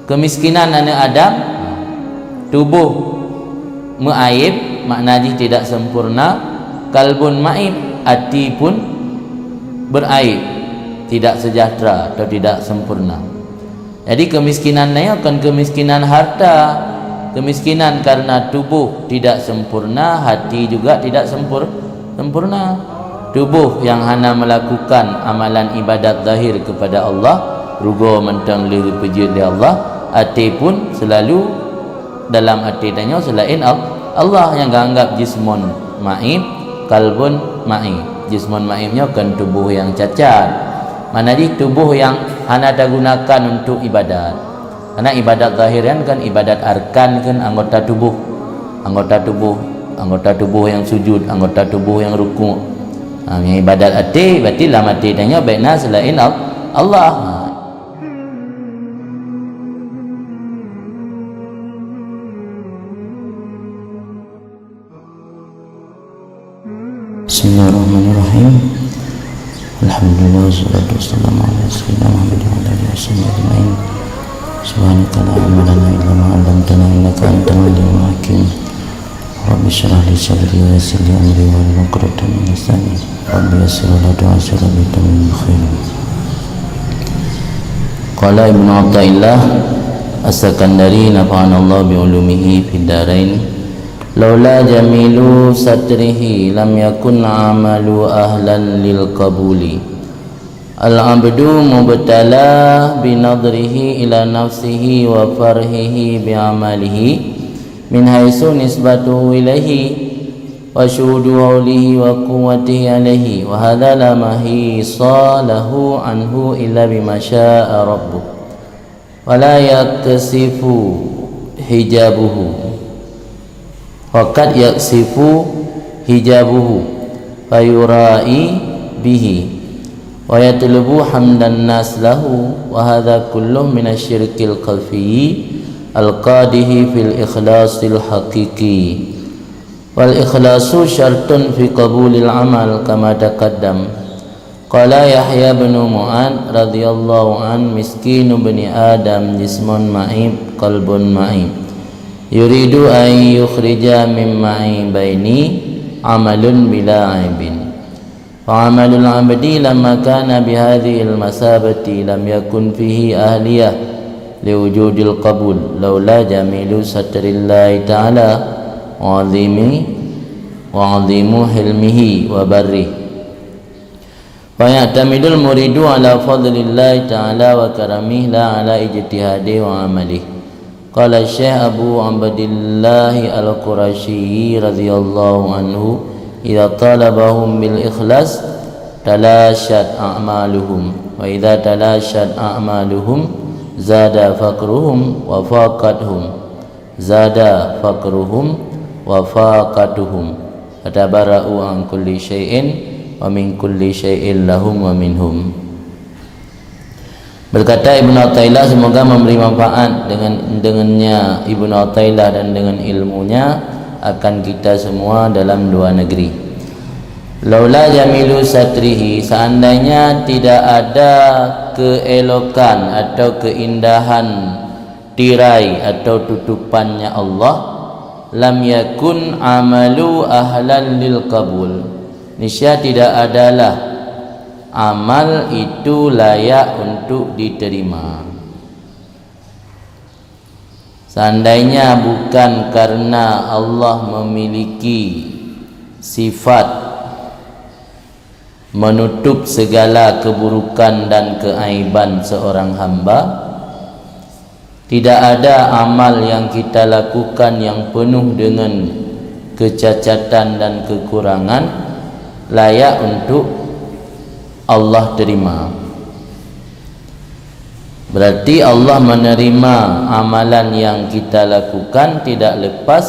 Kemiskinan anak Adam, tubuh ma'aib, maknanya tidak sempurna. Kalbun ma'ib, hati pun beraib, tidak sejahtera atau tidak sempurna. Jadi kemiskinan ini akan kemiskinan harta, kemiskinan karena tubuh tidak sempurna, hati juga tidak sempurna. Tubuh yang hanya melakukan amalan ibadat zahir kepada Allah, rugo mentang li puji di Allah, hati pun selalu dalam hati tanya selain Allah, yang anggap jismun ma'ib, kalbun ma'ib. Jismun ma'ibnya kan tubuh yang cacat, mana di tubuh yang hanya digunakan untuk ibadat. Karena ibadat zahiran kan ibadat arkan, kan anggota tubuh yang sujud, anggota tubuh yang ruku'. Yang ibadat hati berarti dalam hati tanya baiknya selain Allah. Bismillahirrahmanirrahim. Alhamdulillah wassalatu wassalamu ala sayyidina Muhammad wa ala alihi wasallam ajma'in. Subhanaka la ilma lana illa ma 'allamtana innaka antal alimul hakim. Rabbi shrah li sadri wa yassir li amri wahlul 'uqdatam min lisani. Rabbi yassir wa la tu'assir wa bitammin khairin. Qala Ibnu Athaillah As-Sakandari nafa'ana Allah bi ulumihi fid darain. Laula jamilu satrihi lam yakun amalu ahlan lil qabuli. Al-abdu mubtala binadrihi ila nafsihi wa farhihi bi amalihi min haitsu nisbatuhu ilaihi wa syuhudu haulihi wa quwwatihi alaihi wa hadha la mahisa lahu anhu illa bima syaa rabbuk wa la yakasifu hijabuhu waqad yaksifu hijabuhu fayurai bihi wa yatlubu hamdan nas lahu wa hadha kulluh min asyirkil qalfi al-qadihi fil ikhlasil haqiqi wal ikhlasu syartun fi qabulil amal kama taqaddam. Qala Yahya bin Mu'ad radhiyallahu an miskinu bani adam jismun ma'ib qalbun ma'ib yuridu an yukhrija min ma'ibaini amalun bila aibin fa amalul abdi lamma kana bihadhil masabati lam yakun fihi ahliyah liwujudil qabul laula jamilu satrillahi ta'ala wa azimu hilmihi wa barrih fa ya'tamidul muridu ala fadlillahi ta'ala wa karamihi la ala ijtihadi wa amalihi. Qala Syekh Abu Abdillah Al-Qurasyi radhiyallahu anhu idza talabahum bil ikhlas talashat a'maluhum wa idza talashat a'maluhum zada faqruhum wa faqatuhum fatabara'u an kulli syai'in wa min kulli syai'in lahum wa minhum. Berkata Ibnu Athaillah, semoga memberi manfaat dengannya Ibnu Athaillah dan dengan ilmunya akan kita semua dalam dua negeri. Laula jamilu satrihi, seandainya tidak ada keelokan atau keindahan tirai atau tutupannya Allah, lam yakun amalu ahlan lil qabul, niscaya tidak adalah amal itu layak untuk diterima. Seandainya bukan karena Allah memiliki sifat menutup segala keburukan dan keaiban seorang hamba, tidak ada amal yang kita lakukan yang penuh dengan kecacatan dan kekurangan layak untuk Allah terima. Berarti Allah menerima amalan yang kita lakukan tidak lepas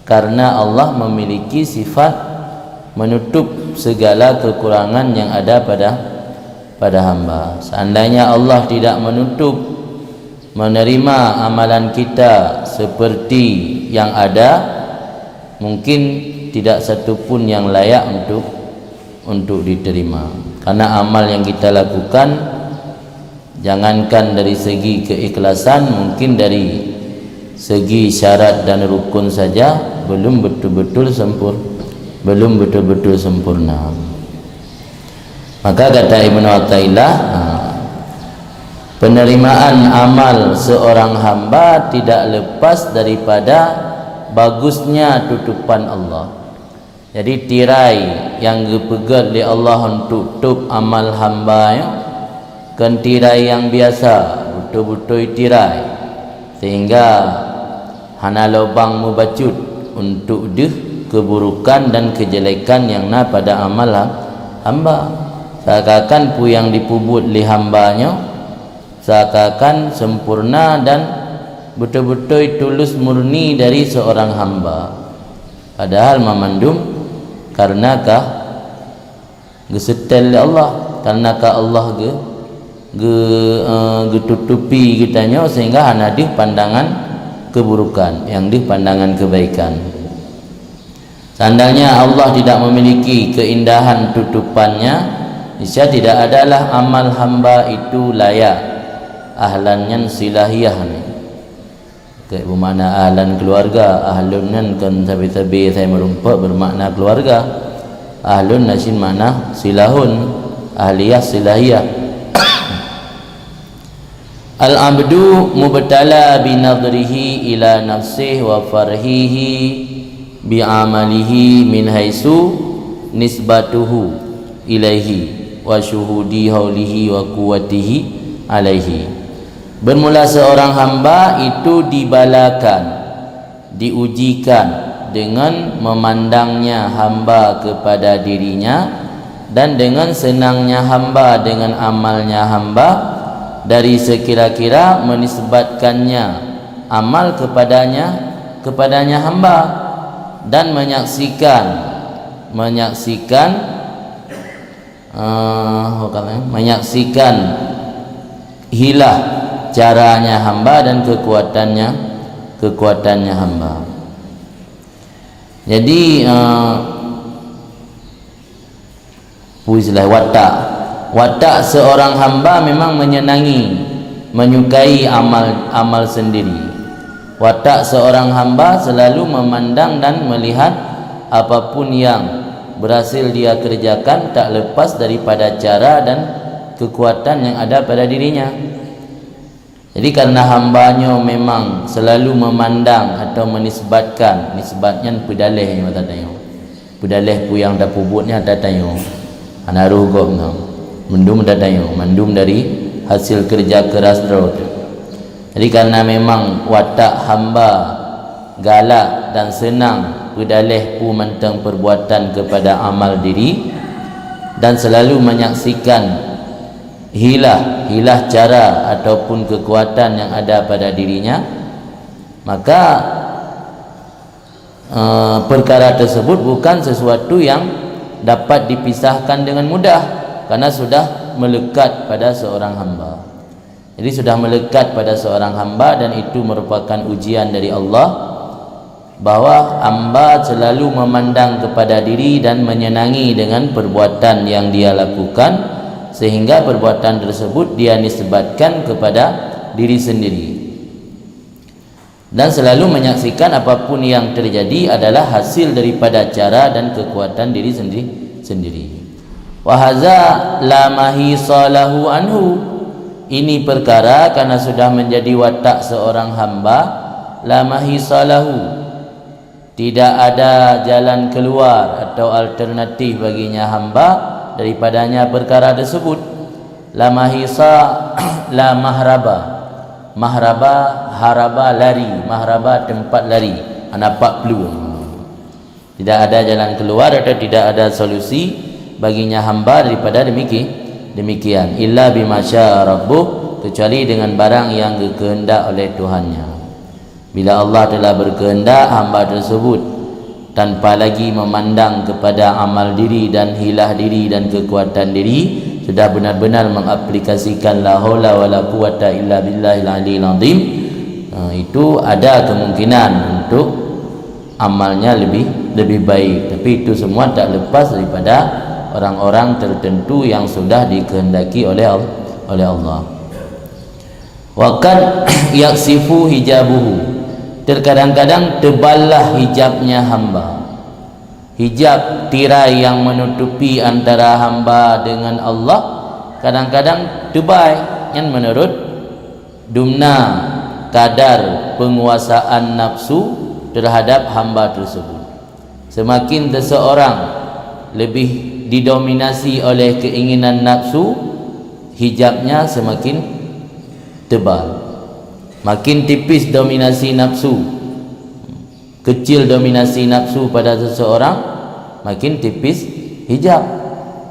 karena Allah memiliki sifat menutup segala kekurangan yang ada pada hamba. Seandainya Allah tidak menutup, menerima amalan kita seperti yang ada, mungkin tidak satu pun yang layak untuk diterima. Karena amal yang kita lakukan Jangankan dari segi keikhlasan, mungkin dari segi syarat dan rukun saja belum betul-betul sempurna. Maka kata Ibnu Athaillah, penerimaan amal seorang hamba tidak lepas daripada bagusnya tutupan Allah. Jadi tirai yang dipegat oleh Allah untuk tutup amal hamba ya, kan tirai yang biasa, betul-betul tirai, sehingga hana lubang mubacut untuk keburukan dan kejelekan yang na pada amal hamba. Seakan-akan pu yang dipubut li hambanya seakan-akan sempurna dan betul-betul tulus murni dari seorang hamba, padahal memandum karenakah gesetel Allah, karenakah Allah tutupi kitanya sehingga hana di pandangan keburukan yang di pandangan kebaikan. Seandainya Allah tidak memiliki keindahan tutupannya, niscaya tidak adalah amal hamba itu layak ahlannya silahiyah ni. Kayak bermakna ahlan keluarga, ahlun kan tabi-tabi saya merumpak bermakna keluarga. Ahlun nasin makna silahun, ahliyah silahiyah. Al-abdu mubtala bi nadrihi ila nafsihi wa farhihi bi amalihi min haitsu nisbatuhu ilaihi wa syuhudi haulihi wa quwwatihi alaihi. Bermula seorang hamba itu dibalakan, diujikan dengan memandangnya hamba kepada dirinya dan dengan senangnya hamba dengan amalnya hamba, dari sekira-kira menisbatkannya amal kepadanya hamba, dan menyaksikan hilah caranya hamba dan kekuatannya hamba. Jadi puisilah watak seorang hamba memang menyukai amal sendiri. Watak seorang hamba selalu memandang dan melihat apapun yang berhasil dia kerjakan tak lepas daripada cara dan kekuatan yang ada pada dirinya. Jadi karena hambanya memang selalu memandang atau nisbatnya pedaleh yang kata tanya. Pedaleh pu yang dah pubutnya dah tanya. Anaruh gok ngam. Mendum dah tanya, mandum dari hasil kerja keras terus. Jadi karena memang watak hamba galak dan senang pedaleh pu mentang perbuatan kepada amal diri dan selalu menyaksikan hilah cara ataupun kekuatan yang ada pada dirinya, maka perkara tersebut bukan sesuatu yang dapat dipisahkan dengan mudah karena sudah melekat pada seorang hamba. Jadi sudah melekat pada seorang hamba, dan itu merupakan ujian dari Allah bahwa hamba selalu memandang kepada diri dan menyenangi dengan perbuatan yang dia lakukan, sehingga perbuatan tersebut dia nisbatkan kepada diri sendiri, dan selalu menyaksikan apapun yang terjadi adalah hasil daripada cara dan kekuatan diri sendiri. Wa hadza la mahisalahu anhu. Ini perkara karena sudah menjadi watak seorang hamba, la mahisalahu, tidak ada jalan keluar atau alternatif baginya hamba daripadanya perkara tersebut. La mahisa la mahraba. Mahraba, haraba lari, mahraba tempat lari, anapak peluang. Tidak ada jalan keluar atau tidak ada solusi baginya hamba daripada demikian. Illa bima syaa rabbuh, kecuali dengan barang yang dikehendak oleh Tuhannya. Bila Allah telah berkehendak, hamba tersebut tanpa lagi memandang kepada amal diri dan hilah diri dan kekuatan diri, sudah benar-benar mengaplikasikan la haula wala quwata illa billahil aliyil azim, itu ada kemungkinan untuk amalnya lebih baik. Tapi itu semua tak lepas daripada orang-orang tertentu yang sudah dikehendaki oleh Allah. Wa kad yaksifu hijabuhu, terkadang-kadang teballah hijabnya hamba. Hijab, tirai yang menutupi antara hamba dengan Allah, kadang-kadang tebal, yang menurut dumna kadar penguasaan nafsu terhadap hamba tersebut. Semakin seseorang lebih didominasi oleh keinginan nafsu, hijabnya semakin tebal. Makin tipis dominasi nafsu, kecil dominasi nafsu pada seseorang, makin tipis hijab.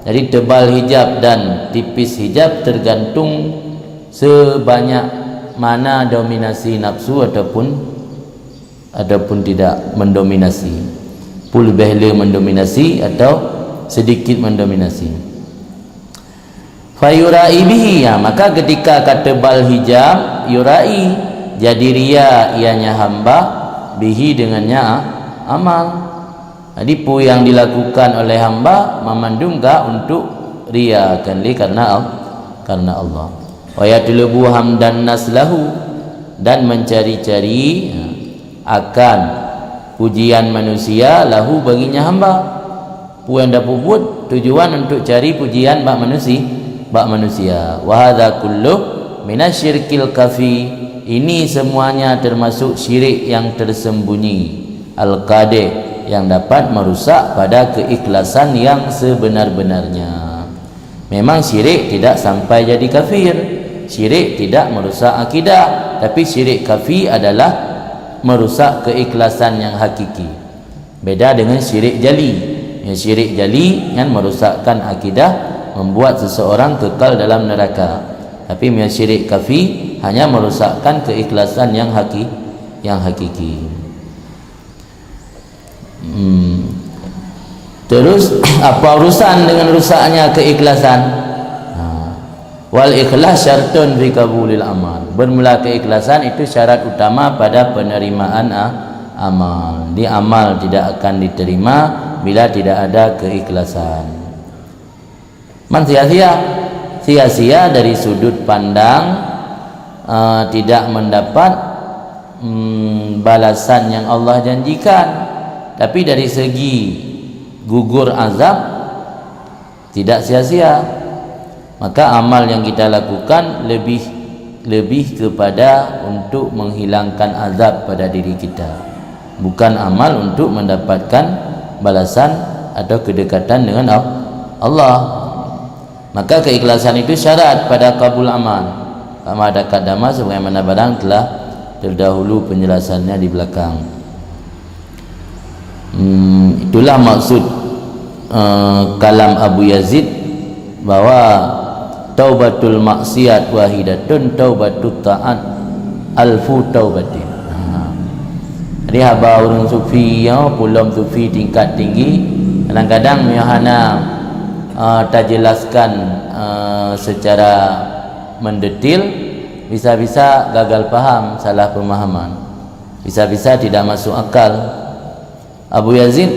Jadi tebal hijab dan tipis hijab tergantung sebanyak mana dominasi nafsu ataupun tidak mendominasi, pul behla mendominasi atau sedikit mendominasi. Fayurai bihi, ya, maka ketika kata bal hijab, yurai, jadi ria ianya hamba, bihi dengannya amal. Jadi pu yang dilakukan oleh hamba memandung untuk ria karena Allah. Wa yatlubu hamdan naslahu, dan mencari-cari akan pujian manusia lahu baginya hamba. Pu yang dapat buat tujuan untuk cari pujian bak manusia. Wa hadza kullu minasyirkil kafi, ini semuanya termasuk syirik yang tersembunyi, al-qadi, yang dapat merusak pada keikhlasan yang sebenar-benarnya. Memang syirik tidak sampai jadi kafir, syirik tidak merusak akidah, tapi syirik kafi adalah merusak keikhlasan yang hakiki. Beda dengan syirik jali. Yang syirik jali yang merusakkan akidah, membuat seseorang kekal dalam neraka. Tapi yang syirik kafi hanya merusakkan keikhlasan yang hakiki. Terus apa urusan dengan rusaknya keikhlasan? Wal ikhlas syartun fi qabulil amal. Bermula keikhlasan itu syarat utama pada penerimaan amal. Di amal tidak akan diterima bila tidak ada keikhlasan. Man sia-sia dari sudut pandang tidak mendapat balasan yang Allah janjikan, tapi dari segi gugur azab tidak sia-sia. Maka amal yang kita lakukan lebih kepada untuk menghilangkan azab pada diri kita, bukan amal untuk mendapatkan balasan atau kedekatan dengan Allah. Maka keikhlasan itu syarat pada kabul amal. Kama ada kadama sebagaimana barang telah terdahulu penjelasannya di belakang. Itulah maksud kalam Abu Yazid, bahwa taubatul maksiat wahidatun, taubatut ta'at alfu taubatin. Jadi haba orang sufi, pulam sufi tingkat tinggi, kadang-kadang mihana tak jelaskan secara mendetil, bisa-bisa gagal paham, salah pemahaman, bisa-bisa tidak masuk akal. Abu Yazid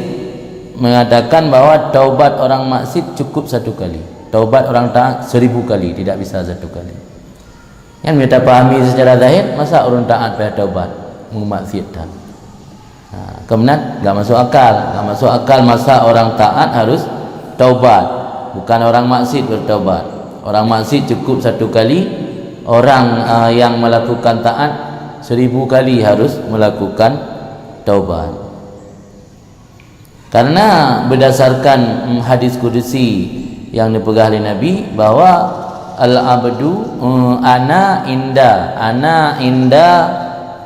mengatakan bahwa taubat orang maksiat cukup satu kali, taubat orang taat 1000 kali, tidak bisa satu kali. Yang kita pahami secara zahir, masa orang taat pada taubat memaksiatkan? Kemudian enggak masuk akal, masa orang taat harus taubat, bukan orang maksiat bertaubat. Orang maksiat cukup satu kali, orang yang melakukan taat 1000 kali harus melakukan taubat. Karena berdasarkan hadis kudusi yang dipegang oleh Nabi, bahwa al-abdu ana inda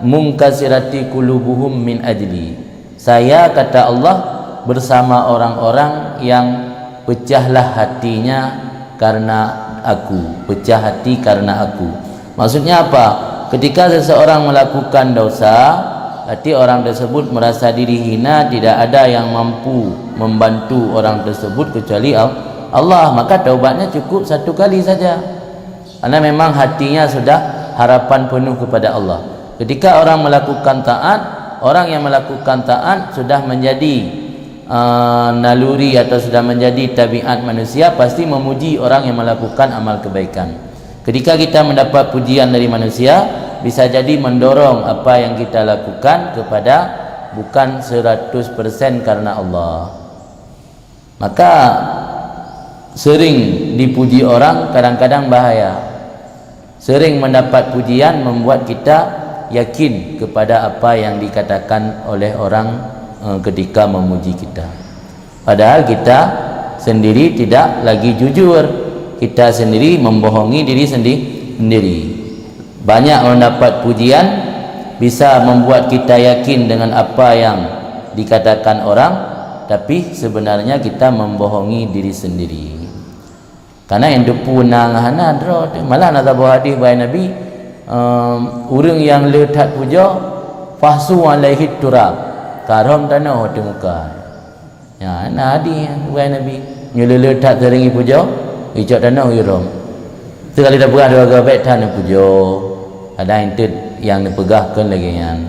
munkasirati qulubuhum min ajli. Saya, kata Allah, bersama orang-orang yang pecahlah hatinya karena aku, pecah hati karena aku. Maksudnya apa? Ketika seseorang melakukan dosa, berarti orang tersebut merasa diri hina, tidak ada yang mampu membantu orang tersebut kecuali Allah, maka taubatnya cukup satu kali saja. Karena memang hatinya sudah harapan penuh kepada Allah. Ketika orang melakukan taat, orang yang melakukan taat sudah menjadi naluri atau sudah menjadi tabiat manusia, pasti memuji orang yang melakukan amal kebaikan. Ketika kita mendapat pujian dari manusia, bisa jadi mendorong apa yang kita lakukan kepada bukan 100% karena Allah. Maka sering dipuji orang kadang-kadang bahaya. Sering mendapat pujian membuat kita yakin kepada apa yang dikatakan oleh orang ketika memuji kita. Padahal kita sendiri tidak lagi jujur. Kita sendiri membohongi diri sendiri. Banyak mendapat pujian bisa membuat kita yakin dengan apa yang dikatakan orang, tapi sebenarnya kita membohongi diri sendiri. Karena yang depu nang hana dro malah nak tahu hadis by Nabi, orang yang letak puja fahsu alaihi turab, karam tanah di muka. Ya, nah hadis by Nabi nyele letak teringi puja, ijak tanah iram. Sekali dah pegah dua baik tanah puja. Ada yang dipegahkan lagi yang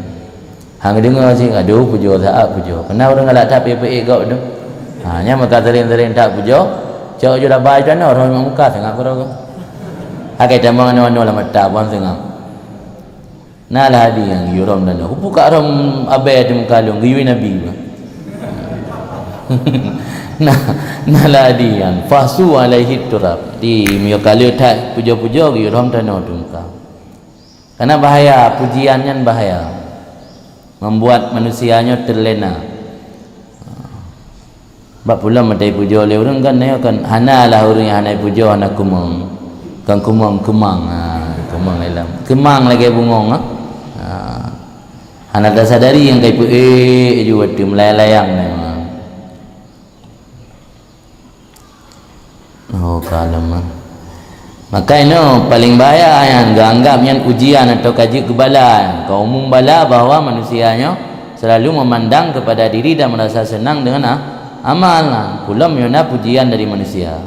hang dengar sih, aduh puja tak puja. Kenapa orang galak tak pe kau tu? Hanya maka tering tak puja. Cak je dah baik tanah orang muka tengah kau. Hakai tambang anu-anu lah mata pun tengah. Nah lah hadi yang yuram tanah. Buka ram abai di muka lu giwi Nabi. Nah lah hadi yang fasu alaihi turab. Di miyakalu tak puja-puja yuram tanah tu muka. Karena bahaya, pujiannya bahaya, membuat manusianya terlena. Sebab pula matai puja oleh orang kan, hana lah orang yang hana puja, hana kumang, kan kumang, kemang dalam, kemang lagi bungong, hana dah sadari yang kaipu juga tu melayang-layang. Oh kalem. Maka ini paling bahaya yang anggap yang ujian atau kaji kebalan. Kaum umum bala bahawa manusianya selalu memandang kepada diri dan merasa senang dengan amal. Pula menyuna pujian dari manusia.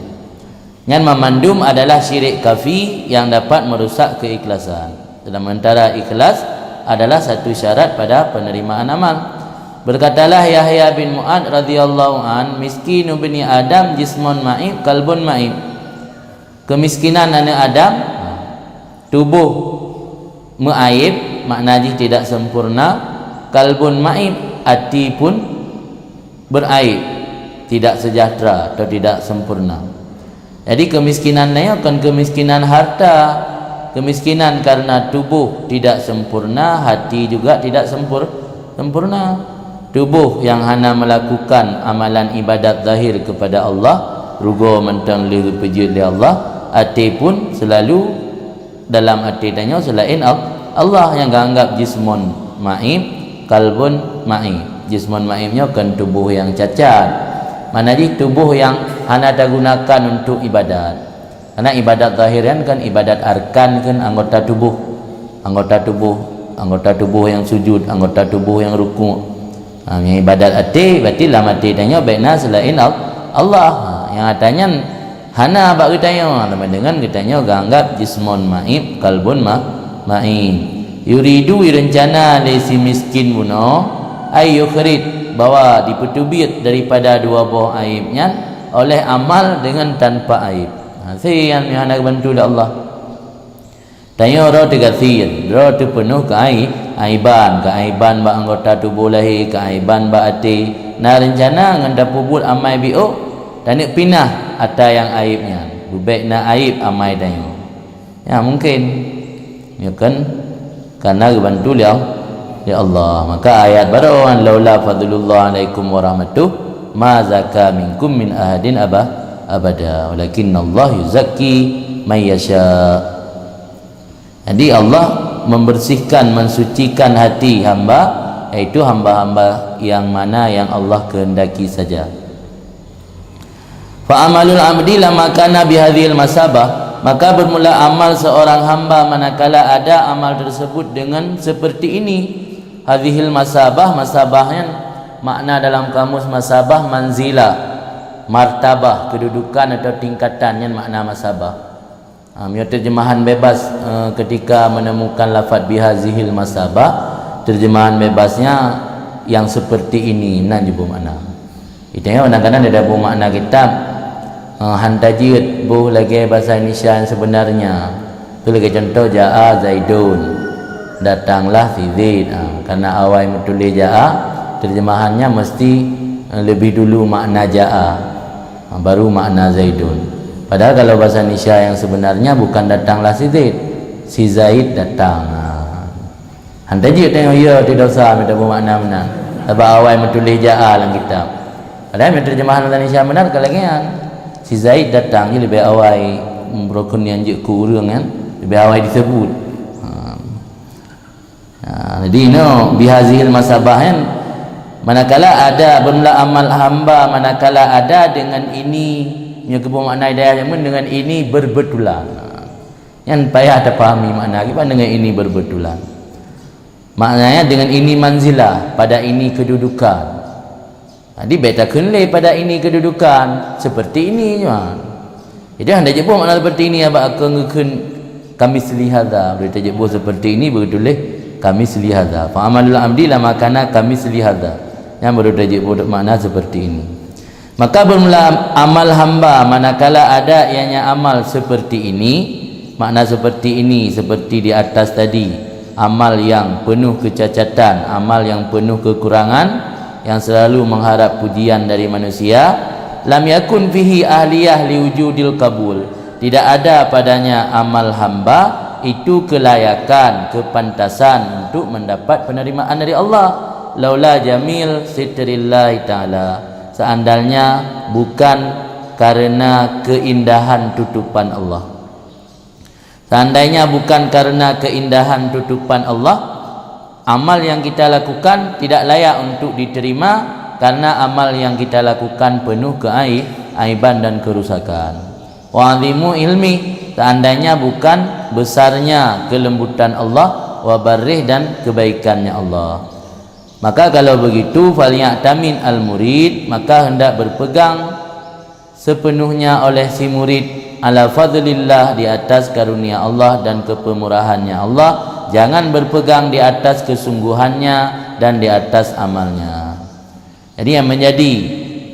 Yang memandum adalah syirik kafi yang dapat merusak keikhlasan. Sementara ikhlas adalah satu syarat pada penerimaan amal. Berkatalah Yahya bin Mu'ad radhiyallahu an, miskinu bani Adam jismun ma'ib kalbun ma'ib. Kemiskinan anak Adam, tubuh ma'ib, maknanya tidak sempurna, kalbun ma'ib, hati pun beraib, tidak sejahtera atau tidak sempurna. Jadi kemiskinannya bukan kemiskinan harta, kemiskinan karena tubuh tidak sempurna, hati juga tidak sempurna. Tubuh yang hanya melakukan amalan ibadat zahir kepada Allah, rugo mentang liru puji oleh Allah, hati pun selalu dalam hati tanya selain Allah, yang anggap jismun ma'ib, kalbun ma'ib. Jismun ma'ibnya kan tubuh yang cacat, mana di tubuh yang hanya digunakan untuk ibadat. Karena ibadat zahiran kan ibadat arkan, kan anggota tubuh yang sujud, anggota tubuh yang ruku'. Yang ibadat hati berarti dalam hati tanya baikna selain Allah. Yang hatanya hana bak kitanya, dengan kitanya ganggap jismun ma'ib, kalbun ma'ib. Yuridu rencana si miskin buno ay yukhrid, bahawa dipetubit daripada dua buah aibnya oleh amal dengan tanpa aib. Si yang nak bantu oleh Allah. Tanya roh terkasih, roh tu penuh keaiban ba anggota tubuh lahir, keaiban ba hati. Nah rencana ngenda pubul amai bi'u, dan nak pinah atau yang aibnya. Baik nak aib amai tanya. Ya mungkin, ya kan? Karena bantu dia Allah. Maka ayat baru laula fadlullah alaikum warahmatuh ma zaka minkum min ahadin abada walakinallahu yuzakki may yasha. Jadi Allah membersihkan, mensucikan hati hamba, iaitu hamba-hamba yang mana yang Allah kehendaki saja. Fa amalul abdi lama kana bihadhil masabah, maka bermula amal seorang hamba manakala ada amal tersebut dengan seperti ini. Hadhil masabah, masabahnya makna dalam kamus masabah manzilah, martabah, kedudukan atau tingkatannya makna masabah. Terjemahan bebas ketika menemukan lafaz bihazihil masabah, terjemahan bebasnya yang seperti ini nan juga makna. Itanya kadang-kadang ada makna kitab hantajid buh lagi bahasa Indonesia yang sebenarnya. Tu lagi contoh jaa Zaidun, datanglah si Zaid. Karena awal menulis jaa, terjemahannya mesti lebih dulu makna jaa, baru makna Zaidun. Padahal kalau bahasa Indonesia yang sebenarnya bukan datanglah si Zaid, si Zaid datang. Hantar je tengok ya tidak usah minta bermakna benar. Sebab awal menulis jaa dalam kitab. Padahal terjemahan bahasa Indonesia benar kalau yang si Zaid datang je lebih awal berokun yang je kurang kan, lebih awal disebut. Jadi bihazihil masabah kan, manakala ada bermula amal hamba, manakala ada dengan ini punya makna hidayah dengan ini berbetulan. Yang payah ada pahami makna apa dengan ini berbetulan. Maknanya dengan ini manzilah, pada ini kedudukan. Jadi beta kenleh pada ini kedudukan seperti ini cuman. Jadi hendak je pun makna seperti ini abak akan kami selihada. Berita je pun seperti ini beritulah kami selihada. Fa amalul amdi la makana kami selihada. Yang berita je pun makna seperti ini. Maka bermula amal hamba manakala ada ianya amal seperti ini, makna seperti ini, seperti di atas tadi, amal yang penuh kecacatan, amal yang penuh kekurangan, yang selalu mengharap pujian dari manusia, lam yakun fihi ahliyah liwujudil kabul, tidak ada padanya amal hamba itu kelayakan, kepantasan untuk mendapat penerimaan dari Allah. Laula jamil sitrillahi ta'ala, seandainya bukan karena keindahan tutupan Allah. Seandainya bukan karena keindahan tutupan Allah, amal yang kita lakukan tidak layak untuk diterima, karena amal yang kita lakukan penuh keaiban dan kerusakan. Wa azimu ilmi, seandainya bukan besarnya kelembutan Allah, wa barrih dan kebaikannya Allah. Maka kalau begitu falyatamin al-murid, maka hendak berpegang sepenuhnya oleh si murid ala fadlillah, di atas karunia Allah dan kepemurahannya Allah. Jangan berpegang di atas kesungguhannya dan di atas amalnya. Jadi yang menjadi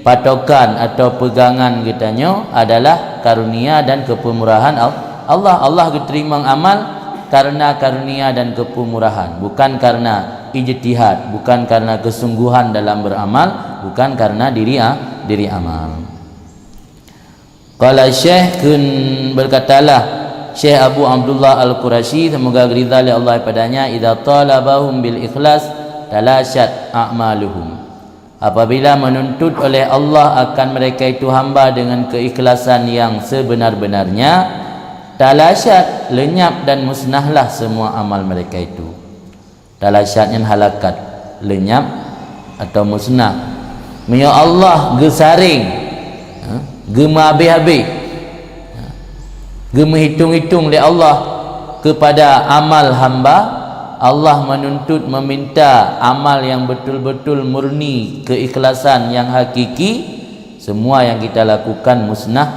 patokan atau pegangan kitanya adalah karunia dan kepemurahan Allah. Allah diterima amal karena karunia dan kepemurahan, bukan karena ijtihad, bukan karena kesungguhan dalam beramal, bukan karena diri amal. Qala Syekh berkatalah Syekh Abu Abdullah Al-Qurashi, semoga ridha oleh Allah padanya, idza talabahum bil ikhlas talashat a'maluhum, apabila menuntut oleh Allah akan mereka itu hamba dengan keikhlasan yang sebenar-benarnya, talashat, lenyap dan musnahlah semua amal mereka itu. Talashatnya halakat, lenyap atau musnah. Ya Allah gesaring, gema habis-habis, gema hitung-hitung oleh Allah kepada amal hamba. Allah menuntut, meminta amal yang betul-betul murni, keikhlasan yang hakiki. Semua yang kita lakukan musnah,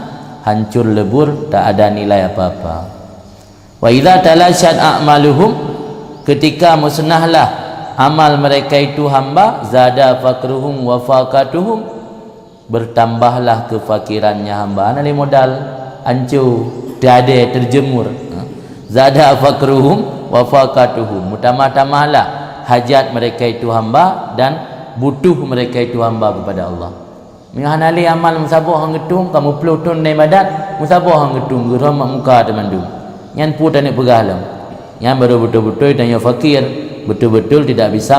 hancur lebur, tak ada nilai apa-apa. Wa idza talashat a'maluhum, ketika musnahlah amal mereka itu hamba, zada fakruhum wa faqatuhum, bertambahlah kefakirannya hamba. Ana modal hancur, tiada terjemur. Zada fakruhum wa faqatuhum, mutamah-tamahlah hajat mereka itu hamba dan butuh mereka itu hamba kepada Allah. Mihanali amal musabah hang getung, kamu pelutun naik badat, musabah hang getung geram muka temandu. Yang pun tak nak pegalam. Yang baru betul-betul dan yang fakir, betul-betul tidak bisa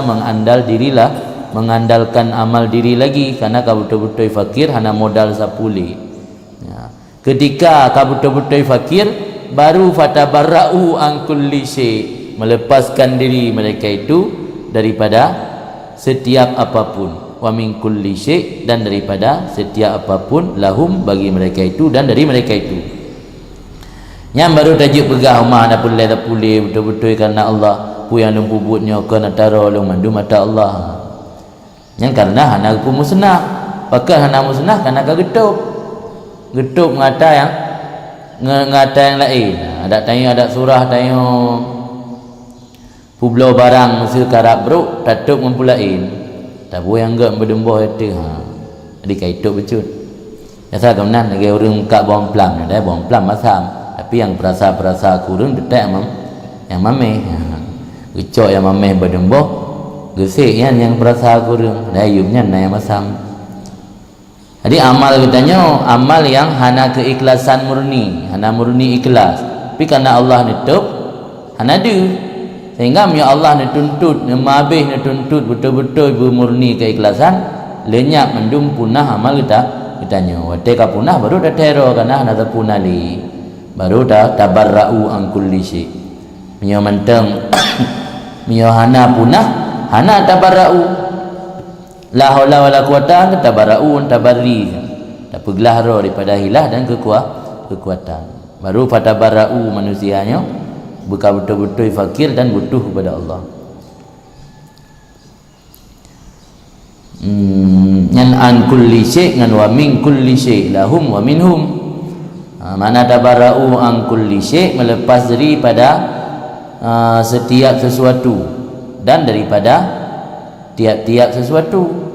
mengandalkan amal diri lagi, karena kau betul-betul fakir hanya modal sapuli. Ya. Ketika kau betul-betul fakir, baru fatabarra'u an kulli syai', melepaskan diri mereka itu daripada setiap apapun, wa min kulli syai', dan daripada setiap apapun, lahum, bagi mereka itu dan dari mereka itu. Yang baru tajuk pegah rumah nak pulih betul-betul karena Allah, pu yang lembubutnya kena taruh long mandu mata Allah. Yang karena hana ku musnah, pakai hana musnah karena ka getup ngata yang ngata yang lain. Ada tanya, ada surah tanya publo barang mesti karab bro tatup mempulain. Tak boleh anggap berdembuh itu. Jadi kaitu becut. Biasa kemenan lagi orang muka bawang plam dah bawang plam masam. tapi yang perasa kurang detek yang mameh. Gecok yang mameh berdemboh, gesik yang perasa kurang, dayumnya yang masam. Jadi amal katanya amal yang hana keikhlasan murni, hana murni ikhlas. Tapi karena Allah nutup, hana ada. Sehingga ya Allah nutuntut, nemabih nutuntut betul-betul bermurni keikhlasan, lenyap mendum punah amal kitanya. Wate ka punah baru dah teror karena hana terpunah li. Baru dah tabarra'u an kulli syai. Menyo menteng menyo hana punah, hana tabarra'u. La haula wala quwata tabarra'u tabarri. Tak pergilah roh daripada hilah dan kekuatan. Baru fatabarra'u manusianya bukan betul-betul fakir dan butuh kepada Allah. Ngan an kulli syai' ngan wa min kulli syai' lahum wa minhum. Mana tabarra'u an kulli syai' melepas diri pada setiap sesuatu dan daripada tiap-tiap sesuatu.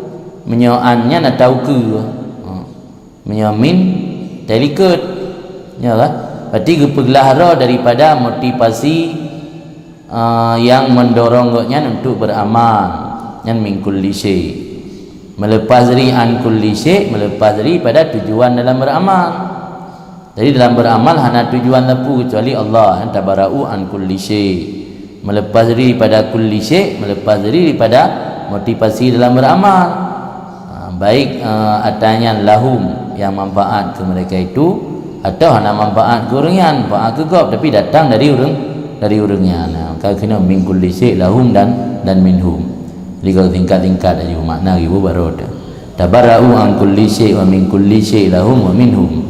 Menyoannya nak tahu ke menyamin delicate ya kan. Berarti kepelihara daripada motivasi yang mendorongnya untuk beramal yang min kulli syai'. Melepas diri an kulli syai', melepas diri pada tujuan dalam beramal. Jadi dalam beramal hanya tujuan lepu kecuali Allah, tabara'u an kulli syai'. Melepas diri pada kulli syai', melepas diri pada motivasi dalam beramal. Baik adanya lahum yang manfaat ke mereka itu atau hanya manfaat ke orangnya, manfaat ke gop tapi datang dari orangnya. Nah, kalau kena min kulli syai' lahum dan minhum. Jadi kalau tingkat-tingkat aja makna ibu baru ada. Tabarra'u an kulli syai' wa min kulli syai' lahum wa minhum.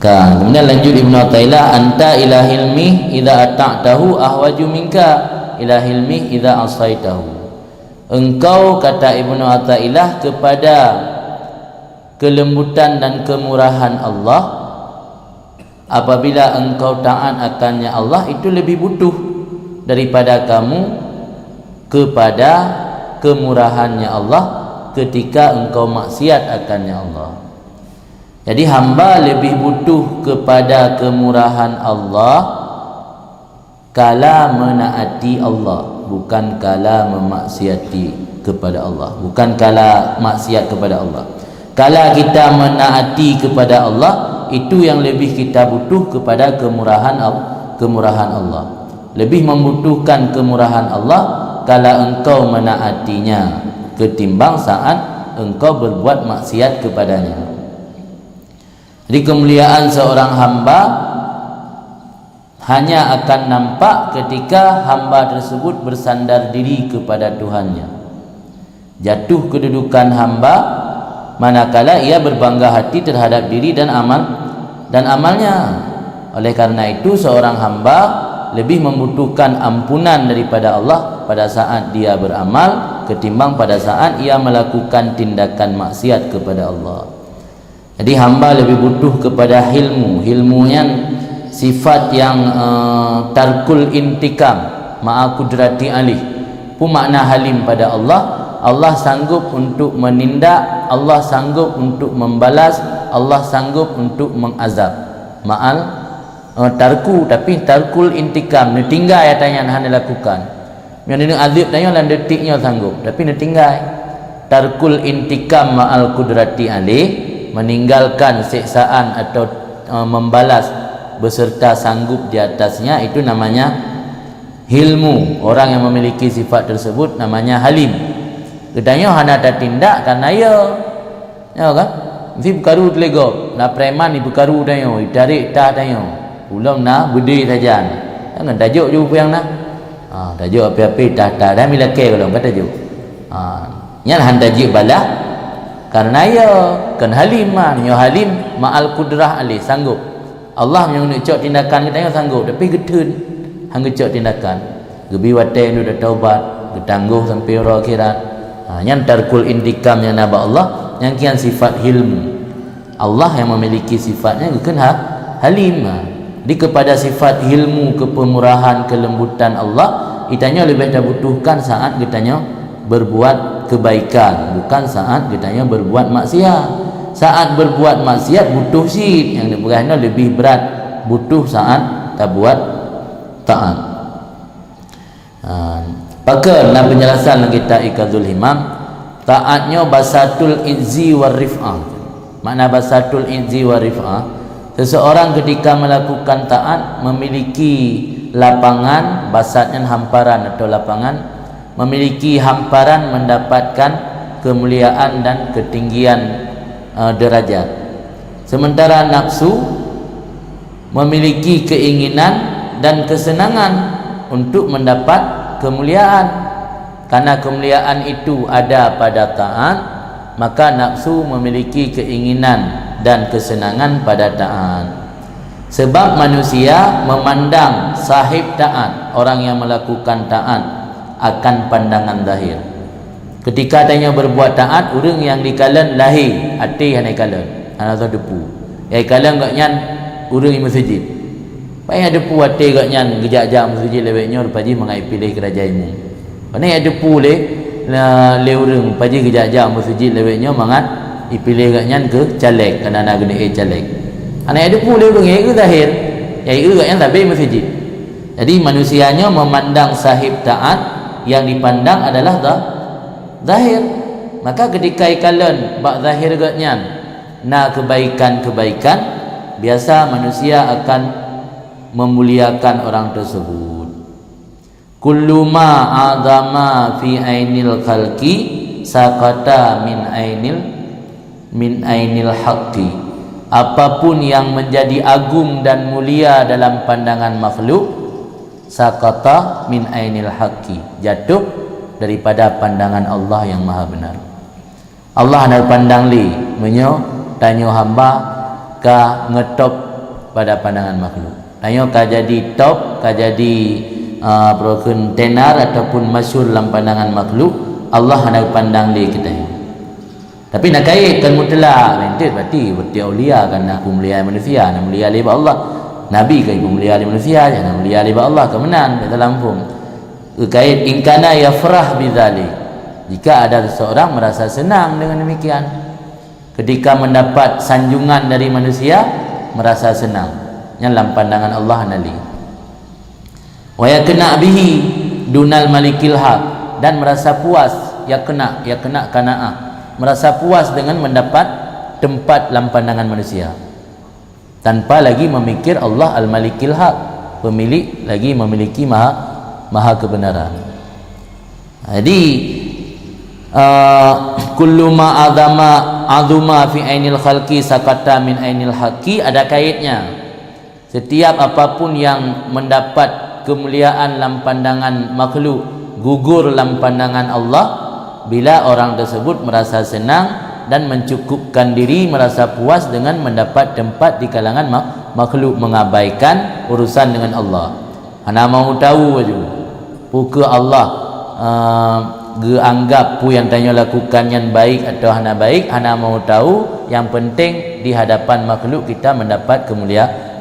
Kan kemudian lanjut Ibnu Athaillah, anta ila hilmi idza ata'tahu ahwaju minka ila hilmi idza asaitahu. Engkau, kata Ibnu Athaillah, kepada kelembutan dan kemurahan Allah, apabila engkau taat akannya Allah, itu lebih butuh daripada kamu kepada kemurahannya Allah ketika engkau maksiat akannya Allah. Jadi hamba lebih butuh kepada kemurahan Allah kala menaati Allah, bukan kala memaksiati kepada Allah, bukan kala maksiat kepada Allah. Kala kita menaati kepada Allah, itu yang lebih kita butuh kepada kemurahan Allah. Lebih membutuhkan kemurahan Allah kala engkau menaatinya ketimbang saat engkau berbuat maksiat kepadanya. Jadi kemuliaan seorang hamba hanya akan nampak ketika hamba tersebut bersandar diri kepada Tuhannya. Jatuh kedudukan hamba manakala ia berbangga hati terhadap diri dan amalnya. Oleh karena itu seorang hamba lebih membutuhkan ampunan daripada Allah pada saat dia beramal ketimbang pada saat ia melakukan tindakan maksiat kepada Allah. Jadi hamba lebih butuh kepada ilmunya sifat yang tarkul intikam ma'a kudrati alih. Pun makna halim pada Allah, Allah sanggup untuk menindak, Allah sanggup untuk membalas, Allah sanggup untuk mengazab. Ma'al tarku, tapi tarkul intikam, dia tinggal ya tanya hanya lakukan. Yang dia azab tanya lan detiknya sanggup, tapi dia tinggal. Tarkul intikam ma'al kudrati alih, meninggalkan siksaan atau membalas beserta sanggup di atasnya, itu namanya hilmu. Orang yang memiliki sifat tersebut namanya halim. Kedanya hana tak tindak karena ya kan mesti berkaru telegop nak preman ni berkaru dayo tarik tah dayo ulang na budi saja jangan tajuk je yang nak tajuk api-api tah dah milake kalau kata tajuk nyan han tajuk balah karena kan halim halim ma'al kudrah alih, sanggup. Allah yang ngecok tindakan kita sanggup tapi getun hang ngecok tindakan gebi wate nu dah taubat getangguh sampai ro akhirat. Yang tarkul intikam yang naba Allah yang kian sifat hilmu. Allah yang memiliki sifatnya bukan halim. Di kepada sifat hilmu, kepemurahan, kelembutan Allah, itanya lebih dibutuhkan saat kitanya berbuat kebaikan, bukan saat kitanya berbuat maksiat. saat berbuat maksiat butuh syid, yang berana lebih berat butuh saat tak buat taat. Maka dalam penjelasan kita Iqadzul Himam, taatnya basatul izzi war rif'ah. Makna basatul izzi war rif'ah, seseorang ketika melakukan taat memiliki lapangan, basatnya hamparan atau lapangan, memiliki hamparan mendapatkan kemuliaan dan ketinggian derajat. Sementara nafsu memiliki keinginan dan kesenangan untuk mendapat kemuliaan. Karena kemuliaan itu ada pada taat, maka nafsu memiliki keinginan dan kesenangan pada taat. Sebab manusia memandang sahib taat, orang yang melakukan taat, akan pandangan zahir. Ketika tanya berbuat taat, orang yang dikalan lahir hati hanai kalan ana tu depu ai kalan gak nyan orang di masjid pai ada depu hati gak nyan gejak-jak masjid leweknya paji mengai pilih kerajaanmu pane ada depu le orang paji gejak-jak masjid leweknya mangat dipilih gak nyan ke caleg kana nak gede caleg ana ada depu le orang ai zahir ai gak nyan tapi masjid. Jadi manusianya memandang sahib taat, yang dipandang adalah zahir. Maka ketika ikalan bak zahir gatnya na kebaikan-kebaikan, biasa manusia akan memuliakan orang tersebut. Kullu ma azama fi ainil khalqi saqata min ainil haqqi. Apapun yang menjadi agung dan mulia dalam pandangan makhluk, saqata min ainil haqqi, jatuh daripada pandangan Allah yang maha benar. Allah nak pandang li menyo tanyo hamba ka ngetop pada pandangan makhluk. Tanyo ka jadi top, ka jadi broken tenar ataupun masyhur dalam pandangan makhluk, Allah nak pandang li kita. Tapi nak kaitkan mutlak nanti berarti aulia kan nak mulia manusia, nak mulia li Allah. Nabi kai mulia li manusia, jangan mulia li Allah kemenan kita lampung. Kait ingkana yafrah bidzalik, jika ada seseorang merasa senang dengan demikian, ketika mendapat sanjungan dari manusia merasa senang yang dalam pandangan Allah nali. Wa yakna bihi dunal malikil haq, dan merasa puas, yakna qanaah, merasa puas dengan mendapat tempat dalam pandangan manusia tanpa lagi memikir Allah al-malikil haq, pemilik lagi memiliki maha kebenaran. Jadi kullu ma azuma fi ainil khalqi sakata min ainil haqqi, ada kaitnya. Setiap apapun yang mendapat kemuliaan dalam pandangan makhluk gugur dalam pandangan Allah, bila orang tersebut merasa senang dan mencukupkan diri, merasa puas dengan mendapat tempat di kalangan makhluk, mengabaikan urusan dengan Allah. Ana mau tahu aja puka Allah anggap pu yang tanya lakukan yang baik atau hana baik, ana mau tahu, yang penting di hadapan makhluk kita mendapat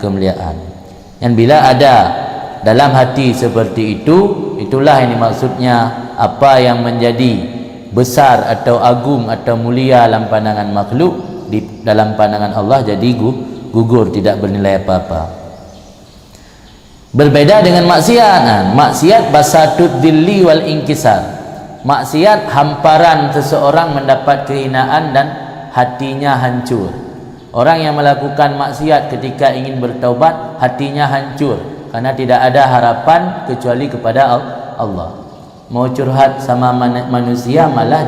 kemuliaan. Dan bila ada dalam hati seperti itu, itulah yang maksudnya apa yang menjadi besar atau agung atau mulia dalam pandangan makhluk, di dalam pandangan Allah jadi gugur, tidak bernilai apa-apa. Berbeda dengan maksiat. Maksiat basatud dilli wal inkisar. Maksiat hamparan seseorang mendapat kehinaan dan hatinya hancur. Orang yang melakukan maksiat ketika ingin bertaubat, hatinya hancur karena tidak ada harapan kecuali kepada Allah. Mau curhat sama manusia malah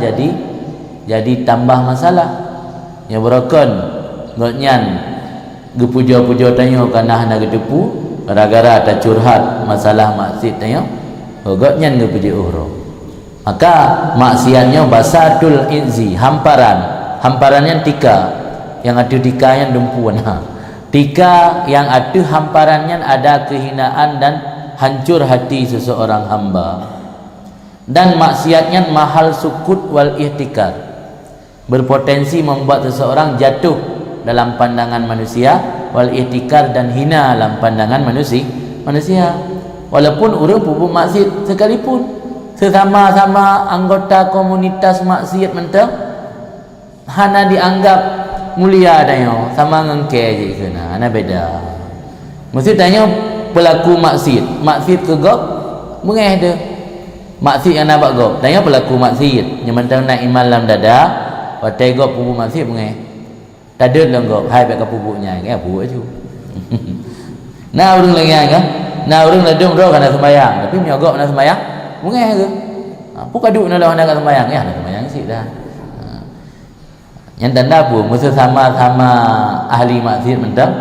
jadi tambah masalah. Yang berokon ngotnyan gepuja-puja tanya kana hana gedepu gara-gara ada curhat masalah maksiat tanya ngotnyan gepuja uhro. Maka maksiatnya basatul inzi, hamparannya tika, yang ada tika yang dempuan. Tika yang ada hamparannya ada kehinaan dan hancur hati seseorang hamba. Dan maksiatnya mahal sukut wal ihtikar, berpotensi membuat seseorang jatuh dalam pandangan manusia, wal ihtikar, dan hina dalam pandangan manusia. Walaupun orang pupuk maksiat sekalipun, sesama-sama anggota komunitas maksiat mentang hana dianggap mulia tanya sama ngengke je kena ana beda. Mesti tanya pelaku maksiat ke gop mengeh dia maksiat yang nak buat gop tanya pelaku maksiat yang mentang nak iman dalam dada patai gop pupuk maksiat mengeh tak ada dalam gop hai baik pupuknya kan pupuk tu nah urang lagi kan nah urang ledung ro kana sembayang tapi menyogok nak sembayang mengeh ke apa kaduk nak nak sembayang ya nak sembayang sik dah. Yang tanda pun mesti sama-sama ahli maksiat mentang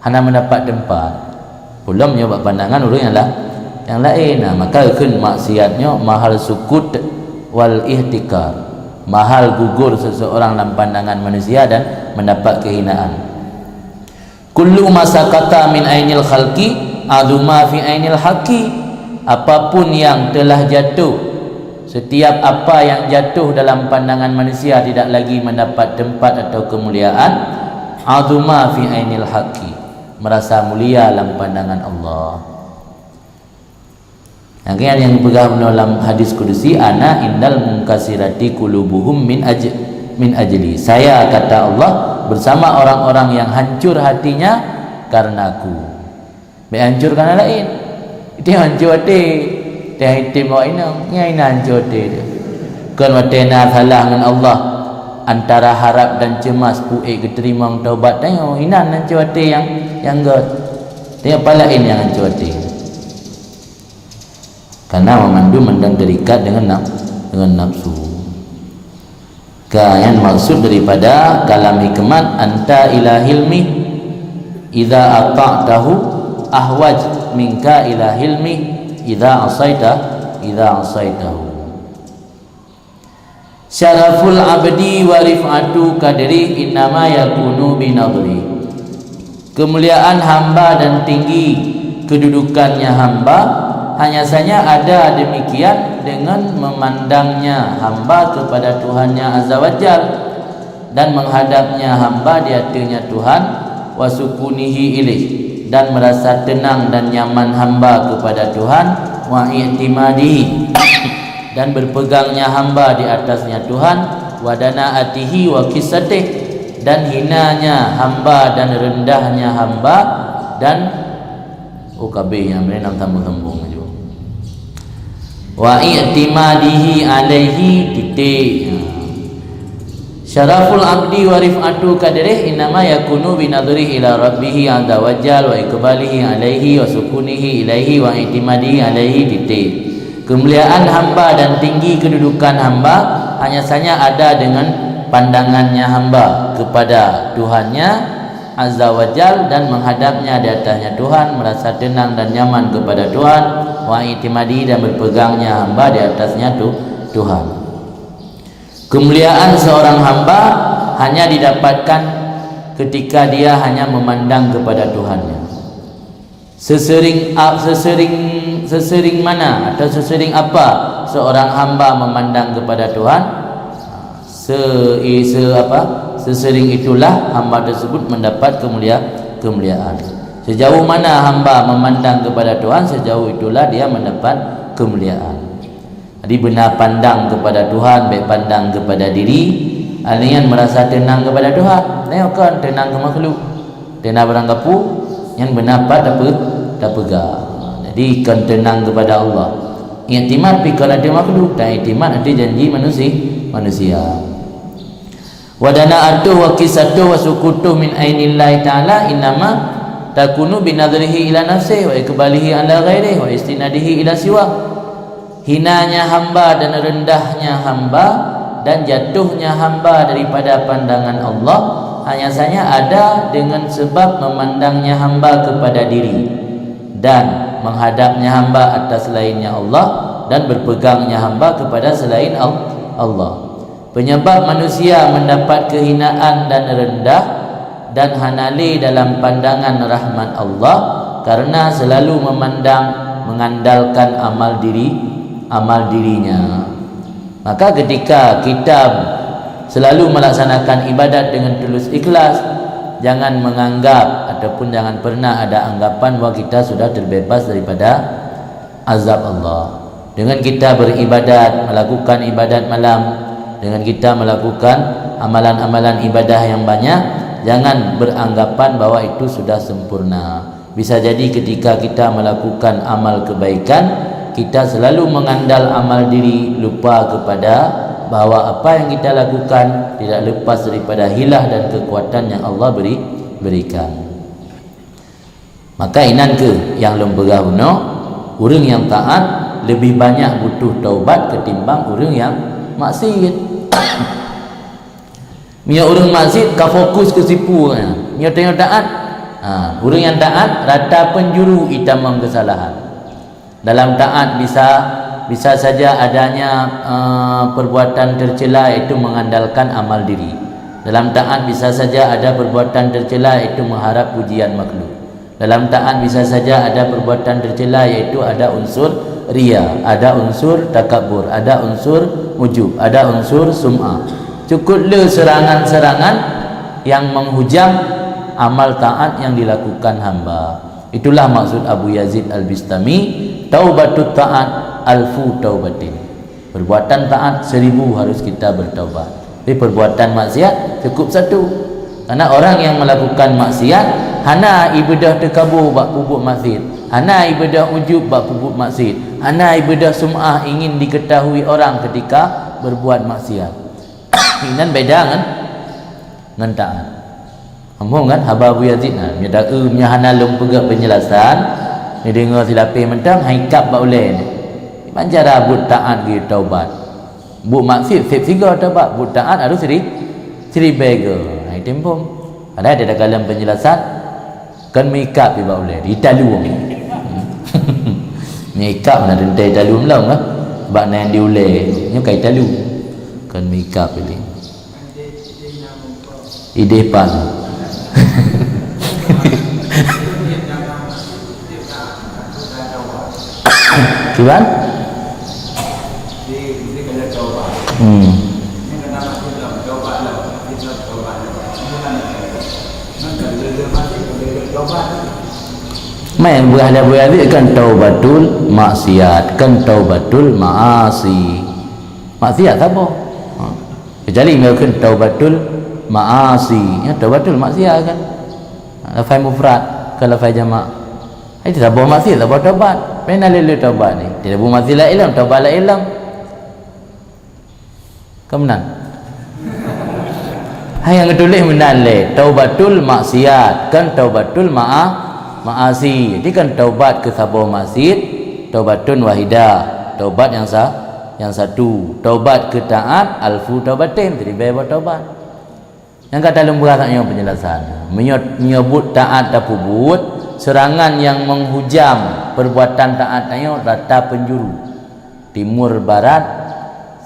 hana mendapat tempat belum nyoba pandangan orang yang lain. Maka kun maksiatnya mahal sukut wal ihtikar, mahal gugur seseorang dalam pandangan manusia dan mendapat kehinaan. Kullu masakata min ainil khalqi aduma fi ainil haqi, apapun yang telah jatuh, setiap apa yang jatuh dalam pandangan manusia tidak lagi mendapat tempat atau kemuliaan. Azuma fi ainil haqqi, merasa mulia dalam pandangan Allah. Yang pegang dalam hadis kudusi, ana indal munkasirati qulubuhum min ajli. Saya, kata Allah, bersama orang-orang yang hancur hatinya karena aku. Hancur karena lain. Itu hancur hati. Dia hitim wa ina hancur hati dia. Kan watena salah dengan Allah antara harap dan cemas puik keterima taubat tengok hinan hancur hati yang god. Dia apa lain yang hancur hati. Karena memandu mendang terikat dengan nafsu. Yang maksud daripada kalam hikmat anta ila hilmi idza ata'tahu ahwaj minka ila hilmi idza asaitahu. Syaraful abdi wa rif'atu qadri innama yakunu binadri. Kemuliaan hamba dan tinggi kedudukannya hamba hanya saja ada demikian dengan memandangnya hamba kepada Tuhannya Azza wa Jal dan menghadapnya hamba di hatinya Tuhan, wa sukunihi ilaih, dan merasa tenang dan nyaman hamba kepada Tuhan, wa i'timadihi, dan berpegangnya hamba di atasnya Tuhan, wa danaatihi wa kisatih, dan hinanya hamba dan rendahnya hamba, dan OKB yang menenam sambung-sambung juga. Wa i'timadihi alaihi titik. Syaraful abdi wa rif'atu qadrih innama yakunu binadrihi ila rabbih azza wa jalla wa iqbalihi alaihi wa sukunihi ilaihi wa i'timadihi alaihi titik. Kemuliaan hamba dan tinggi kedudukan hamba hanya saja ada dengan pandangannya hamba kepada Tuhannya Azza wa Jal dan menghadapnya di atasnya Tuhan, merasa tenang dan nyaman kepada Tuhan, wa i'timadi, dan berpegangnya hamba di atasnya Tuhan. Kemuliaan seorang hamba hanya didapatkan ketika dia hanya memandang kepada Tuhannya. Sesering mana atau sesering apa seorang hamba memandang kepada Tuhan, sesering itulah hamba tersebut mendapat kemuliaan. Sejauh mana hamba memandang kepada Tuhan, sejauh itulah dia mendapat kemuliaan. Jadi benar pandang kepada Tuhan, baik pandang kepada diri, alian merasa tenang kepada Tuhan. Tengokkan tenang ke makhluk, tenang barang kapu, yang benar tak pegang. Jadi kan tenang kepada Allah. I'timad pikir ada makhluk, dan i'timad ada janji manusia. Wa dana'atu wa kisatu wa sukutu min ainillahi ta'ala innama takunu binadrihi ila nafsihi wa iqbalihi ala ghairihi wa istinadihi ila siwa. Hinanya hamba dan rendahnya hamba dan jatuhnya hamba daripada pandangan Allah hanya saja ada dengan sebab memandangnya hamba kepada diri dan menghadapnya hamba atas selainnya Allah dan berpegangnya hamba kepada selain Allah. Penyebab manusia mendapat kehinaan dan rendah dan hanali dalam pandangan rahmat Allah karena selalu mengandalkan amal dirinya. Maka ketika kita selalu melaksanakan ibadat dengan tulus ikhlas, jangan menganggap ataupun jangan pernah ada anggapan bahawa kita sudah terbebas daripada azab Allah. Dengan kita beribadat, melakukan ibadat malam, dengan kita melakukan amalan-amalan ibadah yang banyak, jangan beranggapan bahwa itu sudah sempurna. Bisa jadi ketika kita melakukan amal kebaikan, kita selalu mengandal amal diri, lupa kepada bahawa apa yang kita lakukan tidak lepas daripada hilah dan kekuatan yang Allah berikan. Maka inan ke yang lembegah uno, orang yang taat lebih banyak butuh taubat ketimbang orang yang maksiat. Mia orang maksiat ka fokus ke sipu kan. Mia tengok taat. Orang yang taat rata penjuru itamam kesalahan. Dalam taat bisa saja adanya perbuatan tercela, itu mengandalkan amal diri. Dalam taat bisa saja ada perbuatan tercela, iaitu mengharap pujian makhluk. Dalam taat bisa saja ada perbuatan tercela, iaitu ada unsur riya, ada unsur takabur, ada unsur ujub, ada unsur sum'ah. Cukuplah serangan-serangan yang menghujam amal taat yang dilakukan hamba. Itulah maksud Abu Yazid Al-Bistami, taubatut ta'at alfu taubatin. Perbuatan taat 1000 harus kita bertaubat. Tapi perbuatan maksiat cukup 1. Karena orang yang melakukan maksiat hana ibadah terkabur bak pupuk maksiat, hana ibadah ujub bak pupuk maksiat, hana ibadah sum'ah ingin diketahui orang ketika berbuat maksiat. Ini beda kan dengan taat. Ampun kan haba Abu Yazid nah dia dak punya hana lung pegak penjelasan ni dengar silapih mentang haikap ba ulai ni panjara but taat gi taubat bu maksud sep siga taubat bu taat harus seri bega hai tempom ada dalam penjelasan kan mikap ba ulai di talung mikap na dentai talung long ah ba nan di ulai nya kai talung kan mikap ini ide pan Kiban? Main buah ada kan taubatul maksiat, kan taubatul maasi. Maksiat apa? Kecuali kan taubatul maasi, ya taubatul maksiat kan. Lafaz mufrad, kalau lafaz jamak. Itu tak boleh maksiat, tak boleh taubat. Mana lelu taubat ni? Tidak boleh maksiat la ilam, taubat la ilam. Kemenang. Hai yang tulis menale taubatul maksiat, kan taubatul maasi. Jadi kan taubat ke sabar maksiat, taubatun wahidah, taubat yang satu. Taubat ke taat alfu taubatin, jadi baik taubat. Yang kata lembaga yang penjelasan menyebut taat dan pubut serangan yang menghujam perbuatan taat ayo rata penjuru timur barat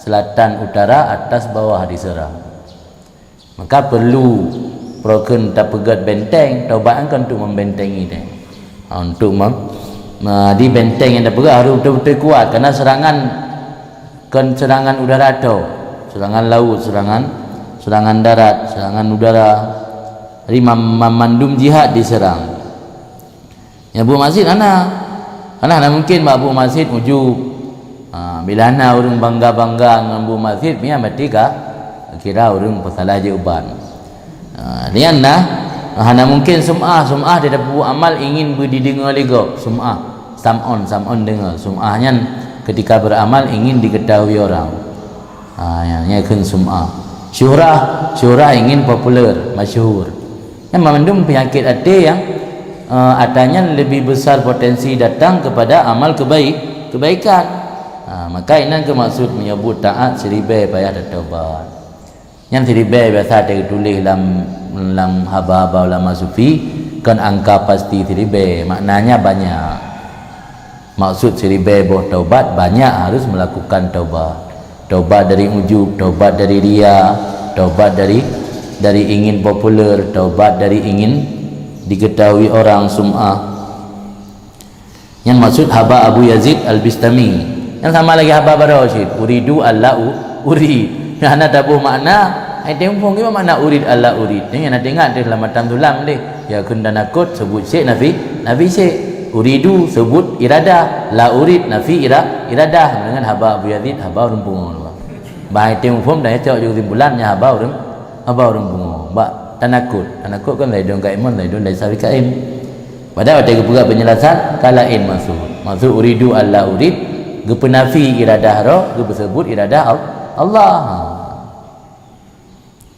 selatan utara atas bawah diserang. Maka perlu proken tak pegat benteng taubat kan untuk membentengi dia. Untuk di benteng yang dah pegat harus betul-betul kuat karena serangan udara tu, serangan laut, serangan darat, serangan udara. Jadi memandum jihad diserang. Ya Abu Masjid ana mungkin Abu Masjid ujub. Bila ana orang bangga-bangga dengan Abu Masjid, dia mati kira orang pesalah je uban. Ni ana mungkin sum'ah dia dah buat amal ingin didengar lego. Sum'ah, sam'on dengar. Sum'ahnya ketika beramal ingin diketahui orang. Yang kan sum'ah. Syurah ingin popular, masyhur. Yang mengandung penyakit hati yang adanya lebih besar potensi datang kepada amal kebaikan. Maka ini maksud menyebut taat seribai payah dan taubat. Yang seribai biasa ditulis dalam haba-haba ulama sufi kan angka pasti seribai, maknanya banyak. Maksud seribai boh taubat banyak harus melakukan taubat. Taubat dari ujub, taubat dari riya, taubat dari ingin popular, taubat dari ingin diketahui orang, sum'ah. Yang maksud haba Abu Yazid Al-Bistami. Yang sama lagi haba Baroshid, uridu Allah urid. Yang nak tahu makna, ai tempong ke makna urid Allah urid. Ni nak tengok dia dalam matam tulam dia. Ya kunda nakut sebut syekh nafi syekh. Uridu sebut iradah, la urid nafi iradah dengan haba Abu Yazid haba rumpung. Bahai tempong dah cak juga timbulannya haba apa orang bungo bak tanakut kan laidun kaimun laidun laisa bikaim. Padahal ada pula penjelasan kalain maksud uridu alla urid gepenafi iradah ro gebesebut iradah Allah.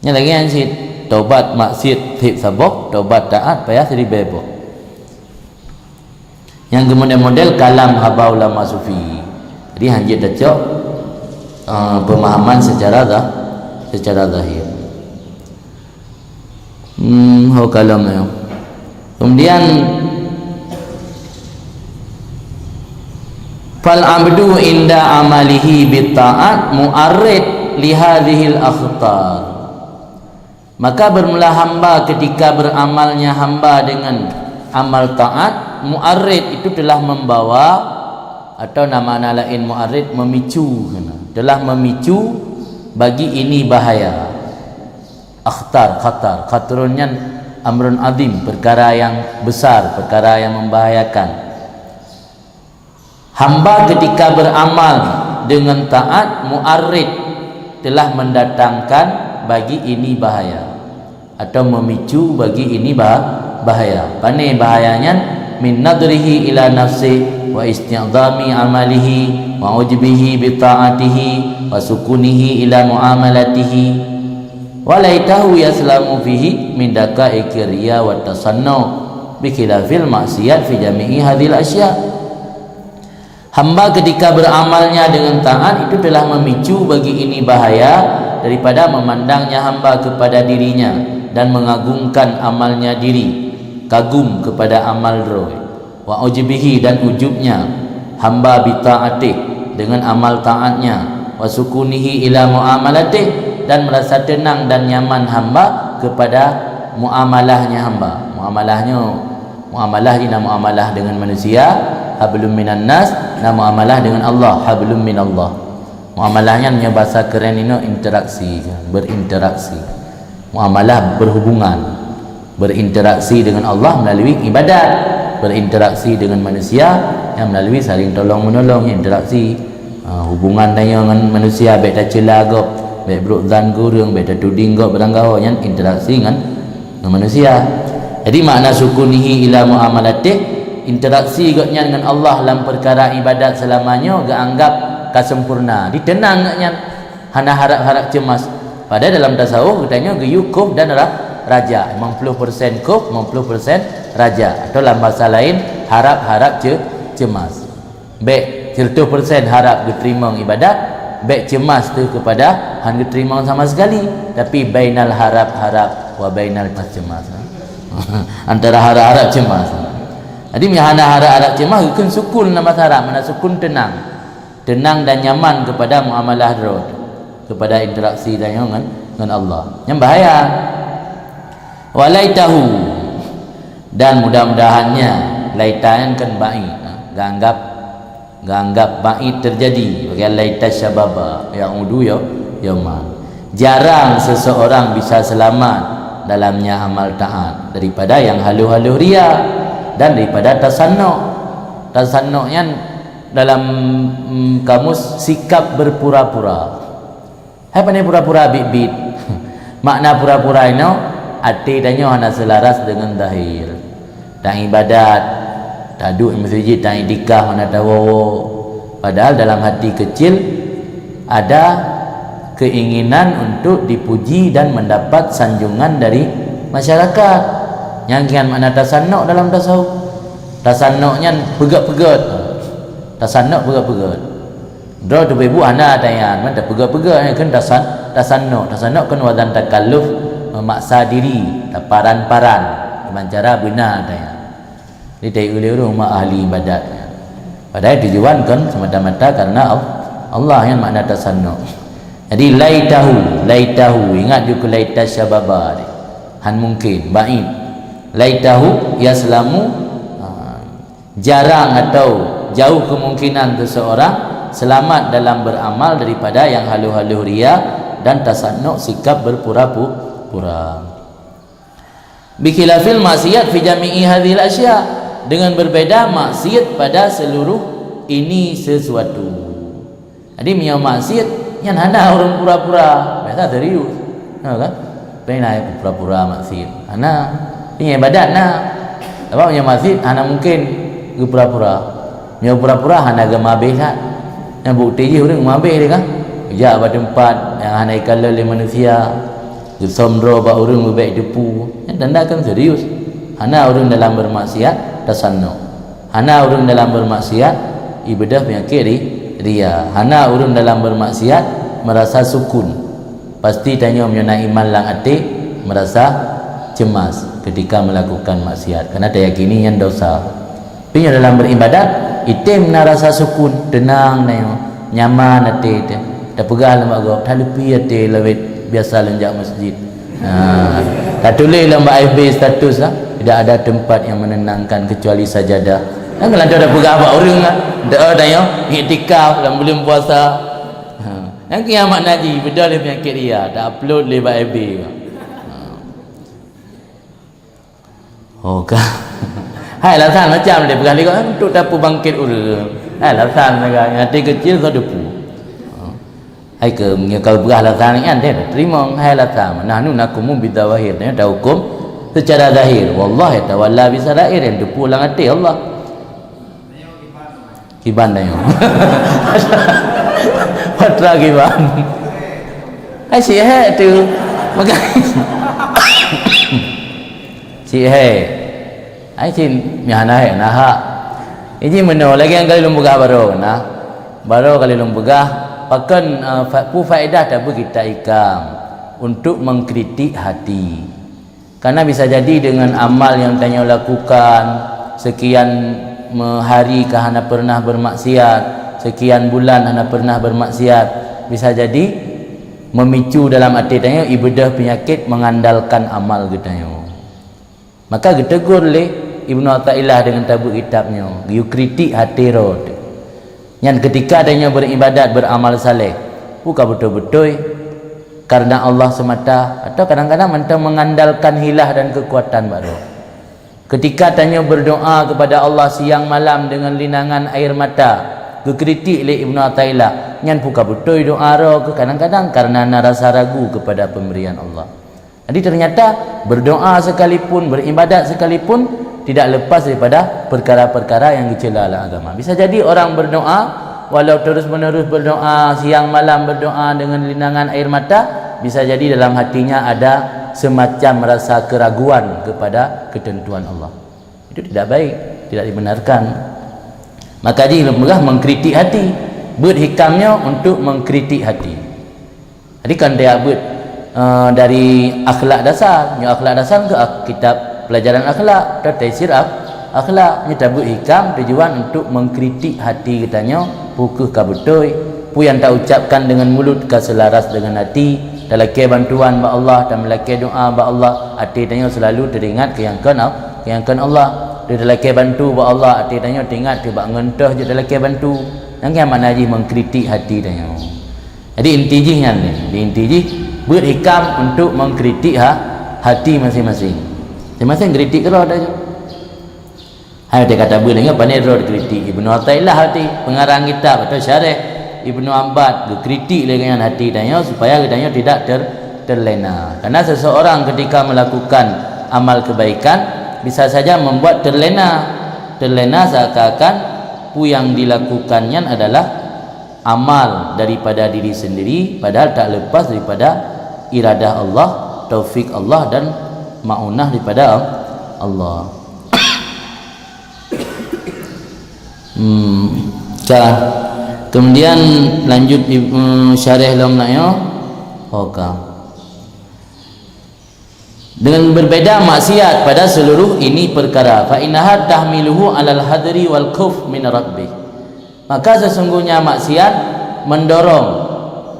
Nya lagi anjit taubat maksiat tip sabok taubat taat payah jadi bebok. Yang kemudian model kalam haba ulama sufi. Jadi hanjit dacok pemahaman secara zahir. Ho kalam ya. Kemudian fal abdu inda amalihi bitta'at mu'arrid li hadhil akhtar. Maka bermula hamba ketika beramalnya hamba dengan amal taat, mu'arrid itu telah membawa, atau nama lain mu'arrid memicu, telah memicu bagi ini bahaya. Khatarunnya amrun azim, perkara yang besar, perkara yang membahayakan. Hamba ketika beramal dengan taat, mu'arrid telah mendatangkan bagi ini bahaya, atau memicu bagi ini bahaya. Pane bahayanya min nadrihi ila nafsi wa isti'dhami amalihi wa ujbihi bi ta'atihi wa sukunihi ila muamalatihi wa laitahu yaslamu fihi min daqaiqir riya wa tasannu bi khilafil maksiat fi jami'i hadhil asya. Hamba ketika beramalnya dengan taat itu telah memicu bagi ini bahaya daripada memandangnya hamba kepada dirinya dan mengagungkan amalnya diri, kagum kepada amal roh, wa ujbihi dan ujubnya hamba bita'atih dengan amal taatnya, wa sukunihi ila muamalatih dan merasa tenang dan nyaman hamba kepada muamalahnya hamba. Muamalah ini muamalah dengan manusia, hablum minan nas, dan muamalah dengan Allah, hablum minallah. Muamalahnya punya bahasa keren ini interaksi, berinteraksi. Muamalah berhubungan, berinteraksi dengan Allah melalui ibadat, berinteraksi dengan manusia yang melalui saling tolong menolong, interaksi. Hubungan dengan manusia baik tak celagop, baik beruzan gurung, baik tak tuding gop beranggawa, yang interaksi dengan manusia. Jadi makna sukunihi ila muamalatih, interaksi gotnya dengan Allah dalam perkara ibadat selamanya gak anggap kasempurna, ditenang gaknya hana harap-harap cemas. Pada dalam tasawuf katanya geyukuf dan raja, 50% kuf, 50% raja, atau dalam bahasa lain harap-harap cemas. Baik 100% harap diterima ibadat, baik cemas tu kepada han diterima sama sekali, tapi bainal harap-harap wa bainal cemas. Antara harap-harap cemas. Jadi hana harap-harap cemas kan sukun nama harap, mana sukun tenang dan nyaman kepada muamalah roh, kepada interaksi dengan Allah. Yang bahaya walaitahu, dan mudah-mudahannya laitan kan baik, gak anggap baik terjadi bagi laita syababa yaudu yauman. Jarang seseorang bisa selamat dalamnya amal taat daripada yang halu-halu ria dan daripada tasannuknya dalam kamus sikap berpura-pura. Hai pandai pura-pura bit-bit. Makna pura-pura ini arti danyo hana selaras dengan zahir. Dan ibadat taduk masjid dan idikah mana tahu. Padahal dalam hati kecil ada keinginan untuk dipuji dan mendapat sanjungan dari masyarakat. Yang kian makna tasannuk dalam tasawuf. Tasannuknya pegat-pegat. Tasannuk pegat-pegat. Dro tu ibu ana tayan, mana pegat-pegat kan tasannuk. Tasannuk kan wadan takalluf, memaksa diri, paran-paran dengan cara benar tayan. Ini dari ulama ahli ibadat. Padahal tujuan kan semata-mata karena Allah yang makna tasannuk. Jadi laitahu ingat juga laita syababa han mungkin baik laitahu yaslamu, jarang atau jauh kemungkinan seseorang selamat dalam beramal daripada yang halu-halu ria dan tasannuk, sikap berpura-pura. Bikhilafil maksiat fi jami'i hadhil asya, dengan berbeda maksiat pada seluruh ini sesuatu. Jadi punya maksiat yang hana orang pura-pura, biasa serius, kan? penai pura-pura maksiat ana punya ibadat na apa punya maksiat ana mungkin ke pura-pura punya pura-pura ana agama habis kan yang bukti je orang mabih dia kan kerja pada tempat yang ana ikal oleh manusia gesomdro ba orang baik depu dan akan serius ana orang dalam bermaksiat tasannu ana orang dalam bermaksiat ibadah penyakit ria ana orang dalam bermaksiat merasa sukun pasti tanya menyonai iman lang hati merasa cemas ketika melakukan maksiat kerana dia yakini yang dosa tapi dalam beribadat item na rasa sukun tenang na nyaman hati dia dah pegang lembak gop dah lepi hati lewat biasa lenjak masjid tak tulis lembak FB status lah tidak ada tempat yang menenangkan kecuali sajadah dan kalau dah pegang apa orang lah dah tanya iktikaf dalam bulan puasa yang kiamat naji beda le penyakit dia tak upload lewat FB kan hai alasan macam dia pegang dia untuk dapur bangkit urang hai alasan negara hati kecil kau depu hai ke kalau pegang alasan kan dia terima hai alasan nahnu nakumu bidawahir dia dah hukum secara zahir wallahi tawalla bisarair yang depu lang hati Allah kiban dah patra kiban hai si hai tu maka si hai ai cin nyana hai naha ini meno lagi yang kali lumbuga baru kali lumbuga pakan pu faedah tak kita ikam untuk mengkritik hati karena bisa jadi dengan amal yang tanya lakukan sekian hari kah hana pernah bermaksiat sekian bulan hana pernah bermaksiat bisa jadi memicu dalam hati tanya ibadah penyakit mengandalkan amal getanya maka ditegur oleh Ibnu Athaillah dengan tabuk kitabnya you kritik hati road yang ketika adanya beribadat beramal saleh bukan betul-betul karena Allah semata atau kadang-kadang mentang mengandalkan hilah dan kekuatan baru ketika tanya berdoa kepada Allah siang malam dengan linangan air mata dikritik oleh Ibnu Athaillah yang bukan betul doa roh kadang-kadang karena rasa ragu kepada pemberian Allah. Jadi ternyata berdoa sekalipun beribadat sekalipun tidak lepas daripada perkara-perkara yang dicela oleh agama. Bisa jadi orang berdoa walau terus-menerus berdoa siang malam berdoa dengan linangan air mata bisa jadi dalam hatinya ada semacam rasa keraguan kepada ketentuan Allah. Itu tidak baik, tidak dibenarkan. Maka dia mudah mengkritik hati. Buat hikamnya untuk mengkritik hati. Jadi kan dia buat dari akhlak dasar. Yang akhlak dasar ke kitab pelajaran akhlak atau taisir akhlak. Ini tabut hikam tujuan untuk mengkritik hati katanya. Pukul ka betul. Pu yang tak ucapkan dengan mulut ka selaras dengan hati. Dalam bantuan ba Allah dan melaki doa ba Allah. Hati tanya selalu teringat keangkan Allah. Dia dalam bantu ba Allah. Hati tanya teringat dia bak ngentah je dalam bantu. Yang yang mana je mengkritik hati tanya. Jadi intijihnya ni. Di intijih buat hikam untuk mengkritik hati masing-masing. Masing-masing kritik roh dah je. Hai dia kata boleh ngapa ni roh kritik. Ibnu Athaillah hati pengarang kitab atau syarah Ibnu Abbad kritik dengan hati tanya supaya katanya tidak terlena. Karena seseorang ketika melakukan amal kebaikan bisa saja membuat terlena seakan-akan pu yang dilakukannya adalah amal daripada diri sendiri padahal tak lepas daripada iradah Allah, taufik Allah dan ma'unah daripada Allah. Kemudian lanjut syarah lamnanya dengan berbeda maksiat pada seluruh ini perkara fa innaha tahmiluhu alal hadri wal khuf min rabbih. Maka sesungguhnya maksiat mendorong,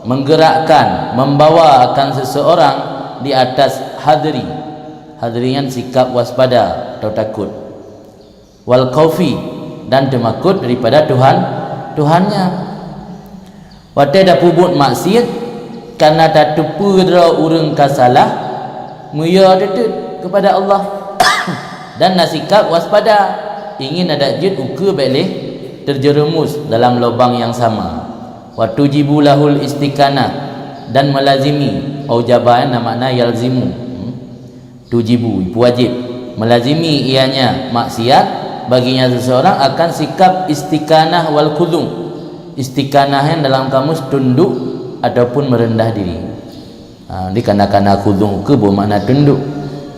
menggerakkan, membawa akan seseorang di atas hadri. Hadrinya sikap waspada atau takut. Wal khaufi dan temakut daripada Tuhannya. Wate dah pubut maksiat karena tak tepu urang kasalah muya dedek kepada Allah dan nasikap waspada ingin ada jid uka boleh terjerumus dalam lubang yang sama. Wa tujibu lahul istiqanah dan melazimi aujaban makna yalzimu, tujibu, wajib, melazimi ianya maksiat baginya seseorang akan sikap istiqanah wal khudhu. Istiqanah yang dalam kamus tunduk ataupun merendah diri. Di kana khudhu ke bermakna tunduk.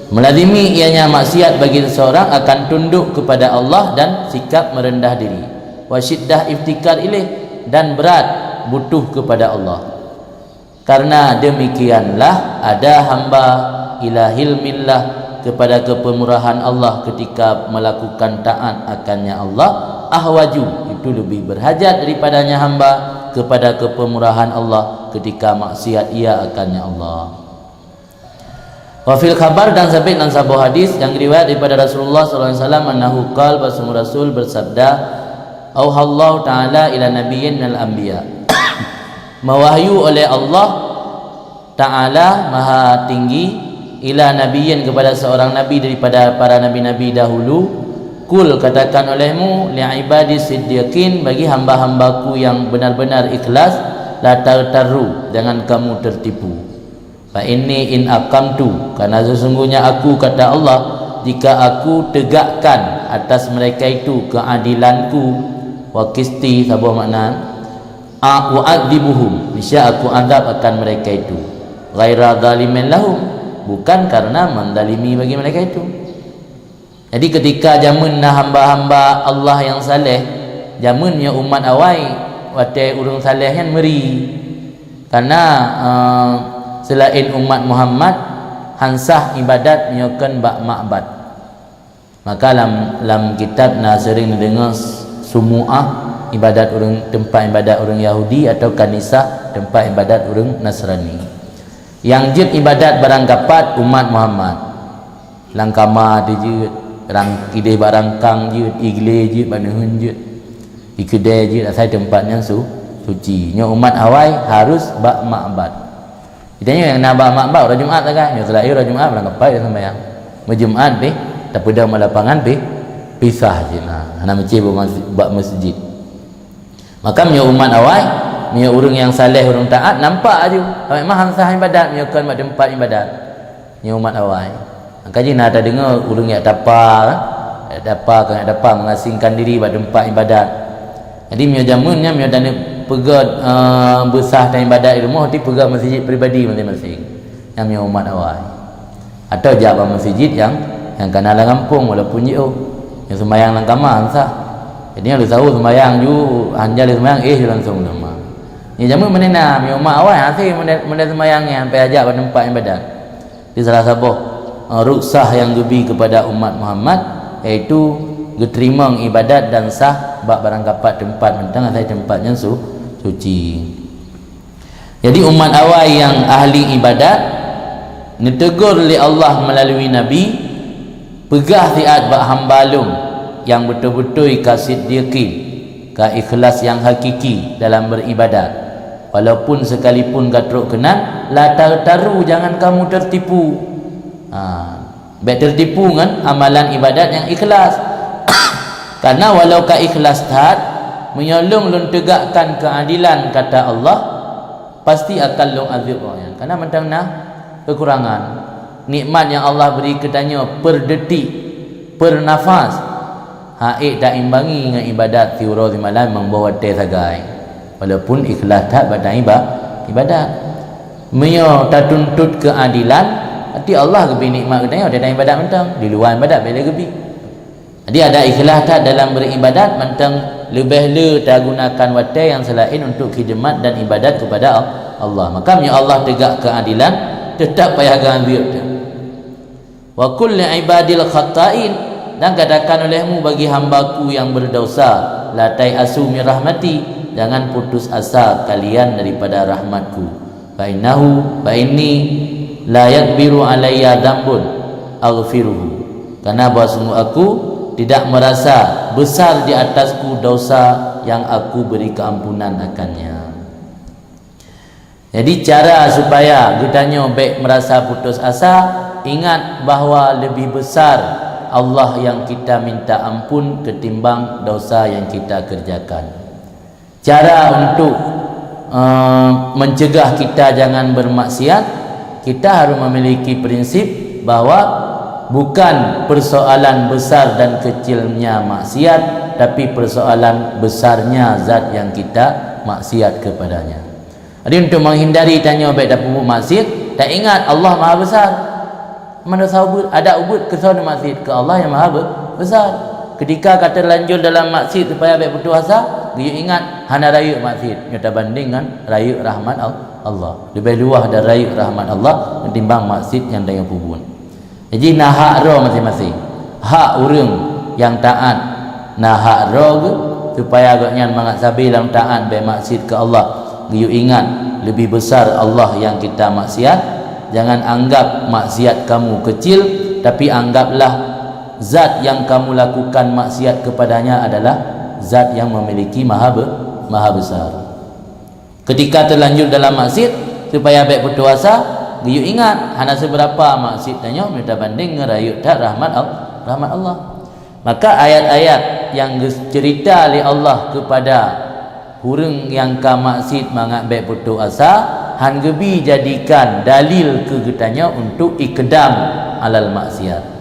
Melazimi ianya maksiat bagi seseorang akan tunduk kepada Allah dan sikap merendah diri. Wa syiddah iftikar ilaih, dan berat butuh kepada Allah. Karena demikianlah ada hamba ila hilmillah, kepada kepemurahan Allah ketika melakukan taat akannya Allah, ahwaju, itu lebih berhajat daripadanya hamba kepada kepemurahan Allah ketika maksiat ia akannya Allah. Wa fil khabar, dan sabit dalam sebuah hadis yang riwayat daripada Rasulullah sallallahu alaihi wasallam, annahu qala, bahwa Rasul bersabda, auhallahu taala ila nabiyyin minal anbiya, mewahyu oleh Allah taala maha tinggi, ila nabiyyin, kepada seorang nabi daripada para nabi-nabi dahulu, kul, katakan olehmu, li'ibadi siddiqin, bagi hamba-hambaku yang benar-benar ikhlas, la tartaru, jangan kamu tertipu. Fa inni in aqamtu, karena sesungguhnya aku, kata Allah, jika aku tegakkan atas mereka itu keadilanku, wa qisti, sebuah makna a'u'adzibuhum, niscaya aku azab akan mereka itu, ghaira zalimin lahum, bukan karena mendalimi bagi mereka itu. Jadi ketika jamun hamba-hamba Allah yang saleh, jamunnya umat awai watai urang saleh yang meri, karena selain umat Muhammad hansah ibadat menyokan bak ma'bad. Maka dalam kitab sering dengar sumu'ah, ibadat orang, tempat ibadat orang Yahudi, atau kanisah, tempat ibadat orang Nasrani. Yang jut ibadat barang kapat umat Muhammad, langkama dia jut, kidih barangkang jut, igle jut, banuhun jut, ikedai jut, asal tempatnya suci. Nya umat awai harus bak ma'bad. Ditanya yang nak bak ma'bad orang Jumaat kan, yang selain orang Jumaat barang kapat dia sembahyang. Berjumaat be, tapi dah malapangan be, pisah je nah. Ana masjid bak masjid. Maka nya umat awai, nya orang yang saleh, orang taat, nampak aja memang hansah ibadat, nya kan mak tempat ibadat. Nya umat awai. Maka je nak dengar orang yang dapa mengasingkan diri pada tempat ibadat. Jadi nya jamunnya nya dan pegat besar dan ibadat di rumah, di pegat masjid peribadi masing-masing. Yang nya umat awai. Atau jabat masjid yang kena dalam kampung walaupun jauh. Yang sembahyang dalam kamar hansah. Jadi yang tahu sembahyang ju hanjal sembahyang langsung nama. Ni jamu menena mi umat awal asyik menena sembahyangnya sampai ajak pada tempat ibadat. Di salah satu ruksah yang lebih kepada umat Muhammad, iaitu diterima ibadat dan sah bak barang kapat tempat mentang asal tempatnya suci. Jadi umat awal yang ahli ibadat ditegur oleh Allah melalui nabi, pegah tiat bak hambalum yang betul-betul kasiddiqin, ka ikhlas yang hakiki dalam beribadat, walaupun sekalipun gatruk kenan, la taru, jangan kamu tertipu. Baik tertipu kan amalan ibadat yang ikhlas. Karena walau ka ikhlas taat menyolong lun tegakkan keadilan, kata Allah, pasti akan lun azab orang. Karena mentang nah kekurangan nikmat yang Allah beri katanya per detik, per nafas, haik tak imbangi dengan ibadat tiura di malam membawa teh sagai. Walaupun ikhlas tak badan ibadat. Menyo tak tuntut keadilan, hati Allah gebi nikmat katanya ada ibadat mentang, di luar ibadat bila gebi. Jadi ada ikhlas tak dalam beribadat, mentang lebih le tak gunakan watai yang selain untuk khidmat dan ibadat kepada Allah. Maka menyo Allah tegak keadilan, tetap payah gambir. Wa kulli ibadil khata'in, dan katakan olehmu bagi hambaku yang berdosa, la ta'asu min rahmati, jangan putus asa kalian daripada rahmatku. Fa inni la yakbiru alayya dzambun aghfiruhu, karena bahawa sungguh aku tidak merasa besar di atasku dosa yang aku beri keampunan akannya. Jadi cara supaya kitanya baik merasa putus asa, ingat bahawa lebih besar Allah yang kita minta ampun ketimbang dosa yang kita kerjakan. Cara untuk mencegah kita jangan bermaksiat, kita harus memiliki prinsip bahawa bukan persoalan besar dan kecilnya maksiat, tapi persoalan besarnya zat yang kita maksiat kepadanya. Jadi untuk menghindari tanya baik dah pupuk maksiat, tak ingat Allah Maha Besar. Mana sahabat ada ubud ke sahabat maksiat ke Allah yang Maha Besar. Ketika kata lanjut dalam maksiat supaya baik putus asa, dia ingat hana raya maksiat, nyata banding dengan raya rahmat Allah. Lebih luah dari raya rahmat Allah ketimbang maksiat yang dengan pupun. Jadi nah hak roh masing-masing. Hak orang yang taat nah hak roh ke supaya agaknya mangat sabi dalam taat baik maksiat ke Allah. Dia ingat lebih besar Allah yang kita maksiat. Jangan anggap maksiat kamu kecil, tapi anggaplah zat yang kamu lakukan maksiat kepadanya adalah zat yang memiliki maha besar. Ketika terlanjur dalam maksiat supaya baik putus asa, dia ingat hana seberapa maksiat tanya minta banding ngerayu tak rahmat Allah. Maka ayat-ayat yang cerita oleh Allah kepada orang yang ka maksiat mangat baik putus asa, han gebi jadikan dalil kegetanya untuk ikdam alal maksiat.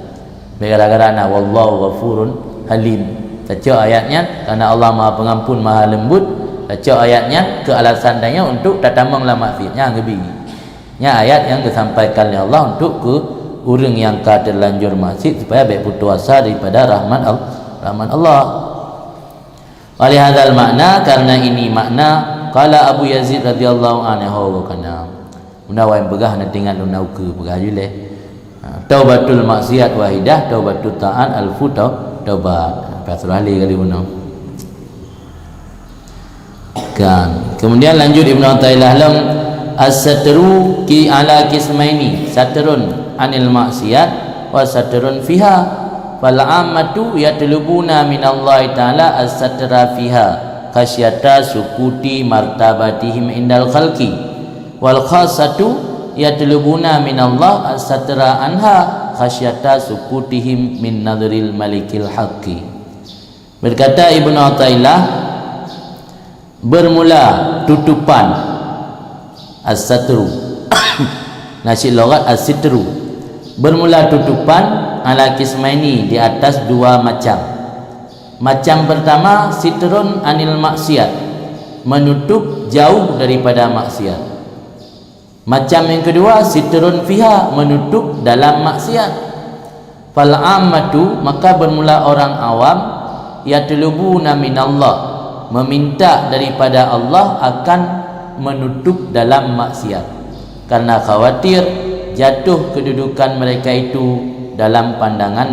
Gara-gara na wallahu ghafurun halim. Baca ayatnya karena Allah Maha Pengampun Maha Lembut. Baca ayatnya ke alasan tanya untuk tatamanglah maksiatnya gebi. Nya ayat yang disampaikan oleh Allah untuk ke orang yang ka terlanjur maksiat supaya baik putus asa daripada rahmat Allah. Oleh hadzal makna, karena ini makna qala Abu Yazid radhiyallahu anhu kana munawai begah na tinggal unau ke begah jule. Taubatul maksiat wahidah, taubatul ta'at alfu taubat. Pasal ahli kali guna. Kan. Kemudian lanjut Ibnu Athaillah lam as-satru ki ala kismaini, satrun anil maksiat wa satrun fiha. Fal ammatu yatlubuna minallahi ta'ala as-satra fiha khasyata sukuti martabatihim indal khalqi. Wal khassatu yatlubuna minallah as-satra anha khasyata sukutihim min nadril malikil haqqi. Berkata Ibnu Athaillah, bermula tutupan as-satru nasi logat as-sitru, bermula tutupan ala kismaini di atas dua macam. Macam pertama sitrun anil maksiat, menutup jauh daripada maksiat. Macam yang kedua sitrun fiha, menutup dalam maksiat. Fal ammatu, maka bermula orang awam, yatlubuna minallah, meminta daripada Allah akan menutup dalam maksiat karena khawatir jatuh kedudukan mereka itu dalam pandangan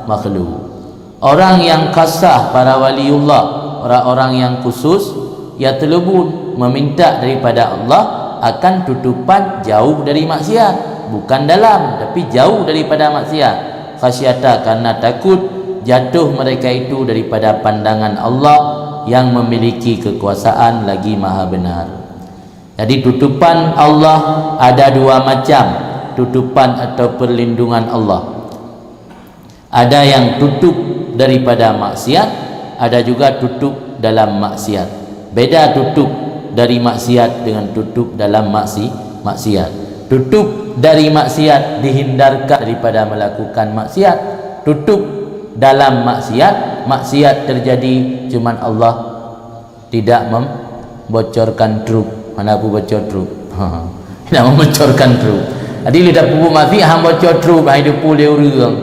makhluk. Orang yang kasah, para waliullah, orang-orang yang khusus, yatlubun, meminta daripada Allah akan tutupan jauh dari maksiat, bukan dalam tapi jauh daripada maksiat. Khasyata, karena takut jatuh mereka itu daripada pandangan Allah yang memiliki kekuasaan lagi maha benar. Jadi tutupan Allah ada dua macam, tutupan atau perlindungan Allah. Ada yang tutup daripada maksiat, ada juga tutup dalam maksiat. Beda tutup dari maksiat dengan tutup dalam maksiat. Tutup dari maksiat dihindarkan daripada melakukan maksiat. Tutup dalam maksiat, maksiat terjadi cuman Allah tidak membocorkan truk. Mana aku bocor truk? Tidak membocorkan truk. Jadi lidah pupuk maksiat hang bocor truk hidup pulih urang.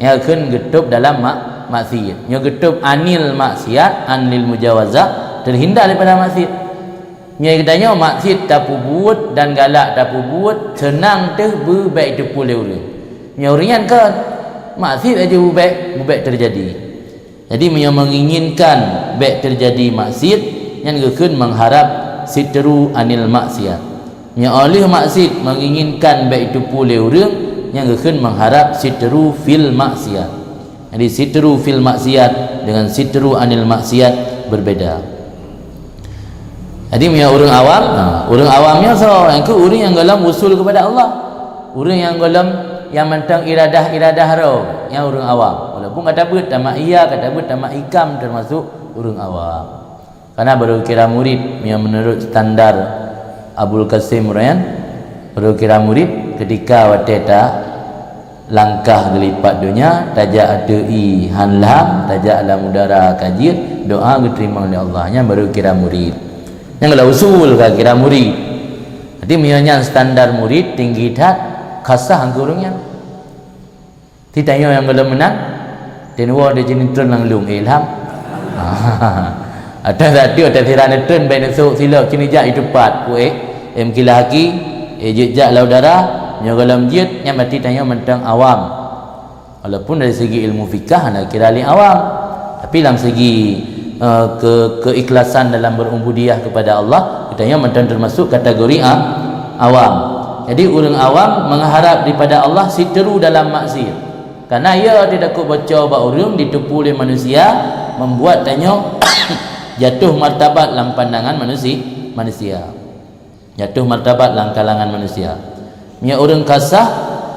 Ya kan getup dalam maksiat. Nya getup anil maksiat, anil mujawazah, terhindar daripada maksiat. Nya katanya maksiat tak buat dan galak tak buat, senang teh berbaik tu pulih urang. Nya urian kan maksiat aja berbaik terjadi. Jadi menginginkan baik terjadi maksiat, yang gekeun mengharap sitru anil maksiat. Nya oleh maksiat menginginkan baik itu pulih urang, yang gekeun mengharap sitru fil maksiat. Jadi sitru fil maksiat dengan sitru anil maksiat berbeda. Jadi punya orang awam, orang awamnya so, yang ke orang yang dalam usul kepada Allah, orang yang dalam yang mentang iradah roh, yang orang awam. Walaupun kata but tamak iya, kata but tamak ikam termasuk orang awam. Karena baru kira murid yang menurut standar Abul Qasim Rayyan, baru kira murid ketika wateta langkah gelipat dunia tajak ada i hanlam tajak alam udara kajir doa diterima oleh Allah nya baru kira murid yang kalau usul ka kira murid jadi mianya standar murid tinggi tat kasah angkurungnya ditanya yang kalau menang tenwa dia jenis turun langlung ilham ada tadi ada tiran turun baik nesuk sila kini jak itu pat kuek kilah haki jak laudara nyogalam jid yang mati tanya mentang awam walaupun dari segi ilmu fikah nak kira li awam tapi dalam segi keikhlasan dalam berubudiyah kepada Allah kita mentang termasuk kategori awam. Jadi orang awam mengharap daripada Allah siteru dalam maksiat karena ia tidak ku baca ba urang ditipu oleh manusia membuat tanya jatuh martabat dalam pandangan manusia jatuh martabat dalam kalangan manusia. Nya orang kasah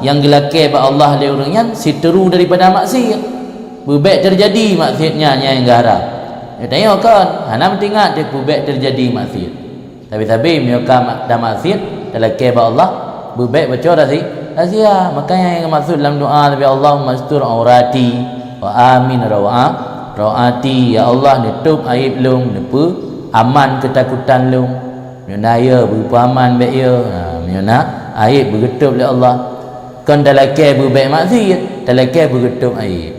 yang gelake ba Allah le orangnya siteru daripada maksiat. Bebek terjadi maksiatnya nya yang garap. Ya tanya kan, hana mentingat dia bebek terjadi maksiat. Tapi mereka dah maksiat dalake ba Allah bebek baca dah si. Rahsia. Makanya yang maksud dalam doa tapi Allahumma astur aurati wa amin rawati. Ya Allah nutup aib lung, nepa aman ketakutan lung. Menaya berupa aman baik ya. Menyana aib bergetup oleh Allah kan dalake berbaik maksiat dalake bergetup aib.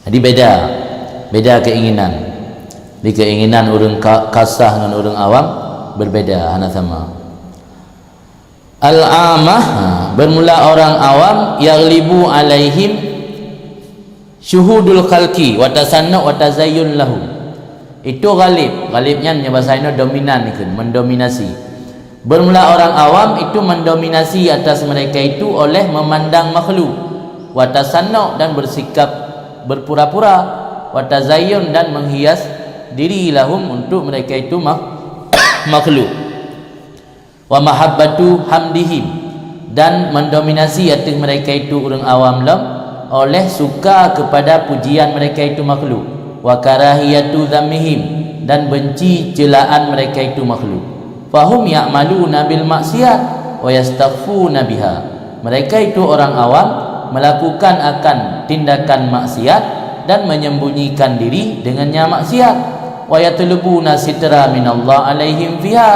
Jadi beda keinginan di keinginan orang kasah dengan orang awam berbeza hana sama. Al-amah bermula orang awam yaghlibu alaihim syuhudul khalqi wa tasannu wa tazayyun lahum. Itu ghalibnya bahasa ini dominan ikut mendominasi. Bermula orang awam itu mendominasi atas mereka itu oleh memandang makhluk wa tasannu dan bersikap berpura-pura wa tazayyun dan menghias diri lahum untuk mereka itu makhluk wa mahabbatu hamdihim dan mendominasi atas mereka itu orang awam lam oleh suka kepada pujian mereka itu makhluk wa karahiyatu dhammihim dan benci celaan mereka itu makhluk. Fahum ya'maluna bil maksiat wa yastaghfuna biha. Mereka itu orang awam melakukan akan tindakan maksiat dan menyembunyikan diri dengannya maksiat. Wa yatlubuna sitra minallah alaihim fiha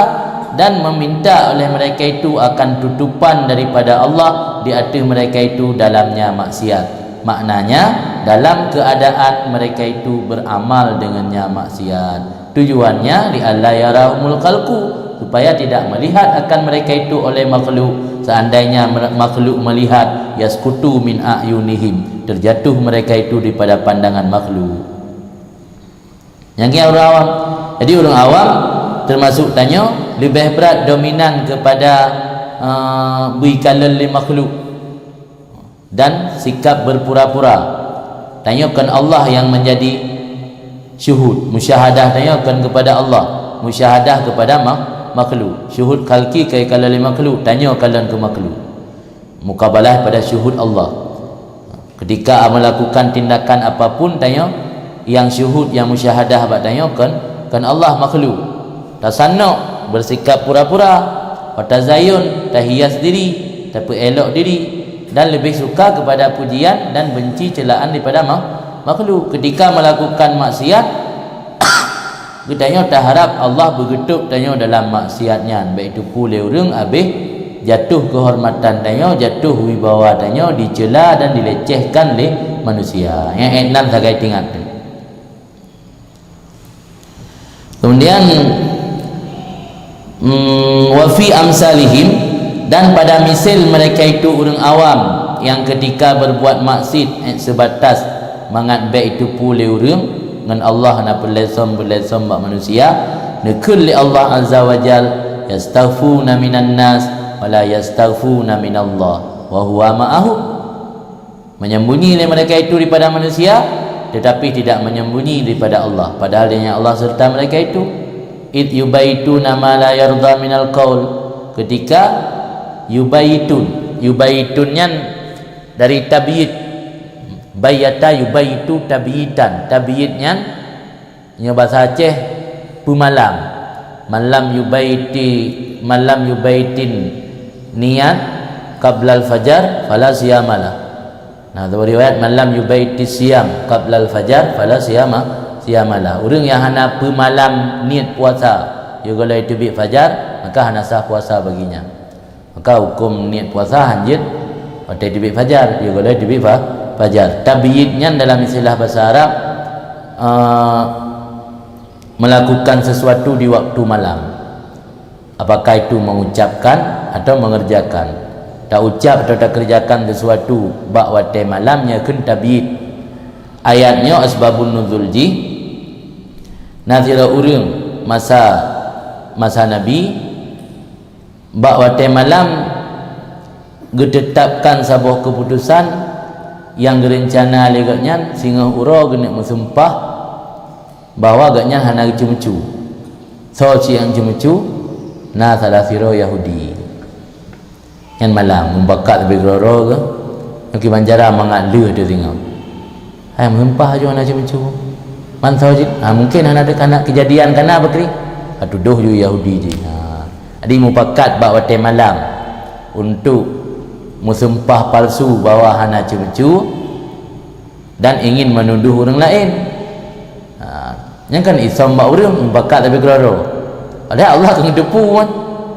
dan meminta oleh mereka itu akan tutupan daripada Allah di atas mereka itu dalamnya maksiat. Maknanya dalam keadaan mereka itu beramal dengannya maksiat. Tujuannya li alla yarahumul khalqu supaya tidak melihat akan mereka itu oleh makhluk. Seandainya makhluk melihat yaskutu min a'yunihim terjatuh mereka itu daripada pandangan makhluk. Yang kira orang awam. Jadi orang awam termasuk tanya lebih berat dominan kepada bikalal li makhluk dan sikap berpura-pura. Tanyakan Allah yang menjadi syuhud, musyahadah tanyakan kepada Allah, musyahadah kepada makhluk. Syuhud khalqi kai kalal li makhluk, tanya kalian ke makhluk. Mukabalah pada syuhud Allah. Ketika melakukan tindakan apapun tanya yang syuhud yang musyahadah bak tanyakan kan Allah makhluk. Tasannu bersikap pura-pura, wa tazayyun tahias diri, tapi elok diri dan lebih suka kepada pujian dan benci celaan daripada makhluk. Ketika melakukan maksiat kita tak harap Allah bergetuk tanya dalam maksiatnya, baik itu pulih orang habis jatuh kehormatan tanya, jatuh wibawa tanya, dicela dan dilecehkan oleh manusia. Yang enam sagai tingkat. Kemudian wa fi amsalihim dan pada misal mereka itu orang awam yang ketika berbuat maksiat sebatas mangat baik itu pulih orang dengan Allah nak berlesam bak manusia nekul li Allah azza wa jal yastaghfuna minan nas wa la yastaghfuna minallah wa huwa ma'ahum. Menyembunyi mereka itu daripada manusia tetapi tidak menyembunyi daripada Allah, padahal dia Allah serta mereka itu. Id yubaituna ma la yarda minal qaul, ketika yubaitunnya dari tabiit, bayata yubaitu tabiitan, tabiitnya nya bahasa Aceh pumalam, malam yubaitin niat qabla al-fajar fala siyamalah. Nah, dalam riwayat man lam yubaiti siyam qabla al-fajar fala siyamalah. Orang yang hana pemalam niat puasa juga itu bi fajar, maka hana sah puasa baginya. Maka hukum niat puasa hanjit pada itu bi fajar juga itu bi fajar. Tabyidnya dalam istilah bahasa Arab melakukan sesuatu di waktu malam. Apakah itu mengucapkan atau mengerjakan? Tak ucap atau tak kerjakan sesuatu bak waktu malamnya kun tabyid. Ayatnya asbabun nuzul ji nazira urang masa Nabi bak waktu malam ditetapkan sebuah keputusan yang direncana legaknya sehingga ura kena mensumpah bahawa agaknya hana cemucu. So si yang cemucu na salah siro Yahudi yang malam membakat lebih geroro ke yang banjara mengalu dia tengok hai mensumpah aja hana cemucu man so je mungkin hana ada kanak kejadian kana bakri tuduh ju Yahudi je. Jadi mupakat bak waktu malam untuk mensumpah palsu bahawa hana cemucu dan ingin menuduh orang lain. Yang kan Islam bak orang bakat tapi geraro. Padahal Allah akan depu kan.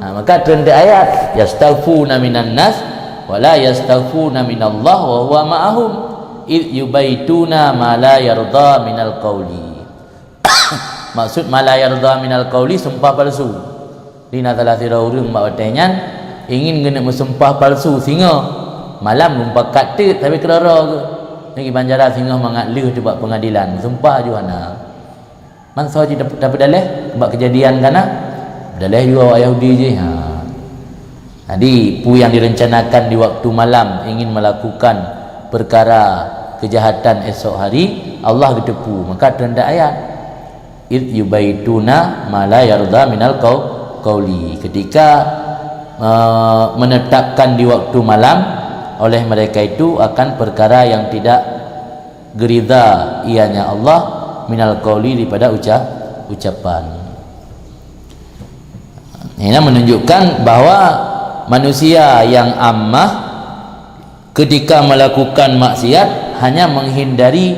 Maka turun ayat yastaghfuna minan nas wala yastaghfuna minallah wa huwa ma'ahum id yubaituna ma la yarda minal qawli. Maksud ma la yarda minal qawli sumpah palsu. Dina salah sira orang bak watenyan ingin kena mensumpah palsu sehingga malam membakat tapi geraro ke. Ni banjara sehingga mengalu tu buat pengadilan sumpah juana. Man sahaja dapat dalih buat kejadian kana dalih juga orang Yahudi je. Jadi pu yang direncanakan di waktu malam ingin melakukan perkara kejahatan esok hari Allah ditepu, maka tanda ayat id yubaituna ma la yarda minal qauli, ketika menetapkan di waktu malam oleh mereka itu akan perkara yang tidak gerida ianya Allah minal qauli daripada ucapan. Ini menunjukkan bahawa manusia yang ammah ketika melakukan maksiat hanya menghindari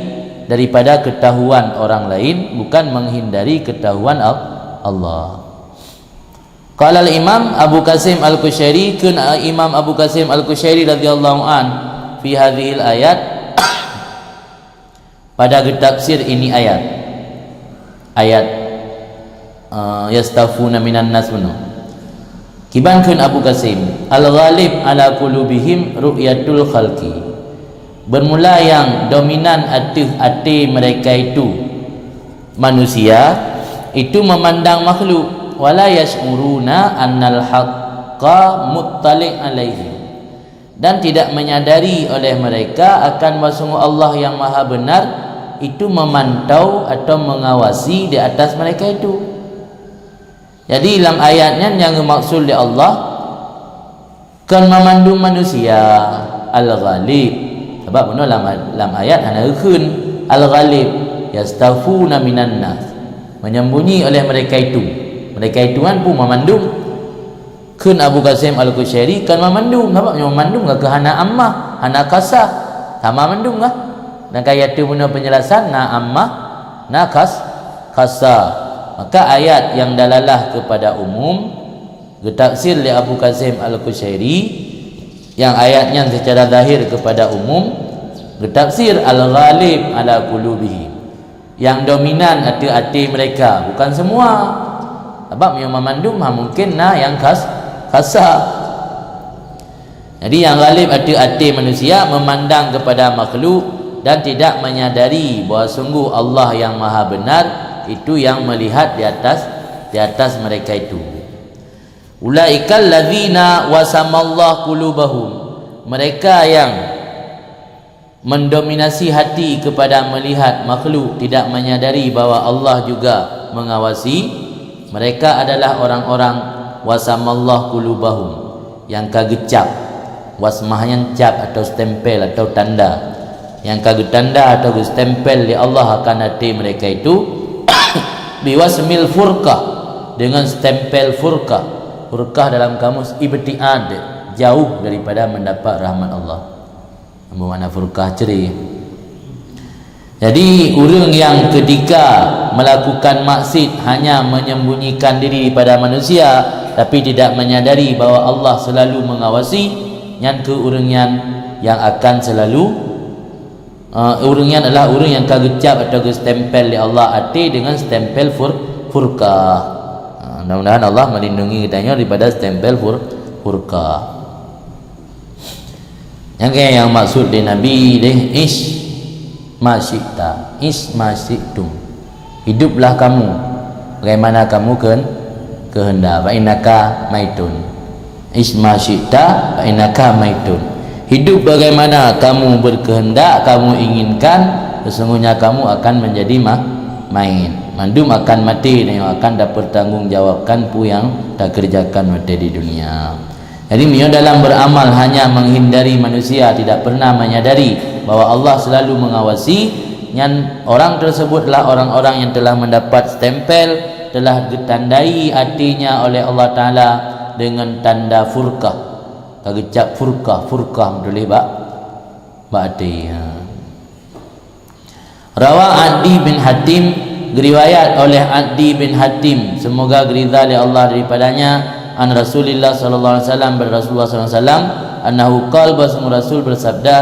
daripada ketahuan orang lain, bukan menghindari ketahuan Allah. Qala al-Imam Abu Qasim Al-Qushairi, kun Imam Abu Qasim Al-Qushairi radhiyallahu an fi hadhihi al-ayat, pada tafsir ini ayat yastafuna minan nas manu kibankan Abu Qasim al-ghalib ala qulubihim ru'yatul khalqi, bermula yang dominan hati mereka itu manusia itu memandang makhluk, wala yash'uruna annal haqqa muttali' alaihi, dan tidak menyadari oleh mereka akan bahwa Allah yang maha benar itu memantau atau mengawasi di atas mereka itu. Jadi dalam ayatnya yang dimaksud oleh Allah kan memandu manusia al-ghalib. Sebab benar dalam ayat hana khun al-ghalib yastafuna minan nas, menyembunyi oleh mereka itu. Mereka itu kan pun memandung. Kun Abu Qasim Al-Qushairi kan memandung. Sebab memandung ke hana ammah, hana kasah. Sama memandung kah? Dan ayat itu punya penjelasan na ammah na kasah. Maka ayat yang dalalah kepada umum ditafsir oleh Abu Qasim Al-Qushairi, yang ayatnya secara zahir kepada umum ditafsir al-ghalib ala qulubihim, yang dominan hati-hati mereka, bukan semua. Sebab yang memandung mungkin na yang kasar. Jadi yang ghalib hati-hati manusia memandang kepada makhluk dan tidak menyadari bahawa sungguh Allah yang maha benar itu yang melihat di atas mereka itu. Ulaikal ladzina wasamallahu qulubahum, mereka yang mendominasi hati kepada melihat makhluk, tidak menyadari bahawa Allah juga mengawasi. Mereka adalah orang-orang wasamallahu qulubahum, yang kagecap, wasmahnya cap atau stempel atau tanda, yang kagak tanda atau stempel di Allah akan hati mereka itu biwasmil furqah, dengan stempel furqah. Furqah dalam kamus ibtiad, jauh daripada mendapat rahmat Allah. Bermakna furqah cerai. Jadi orang yang ketika melakukan maksiat hanya menyembunyikan diri pada manusia tapi tidak menyadari bahawa Allah selalu mengawasi, yang ke orang yang akan selalu orang adalah orang yang kagecap atau stempel di Allah hati dengan stempel furqah. Mudah-mudahan Allah melindungi kita daripada stempel furqah. Yang maksud di Nabi masyikta, masyiktum, hiduplah kamu bagaimana kamu kehendak. Fa innaka maitun. Masyikta fa innaka maitun. Hidup bagaimana kamu berkehendak, kamu inginkan, sesungguhnya kamu akan menjadi main. Mandum akan mati dan yang akan dapat tanggungjawabkan pu yang tak kerjakan mati di dunia. Jadi dalam beramal hanya menghindari manusia, tidak pernah menyadari bahawa Allah selalu mengawasi. Yang orang tersebutlah orang-orang yang telah mendapat stempel, telah ditandai hatinya oleh Allah Ta'ala dengan tanda furqah. Kagecap furqah betul bak hati. Rawa Adi bin Hatim, riwayat oleh Adi bin Hatim, semoga ridha oleh Allah daripadanya, an Rasulillah sallallahu alaihi wasallam, ber Rasulullah sallallahu alaihi wasallam, annahu qala, bahwa Rasul bersabda,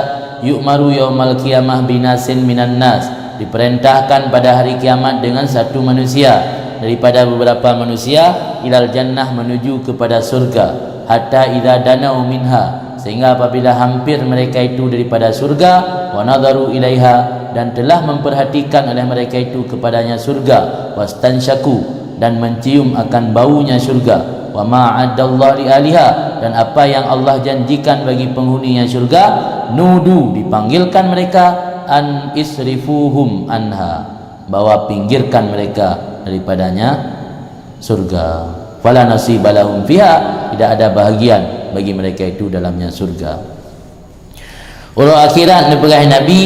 yu'maru yaumal qiyamah binasin minan nas, diperintahkan pada hari kiamat dengan satu manusia daripada beberapa manusia, ilal jannah, menuju kepada surga, hatta idza danau minha, sehingga apabila hampir mereka itu daripada surga, wa nadaru ilaiha, dan telah memperhatikan oleh mereka itu kepadanya surga, wastansyaku, dan mencium akan baunya surga, wa ma'adallahu li aliha, dan apa yang Allah janjikan bagi penghuninya surga, nudu, dipanggilkan mereka, an isrifuhum anha, bahwa pinggirkan mereka daripadanya surga, fala nasiba lahum fiha, tidak ada bahagian bagi mereka itu dalamnya surga. Urut akhirat neperah Nabi,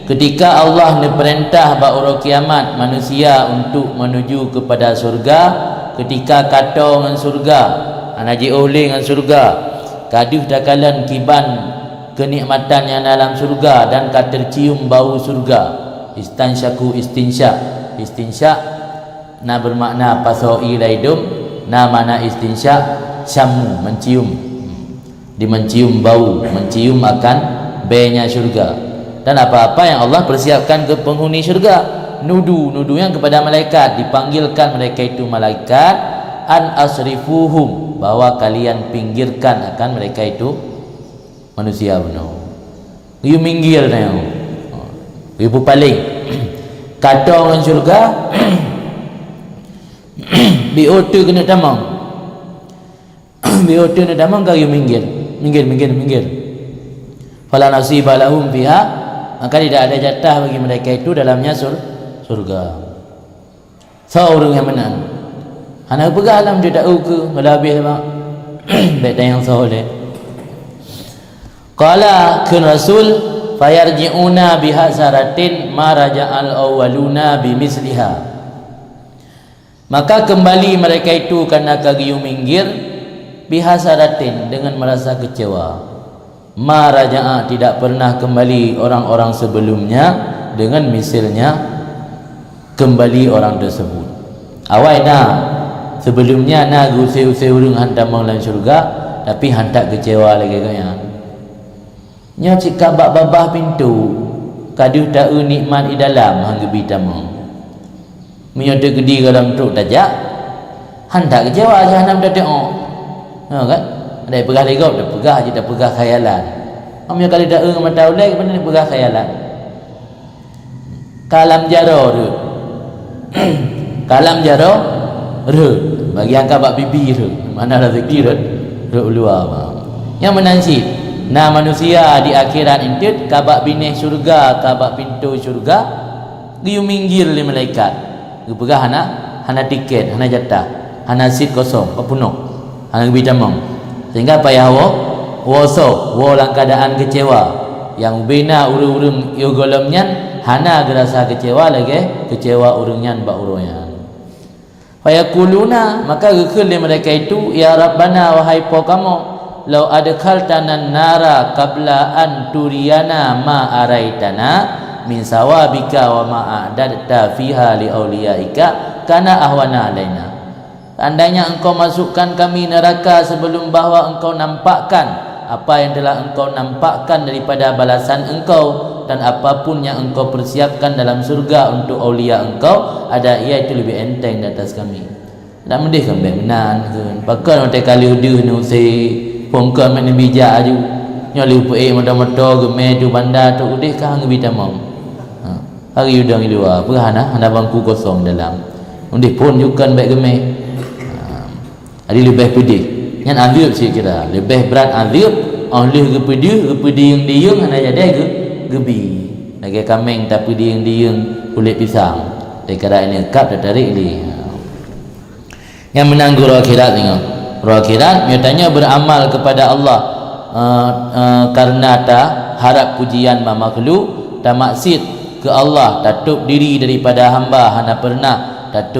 ketika Allah neperintah bahawa kiamat manusia untuk menuju kepada surga, ketika kata dengan surga, anaji oleh dengan surga, kaduh dakalan kiban kenikmatan yang dalam surga dan katercium bau surga. Istansyaku, istinsyak na bermakna pasoi laidum, na mana istinsyak syamu, mencium, dimencium bau, mencium akan benya surga. Dan apa-apa yang Allah persiapkan ke penghuni surga, nudu yang kepada malaikat, dipanggilkan mereka itu malaikat, an asrifuhum, bahwa kalian pinggirkan akan mereka itu manusia benar. You minggir now, you paling kata orang surga BO2 kena tamam, BO2 kena tamam, kau you minggir. Fala nasiba lahum fiha, maka tidak ada jatah bagi mereka itu dalamnya surga. Seorang yang menang, anak pegah alam dia tak ke melabih mak baik yang soleh. Qala kun Rasul fayarji'una bihasaratin ma raja'al awwaluna bimisliha, maka kembali mereka itu karena kagiu minggir, bihasaratin, dengan merasa kecewa. Ma raja'a, tidak pernah kembali orang-orang sebelumnya dengan misalnya kembali orang tersebut. Awai nak sebelumnya nak usai-usai urung hantar dalam syurga, tapi hantar kecewa lagi kaya. Nya cik babah pintu kaduh tahu nikmat di dalam hang gebi tamu. Menyode gedi dalam truk tajak, hantar kecewa jahanam dah tengok. Ha kan? Ada pegah lego, dah pegah je, dah pegah khayalan. Amnya kali dak mata ulai kepada ni pegah khayalan. Kalam jaro tu. Kalam jaro re, bagi angka bab bibi re. Mana rezeki re luar. Yang menansi na manusia di akhirat intit kabak bineh syurga, kabak pintu syurga, dia minggir le malaikat. Dia pegah hana tiket, hana jatah, hana seat kosong, penuh. Hana bidamang. Sehingga payah woso dalam keadaan kecewa, yang bina urung-urung yo golemnyan hana gerasa kecewa lagi, kecewa urungnya bak urungnya. Fayakuluna, maka gekul mereka itu, ya Rabbana, wahai po kamu, law adkhaltana nara qabla an turiyana ma araitana min sawabika wa ma a'dadta fiha li auliyaika kana ahwana alaina. Andainya engkau masukkan kami neraka sebelum bahawa engkau nampakkan apa yang telah engkau nampakkan daripada balasan engkau, dan apapun yang engkau persiapkan dalam surga untuk aulia engkau, ada ia itu lebih enteng di atas kami. Tak mendih kan baik menan kan. Pakai nanti kali udah ni usai pongkon mana bijak aju. Nyali upai mata-mata gemeh tu bandar tu udah kah ngebi tamam. Hari udang di luar, perhana ada bangku kosong dalam. Undih pun juga baik gemeh. Ada lebih pedih. Yang azab saya kira lebih berat azab oleh kepedi yang diung hana jadi gebi. Lagi kameng tapi diung kulit pisang. Dekara ini kap dah tarik ni. Yang menanggur akhirat tengok. Roh akhirat nyatanya beramal kepada Allah karena tak harap pujian makhluk, tak maksud ke Allah, tak tutup diri daripada hamba, hana pernah tak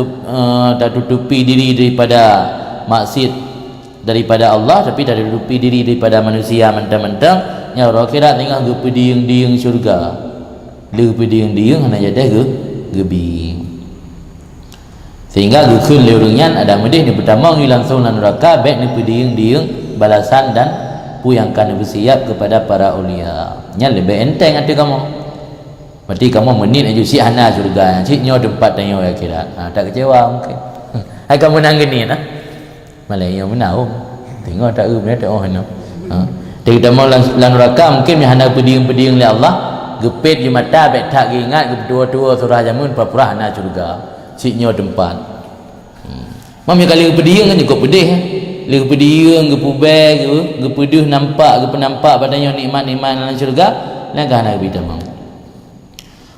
tutupi diri daripada maksud daripada Allah, tapi tak tutupi diri daripada manusia mentang-mentang. Yang roh akhirat tengok gepediung syurga. Gepediung hana jadi gebi. Sehingga gukun leurungan ada mudih ni pertama ni langsung nan neraka, baik ni pediung balasan dan pu yang akan bersiap kepada para ulia. Nya lebih enteng hati kamu. Berarti kamu menit aja si hana syurga, si nyo tempat tanya akhirat. Tak kecewa mungkin. Hai kamu nang gini nah. Malai yang menau. Tengok tak benar tak oh no. Dia kita mau lan neraka mungkin mi hana pediung oleh Allah, gepet di mata baik tak ingat kedua-dua surah jamun pura-pura hana syurga. Ciknya tempat. Mami kali gepediung kan cukup pedih. Li gepediung gepubeg gepedih nampak gepenampak padanya nikmat-nikmat dalam syurga, langkah nak bitamam.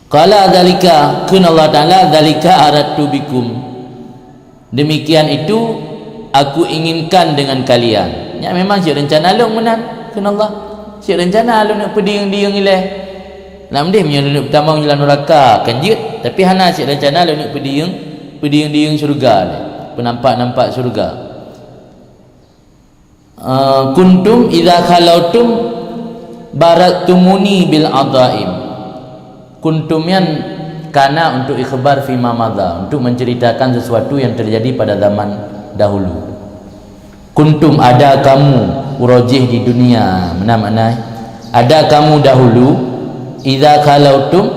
Qala zalika kun Allah Taala zalika aradtu bikum. Demikian itu aku inginkan dengan kalian. Ya memang si rencana long menan kun Allah. Si rencana long nak pediung ileh. Nak mendih menyuruh pertama jalan neraka kanjut, tapi hana si rencana long nak pediung syurga le. Penampak syurga. Kuntum idza khalautum baratumuni bil adaim. Kuntum yan kana untuk ikhbar fi ma madha, untuk menceritakan sesuatu yang terjadi pada zaman dahulu. Kuntum ada kamu urajih di dunia, mana ada kamu dahulu, idza khalautum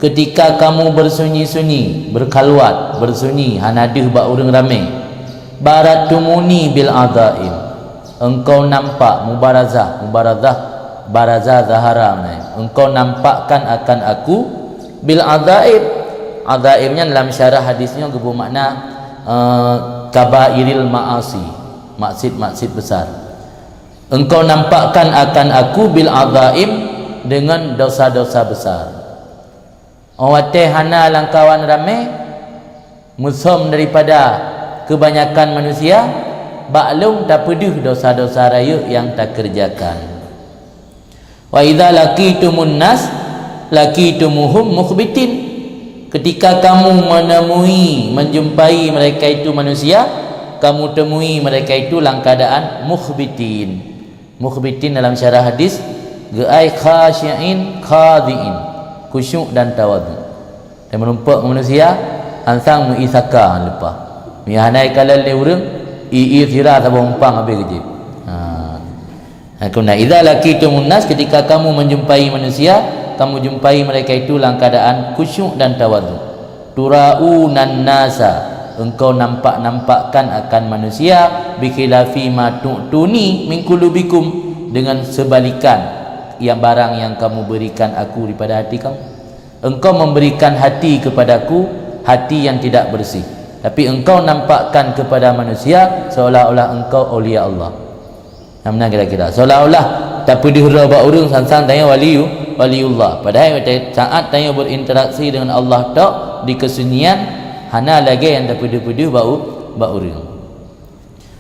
ketika kamu bersunyi-sunyi, berkhalwat, bersunyi hanadih ba urang ramai, baratumuni bil adaim, engkau nampak mubarazah baraza zahara, engkau nampakkan akan aku bil adaibnya dalam syarah hadisnya gebu makna kabairil maasi, maksud besar. Engkau nampakkan akan aku bil adaim dengan dosa-dosa besar. Awate hana langkawan ramai musam daripada kebanyakan manusia, baklum tak pedih dosa-dosa raya yang tak kerjakan. Wa idza laqitumun nas laqitumuhum mukhbitin. Ketika kamu menjumpai mereka itu manusia, kamu temui mereka itu dalam keadaan mukhbitin. Mukhbitin dalam syarah hadis ai khasyiin khadiin, khusyuk dan tawadhu. Dan menumpak manusia ansang muisaka lepas. Mi hanai kalal le urang ii sira tabompang habis kerja. Hakuna idza laqitumun nas, ketika kamu menjumpai manusia, kamu jumpai mereka itu dalam keadaan khusyuk dan tawadhu. Turaunan nasa, engkau nampakkan akan manusia bikhilafi ma tu'tuni min qulubikum, dengan sebalikan yang barang yang kamu berikan aku daripada hati kamu. Engkau memberikan hati kepadaku, hati yang tidak bersih, tapi engkau nampakkan kepada manusia seolah-olah engkau aulia Allah. Namanya kira-kira seolah-olah tak pedih robak urung sansang tanya waliullah, padahal saat tanya berinteraksi dengan Allah tak di kesunyian hana lagi yang tak pedih-pedih bau urung.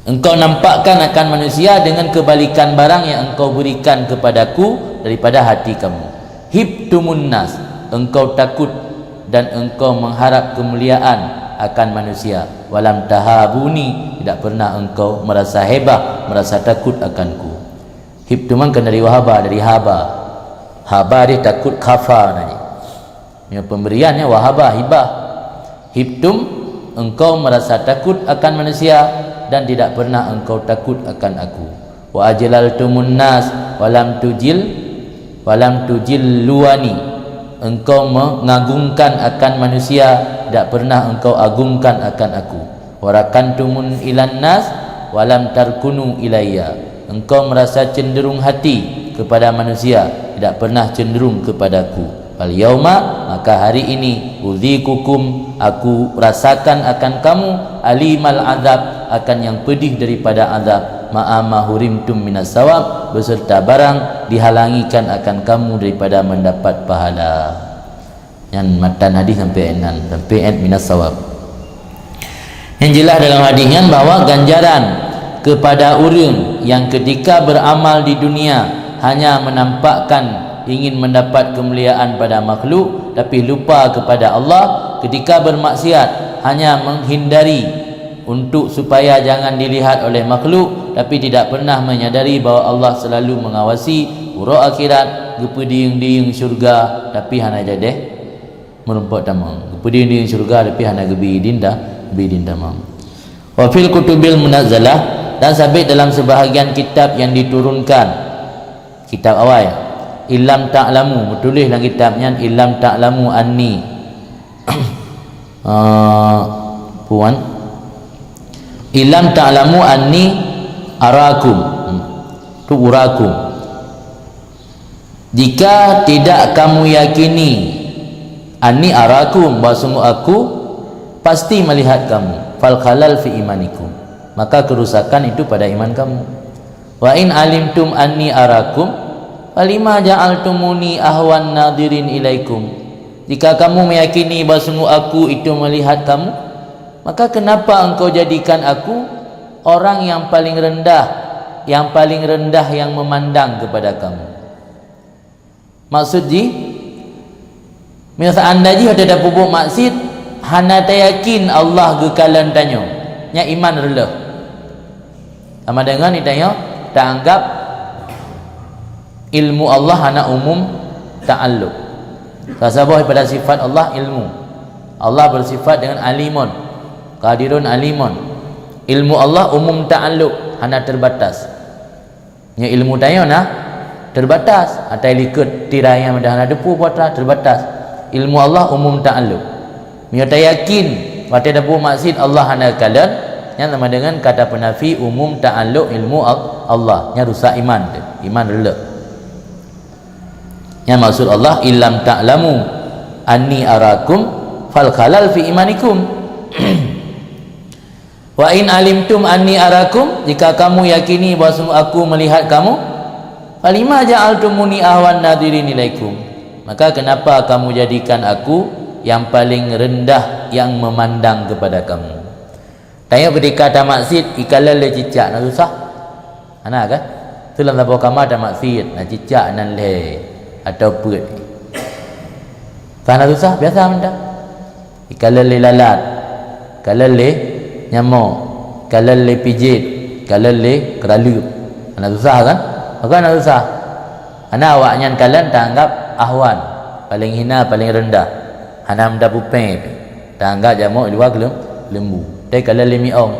Engkau nampakkan akan manusia dengan kebalikan barang yang engkau berikan kepadaku daripada hati kamu. Hibtumun nas, engkau takut dan engkau mengharap kemuliaan akan manusia. Walam tahabuni, tidak pernah engkau merasa hebah, merasa takut akanku. Hibtuman kan dari wahaba, dari haba. Haba dia takut, khafa nanya. Yang pemberiannya wahaba, hibah. Hibtum, engkau merasa takut akan manusia dan tidak pernah engkau takut akan aku. Wa ajlaltumun nas walam tujilluani, engkau mengagungkan akan manusia, tidak pernah engkau agungkan akan aku. Warakantumun ilan nas walam tarkunu ilayya, engkau merasa cenderung hati kepada manusia, tidak pernah cenderung kepadaku. Fal yauma, maka hari ini, udzikukum, aku rasakan akan kamu, alimal azab, akan yang pedih daripada azab, ma'ama hurimtum minas sawab, beserta barang dihalangikan akan kamu daripada mendapat pahala. Yang matan hadis sampai minas sawab. Yang jelas dalam hadisnya bahawa ganjaran kepada orang yang ketika beramal di dunia hanya menampakkan ingin mendapat kemuliaan pada makhluk tapi lupa kepada Allah, ketika bermaksiat hanya menghindari untuk supaya jangan dilihat oleh makhluk tapi tidak pernah menyadari bahawa Allah selalu mengawasi urut akhirat, gepediing-diing syurga tapi hana jadi merumpat tamang, gepediing-diing syurga tapi hana gebi dinda tamang. Wa fil kutubil munazzalah, dan sabit dalam sebahagian kitab yang diturunkan, kitab awal, illam ta'lamu, bertulis dalam kitabnya illam ta'lamu anni puan illam ta'lamu anni arakum, tu urakum, jika tidak kamu yakini anni arakum, bahawa sungguh aku pasti melihat kamu, fal khalal fi imanikum, maka kerusakan itu pada iman kamu. Wa in alimtum anni arakum falima ja'altumuni ahwan nadirin ilaikum, jika kamu meyakini bahawa sungguh aku itu melihat kamu, maka kenapa engkau jadikan aku orang yang paling rendah yang memandang kepada kamu? Maksud ji, misal anda ji ada pupuk maksud hana yakin Allah gekalan tanyo nya iman rendah, sama dengan ditanya tak anggap ilmu Allah hana umum ta'alluq. Tasabah pada sifat Allah ilmu. Allah bersifat dengan alimun, qadirun alimun. Ilmu Allah umum ta'alluq, hana terbatas. Nya ilmu tayo nah terbatas. Atai likut tirai yang dah hana depu putra terbatas. Ilmu Allah umum ta'alluq. Nya yakin wate depu maksud Allah hana kalan, yang sama dengan kata penafi umum ta'alluq ilmu Allah, nya rusak iman tu. Iman relak. Yang maksud Allah illam ta'lamu anni arakum fal khalal fi imanikum. Wa in alimtum anni arakum, jika kamu yakini bahawa aku melihat kamu, falima ja'altumuni ahwan nadirin ilaikum, maka kenapa kamu jadikan aku yang paling rendah yang memandang kepada kamu? Tanya ketika ada maksud ikalah le cicak nak susah ana kan tu dalam tabu kamar ada maksud nak cicak nan le atau perut kerana susah biasa benda. Kalau le lalat, kalau le nyamuk, kalau le pijit, kalau le keralup, anak susah kan? Maka anak susah. Anak awaknya kalian tak anggap ahwan, paling hina, paling rendah. Hana menda pupeng, tak anggap jamuk dua lembu. Tapi kalau le miong,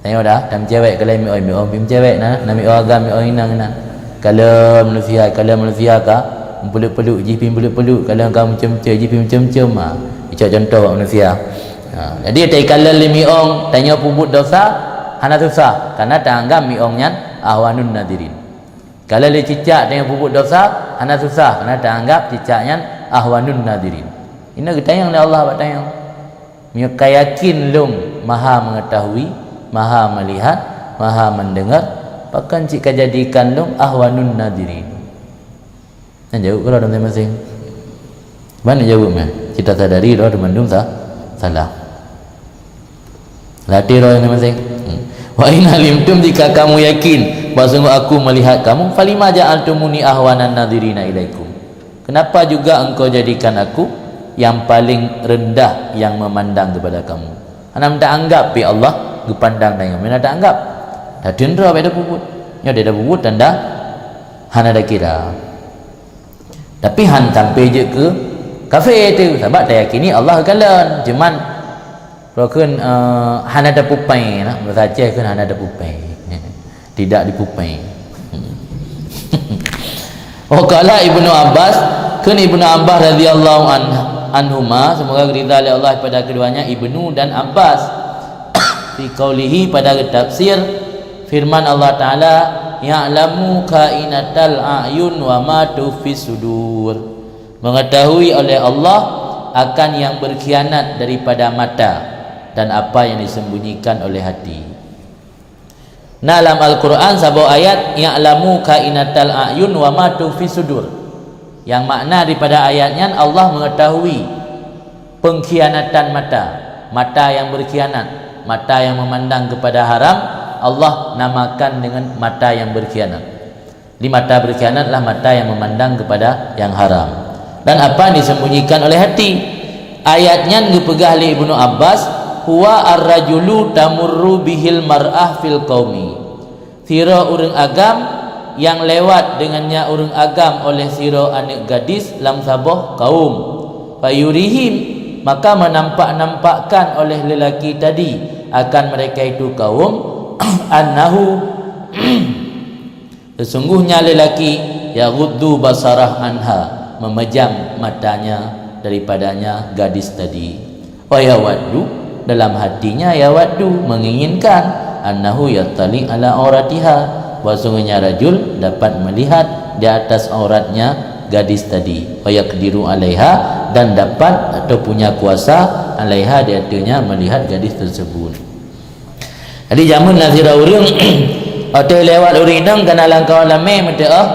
tengok dah, tam cewek kalau miong pim cewek nak miong agam miong inang. Kalau manusia ka peluk-peluk jipim peluk-peluk, kalau kamu macam-macam jipim macam-macam itu contoh manusia. Jadi tai kalau le miong tanya puput dosa hana susah karena tak anggap miongnya ahwanun nadirin. Kalau le cicak tanya puput dosa hana susah karena tak anggap cicaknya ahwanun nadirin. Ini kita yang Allah buat tanya. Mereka yakin lum maha mengetahui, maha melihat, maha mendengar, bahkan jika jadikan lum ahwanun nadirin. Yang jawab kalau dalam masing mana jawabnya? Kita sadari roh demandum salah. Latih roh yang masing. Wa in alimtum, jika kamu yakin bahawa aku melihat kamu, falima ja'altumuni ahwanan nadirina ilaikum, kenapa juga engkau jadikan aku yang paling rendah yang memandang kepada kamu. Hana tak anggap pi Allah gepandang dengan mana tak anggap. Dah dendra pada puput. Nya dia dah puput tanda hana dah kira. Tapi han sampai je ke kafir tu sebab tak yakini Allah kalan. Cuman rokun hana ada pupai nak bersaja kan hana ada pupai. Tidak dipupai. Oh kala Ibnu Abbas kan Ibnu Abbas radhiyallahu anhuma semoga ridha oleh Allah pada keduanya Ibnu dan Abbas fi qaulihi pada tafsir firman Allah taala ya'lamu kainatal a'yun wa ma tufis sudur, mengetahui oleh Allah akan yang berkhianat daripada mata dan apa yang disembunyikan oleh hati. Nah dalam Al-Quran sebuah ayat ya'lamu kainatal a'yun wa ma tufis sudur, yang makna daripada ayatnya Allah mengetahui pengkhianatan mata yang berkhianat, mata yang memandang kepada haram Allah namakan dengan mata yang berkhianat. Di mata berkhianatlah mata yang memandang kepada yang haram. Dan apa yang disembunyikan oleh hati. Ayatnya dipegah oleh Ibnu Abbas, huwa ar-rajulu tamurru bihil mar'ah fil qaumi. Sira urang agam yang lewat dengannya urang agam oleh sira anak gadis lam sabah kaum. Fayurihim, maka menampak-nampakkan oleh lelaki tadi akan mereka itu kaum annahu sesungguhnya lelaki yaghuddu basarah anha, memejam matanya daripadanya gadis tadi. Wa yawaddu, dalam hatinya yawaddu, menginginkan annahu yattali ala auratiha, bahwasanya rajul dapat melihat di atas auratnya gadis tadi. Wa yaqdiru alaiha, dan dapat atau punya kuasa alaiha, di atasnya melihat gadis tersebut. Jadi zaman nazira urang atau lewat urinang kana langkau lame metaah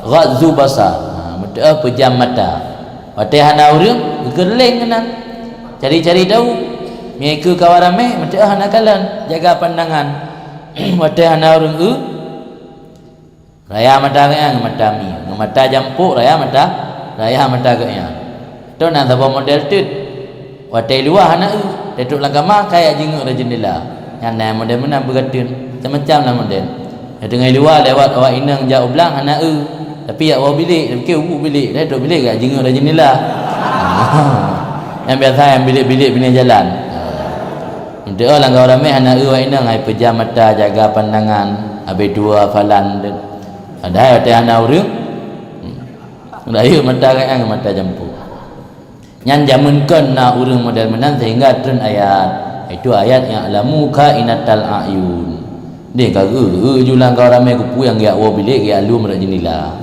ghadzu basar, metaah pejam mata. Atau hana urang gegeleng kana cari-cari tahu mereka kawan ramai metaah hana kalan jaga pandangan. Atau hana urang raya mata kaya ngematami, ngemata jampuk raya mata kaya. Tu nak apa model tu? Watai luar hana tetuk langkama kaya jenguk dah jendela. Yang lain model mana bergatun macam-macam lah model. Yang tengah luar lewat awak inang jauh belang hana tapi yak bawah bilik fikir ubuk bilik dah duduk bilik kat jenguk dah jendela. Yang biasa yang bilik-bilik pinggir jalan. Itu langkah ramai hana awak inang ai pejam mata jaga pandangan habis dua falan ada ada hana urang raya mata kan mata jampu. Yang jamunkan na urang model menan sehingga turun ayat. Itu ayat yang alamu kainatal a'yun. Dia kata julang kau ramai kupu yang dia awak bilik dia lu merak jendela.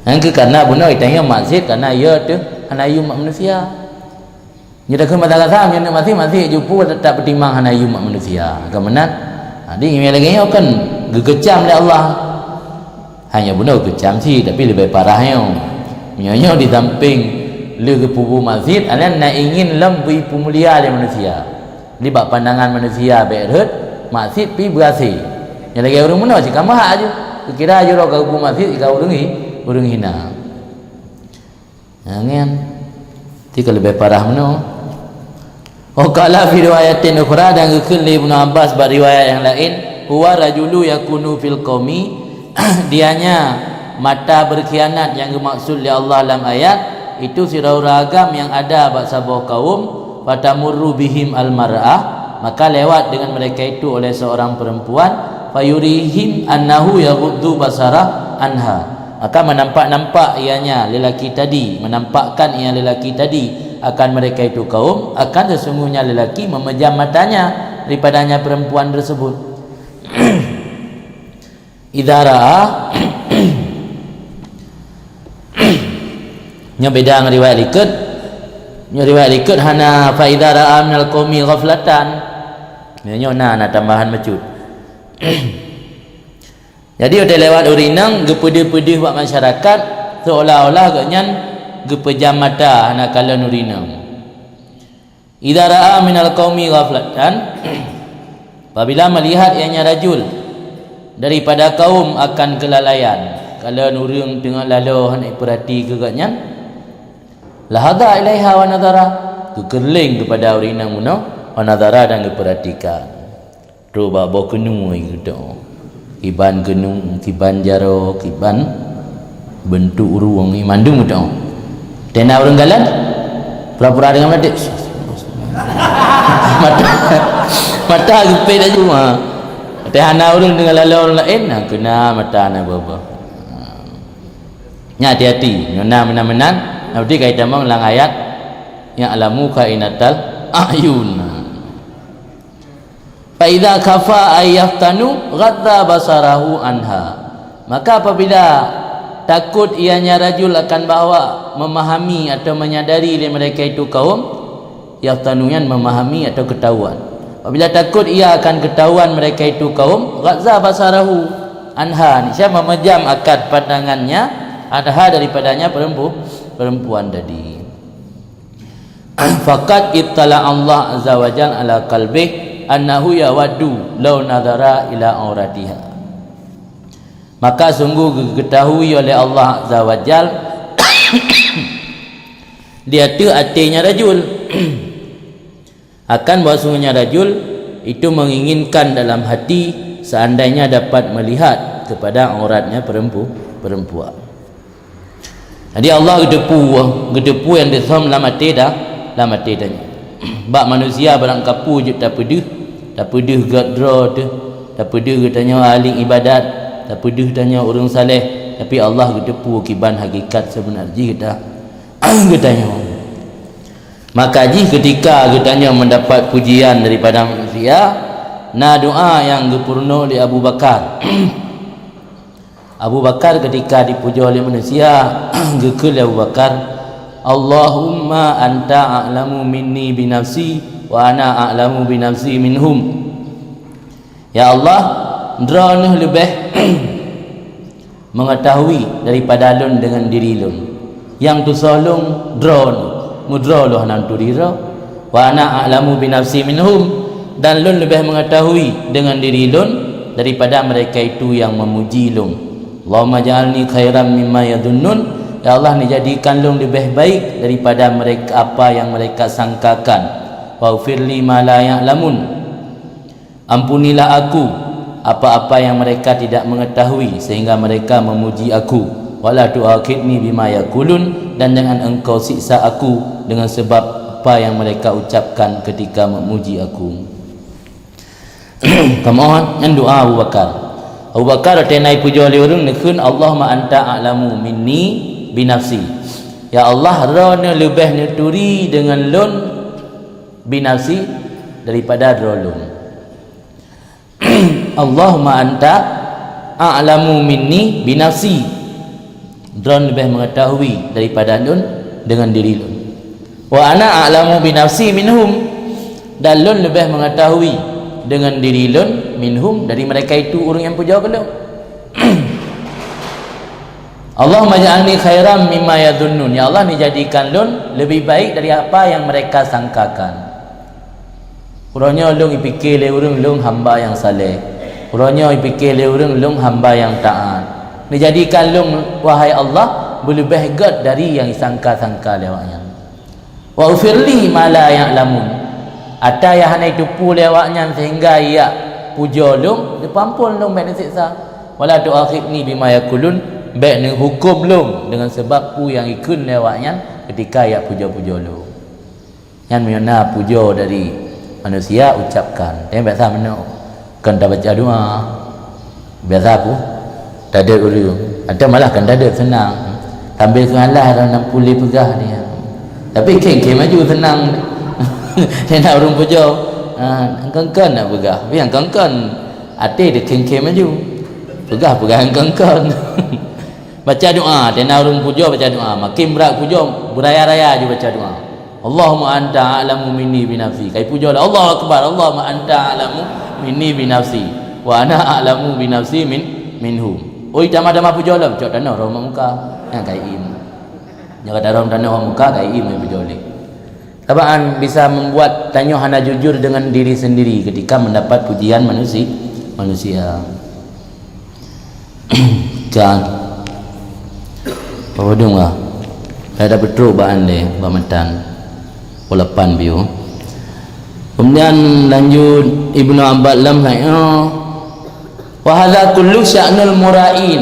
Yang kerana benar itanya masjid karena ia tu hanayu mak manusia. Dia dah kena kata yang masih jumpa tetap bertimbang hanayu mak manusia. Kemenan Jadi yang lagi kan gegecam oleh Allah. Hanya benar kecam sih tapi lebih parahnya. Nyonya di samping le kepupu masjid ada nak ingin lebih pemulia dari manusia. Di bak pandangan manusia berhut masjid pi berasi. Yang lagi orang mana cik kamah aja. Kira aja ro kepupu masjid kau urang hina. Jangan. Ti lebih parah mana? Oh kala fi riwayatin ukhra dan gekul Ibnu Abbas beriwayat yang lain, huwa rajulu yakunu fil qaumi, dianya mata berkhianat yang dimaksud oleh Allah dalam ayat itu sirah agam yang ada bak sabah kaum, fatamurru bihim al mar'ah, maka lewat dengan mereka itu oleh seorang perempuan, fayurihim annahu yaghuddu basarah anha, maka menampak ianya lelaki tadi, menampakkan ia lelaki tadi akan mereka itu kaum, akan sesungguhnya lelaki memejam matanya daripadanya perempuan tersebut. Idza ra'a nya beda dengan riwayat liket. Nya riwayat liket hana fa idza ra'a minal qaumi ghaflatan. Nya na tambahan mecut. Jadi udah lewat urinang gepede-pede buat masyarakat seolah-olah agaknya gepejam mata anak kala nurinam. Idza ra'a minal qaumi ghaflatan, apabila melihat ianya rajul daripada kaum akan kelalaian, kalau nurung tengah lalu hendak perhati ke agaknya lahadha ilaiha wa nadhara, kekerling kepada urina muno wa nadhara, dan diperhatikan. Roba bawa kenu gitu. Kiban kenu, kiban jaro, kiban bentuk uruang ni mandung gitu. Tena orang galan pura-pura dengan mati. mata gepe dah cuma. Tehana orang dengan lalu orang lain, kena mata na baba. Nya hati-hati, nona menan-menan, nanti kaitan mang lang ayat yang alamu kainatal ayun. Fa idza khafa ayyaftanu ghadda basarahu anha. Maka apabila takut ianya rajul akan bawa memahami atau menyadari mereka itu kaum, yaftanuyan memahami atau ketahuan. Apabila takut ia akan ketahuan mereka itu kaum, ghadza basarahu anha, niscaya memejam akad pandangannya anha daripadanya perempuan tadi. Faqad ittala Allah azza wajalla ala qalbih annahu yawaddu law nadhara ila auratiha. Maka sungguh diketahui oleh Allah azza wajal dia tu hatinya rajul akan bahwasanya rajul itu menginginkan dalam hati seandainya dapat melihat kepada auratnya perempuan. Jadi Allah gedepu yang disam dalam hati dah tanya. Bak manusia barang kapu je tak pedih gadra tu, tak pedih katanya ahli ibadat, tak pedih tanya orang saleh, tapi Allah gedepu kiban hakikat sebenarnya katanya. Maka ketika katanya mendapat pujian daripada manusia, na doa yang gepurno oleh Abu Bakar. Abu Bakar ketika dipuja oleh manusia, gekul Abu Bakar, Allahumma anta a'lamu minni binafsi wa ana a'lamu binafsi minhum. Ya Allah, drone lebih mengetahui daripada lun dengan diri lun. Yang tu solong drone mudra loh nantu dira wa ana a'lamu binafsi minhum, dan lun lebih mengetahui dengan diri lun daripada mereka itu yang memuji lun. Allahumma ja'alni khairan mimma yadunnun. Ya Allah, ni jadikan lung lebih baik daripada mereka apa yang mereka sangkakan. Waghfirli ma la ya'lamun. Ampunilah aku apa-apa yang mereka tidak mengetahui sehingga mereka memuji aku. Wala tu'akhidni bima yaqulun, dan jangan engkau siksa aku dengan sebab apa yang mereka ucapkan ketika memuji aku. Kemohon yang doa Abu Bakar. Abu Bakar tenai puja oleh orang nekun Allahumma anta a'lamu minni binafsi. Ya Allah, rana lebih nuturi dengan lun binafsi daripada lun. Allahumma anta a'lamu minni binafsi, ron lebih mengetahui daripada lun dengan diri lun. Wa ana a'lamu binafsi minhum, dan lun lebih mengetahui dengan diri lun minhum dari mereka itu orang yang puja kalau. Allahumma ja'alni khairan mimma yadhunnun. Ya Allah, ni jadikan lun lebih baik dari apa yang mereka sangkakan. Urangnya lung ipikir le urang lung hamba yang saleh. Urangnya ipikir le urang lung hamba yang taat. Ni jadikan lung wahai Allah berlebih gad dari yang sangka-sangka lewatnya. Wa ufirli ma la ya'lamun. Ada yang hana itu pu lewatnya sehingga ia puja lung dipampun lung baik siksa. Wala tu'akhidni bima yaqulun, baik ni hukum lung dengan sebab pu yang ikun lewatnya ketika ia puja-puja lung. Yang mana puja dari manusia ucapkan. Dia biasa mana kan tak baca doa. Biasa apa? Tak ada dulu. Ada malah kan tak ada senang. Tampil ke Allah dalam pulih pegah dia. Tapi keng-keng maju senang. Dia nak orang puja. Kengkan nak pegah. Yang kengkan hati dia keng-keng maju. Pegah-pegah kengkan. Baca doa, dia nak orang puja baca doa. Makin berat puja, beraya-raya je baca doa. Allahumma anta a'lamu minni binafsi. Kai puja lah Allahu akbar. Allahumma anta a'lamu minni binafsi wa ana a'lamu binafsi minhum. Oi dama-dama puja lah baca tanah orang muka. Yang kai im. Jangan dalam tanah orang muka kai im puja oleh. Tabaan bisa membuat tanya hana jujur dengan diri sendiri ketika mendapat pujian manusia. Jangan. Apa dong ah? Ada betul baan le bamatan polapan biu. Kemudian lanjut Ibnu Abbas lam wa hadza kullu sya'nul mura'in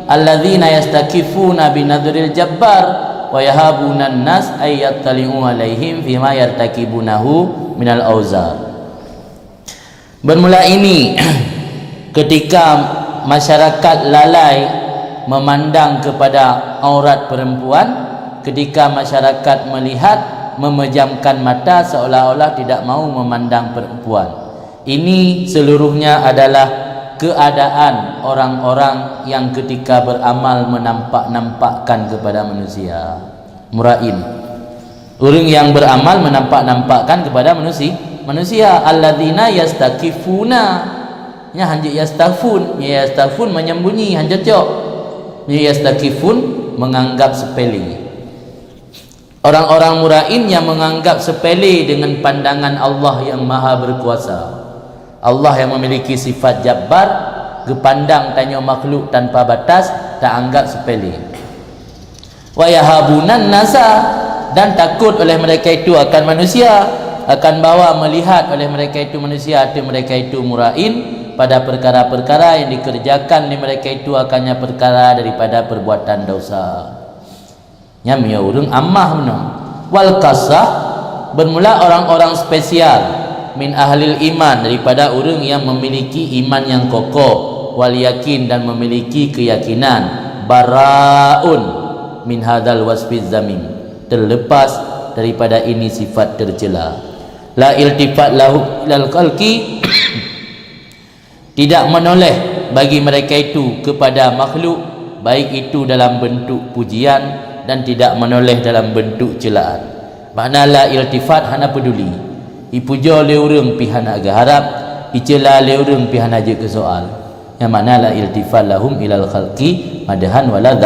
alladzina yastakifuna bi nadril jabbar wa yahabuna an-nas ay yattali'u alaihim fima yartakibunahu minal auzar. Bermula ini ketika masyarakat lalai memandang kepada aurat perempuan, ketika masyarakat melihat memejamkan mata seolah-olah tidak mau memandang perempuan. Ini seluruhnya adalah keadaan orang-orang yang ketika beramal menampak-nampakkan kepada manusia. Mura'in, orang yang beramal menampak-nampakkan kepada manusia. Alladzina yastakifuna, nya hanjit yastafun, yastafun menyembunyi, hanjat cok. Yastakifun menganggap sepele. Orang-orang mura'in yang menganggap sepele dengan pandangan Allah yang maha berkuasa. Allah yang memiliki sifat jabbar, gepandang tanya makhluk tanpa batas, tak anggap sepele. Wa yahabunan nasa, dan takut oleh mereka itu akan manusia, akan bawa melihat oleh mereka itu manusia atau mereka itu mura'in pada perkara-perkara yang dikerjakan oleh mereka itu akannya perkara daripada perbuatan dosa. Nyamnya urang ammah benar. Wal kasah, bermula orang-orang spesial min ahlil iman, daripada orang yang memiliki iman yang kokoh, wal yakin, dan memiliki keyakinan, baraun min hadzal wasfiz zamim, terlepas daripada ini sifat tercela. La iltifat lahu ilal khalqi, tidak menoleh bagi mereka itu kepada makhluk, baik itu dalam bentuk pujian dan tidak menoleh dalam bentuk celaan. Makna la iltifat, hana peduli. Ipuja le urang pi hana agak harap, icela le urang pi hana je ke soal. Yang makna la iltifat lahum ilal khalqi madahan wala